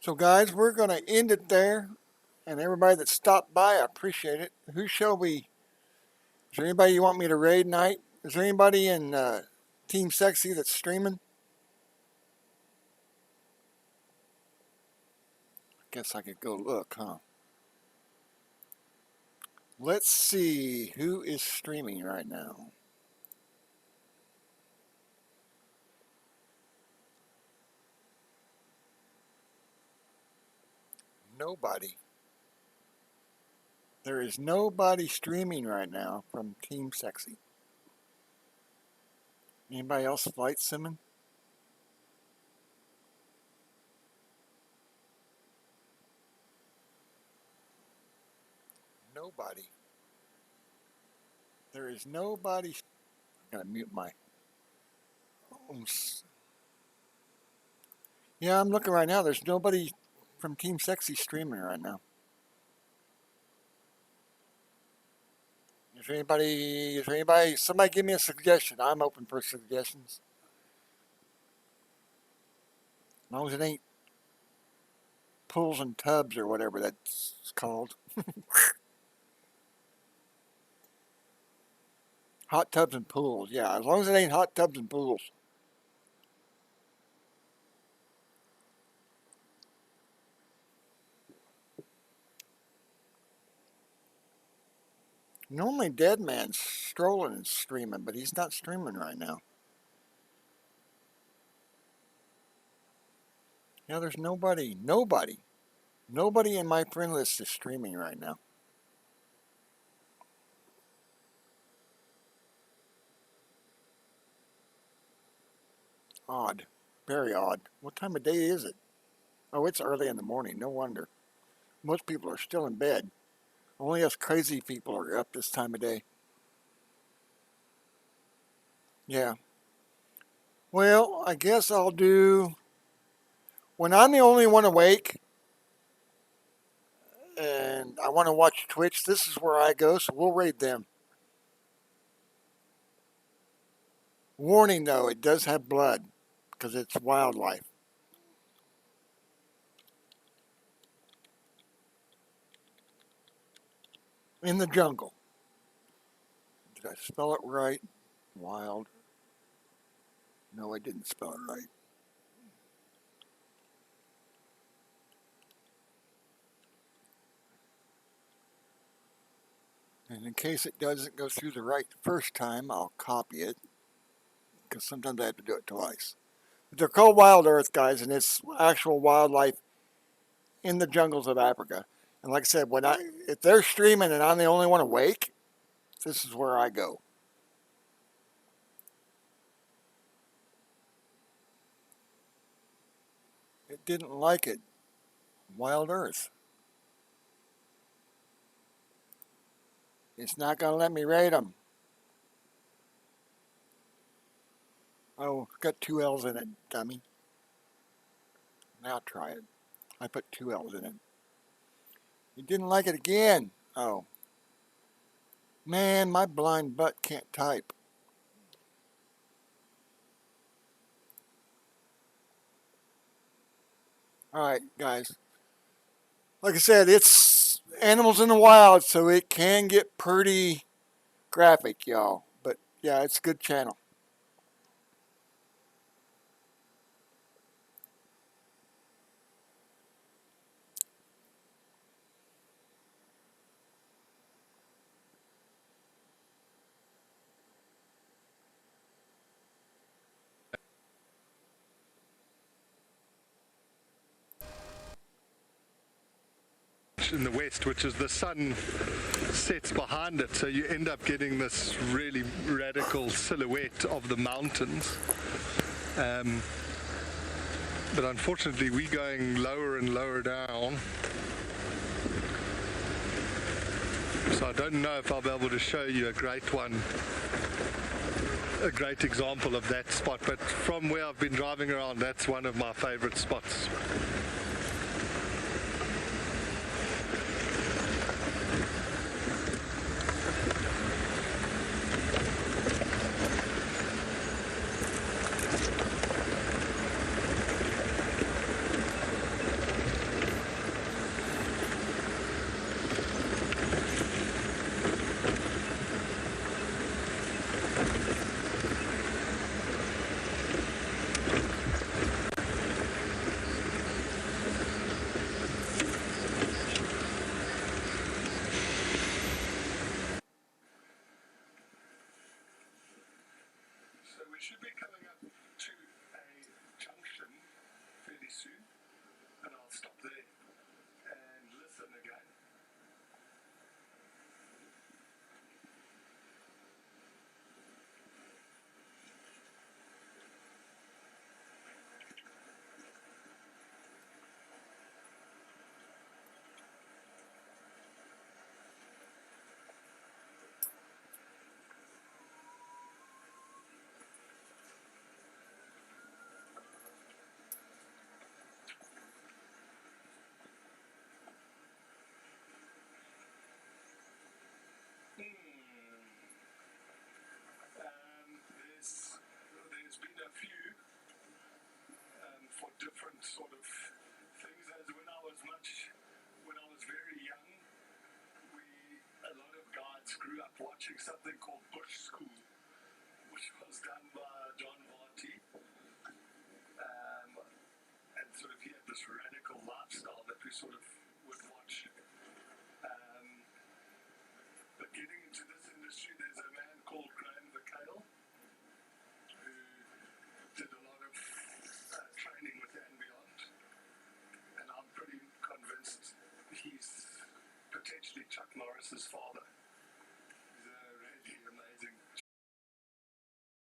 So guys, we're going to end it there. And everybody that stopped by, I appreciate it. Who shall we? Is there anybody you want me to raid tonight? Is there anybody in Team Sexy that's streaming? I guess I could go look, huh? Let's see who is streaming right now. Nobody. There is nobody streaming right now from Team Sexy. Anybody else flight simming? Nobody. There is nobody. I gotta mute my. Yeah, I'm looking right now. There's nobody from Team Sexy streaming right now. Is there anybody, somebody give me a suggestion. I'm open for suggestions. As long as it ain't pools and tubs or whatever that's called. Hot tubs and pools, yeah. As long as it ain't hot tubs and pools. Normally Dead Man's strolling and streaming, but he's not streaming right now. Yeah, there's nobody in my friend list is streaming right now. Odd. Very odd. What time of day is it? Oh, it's early in the morning. No wonder. Most people are still in bed. Only us crazy people are up this time of day. Yeah. Well, I guess I'll do... When I'm the only one awake and I want to watch Twitch, this is where I go, so we'll raid them. Warning though, it does have blood because it's wildlife. In the jungle. Did I spell it right? Wild. No, I didn't spell it right. And in case it doesn't go through the right first time, I'll copy it. Because sometimes I have to do it twice. But they're called Wild Earth, guys, and it's actual wildlife in the jungles of Africa. And like I said, if they're streaming and I'm the only one awake, this is where I go. It didn't like it. Wild Earth. It's not going to let me rate them. Oh, got 2 L's in it, dummy. Now try it. I put 2 L's in it. It didn't like it again. Oh. Man, my blind butt can't type. Alright, guys. Like I said, it's animals in the wild, so it can get pretty graphic, y'all. But yeah, it's a good channel. In the west, which is the sun sets behind it, so you end up getting this really radical silhouette of the mountains. But unfortunately we're going lower and lower down, so I don't know if I'll be able to show you a great example of that spot, but from where I've been driving around, that's one of my favorite spots. should be coming up to a junction fairly soon, and I'll stop there and listen again. There's been a few for different sort of things. As when I was very young, a lot of guys grew up watching something called Bush School, which was done by John Varty, and sort of he had this radical lifestyle that we sort of would watch. But getting into this industry, there's a man called Graham Vakale, who did a lot of training with and beyond, and I'm pretty convinced he's potentially Chuck Norris's father.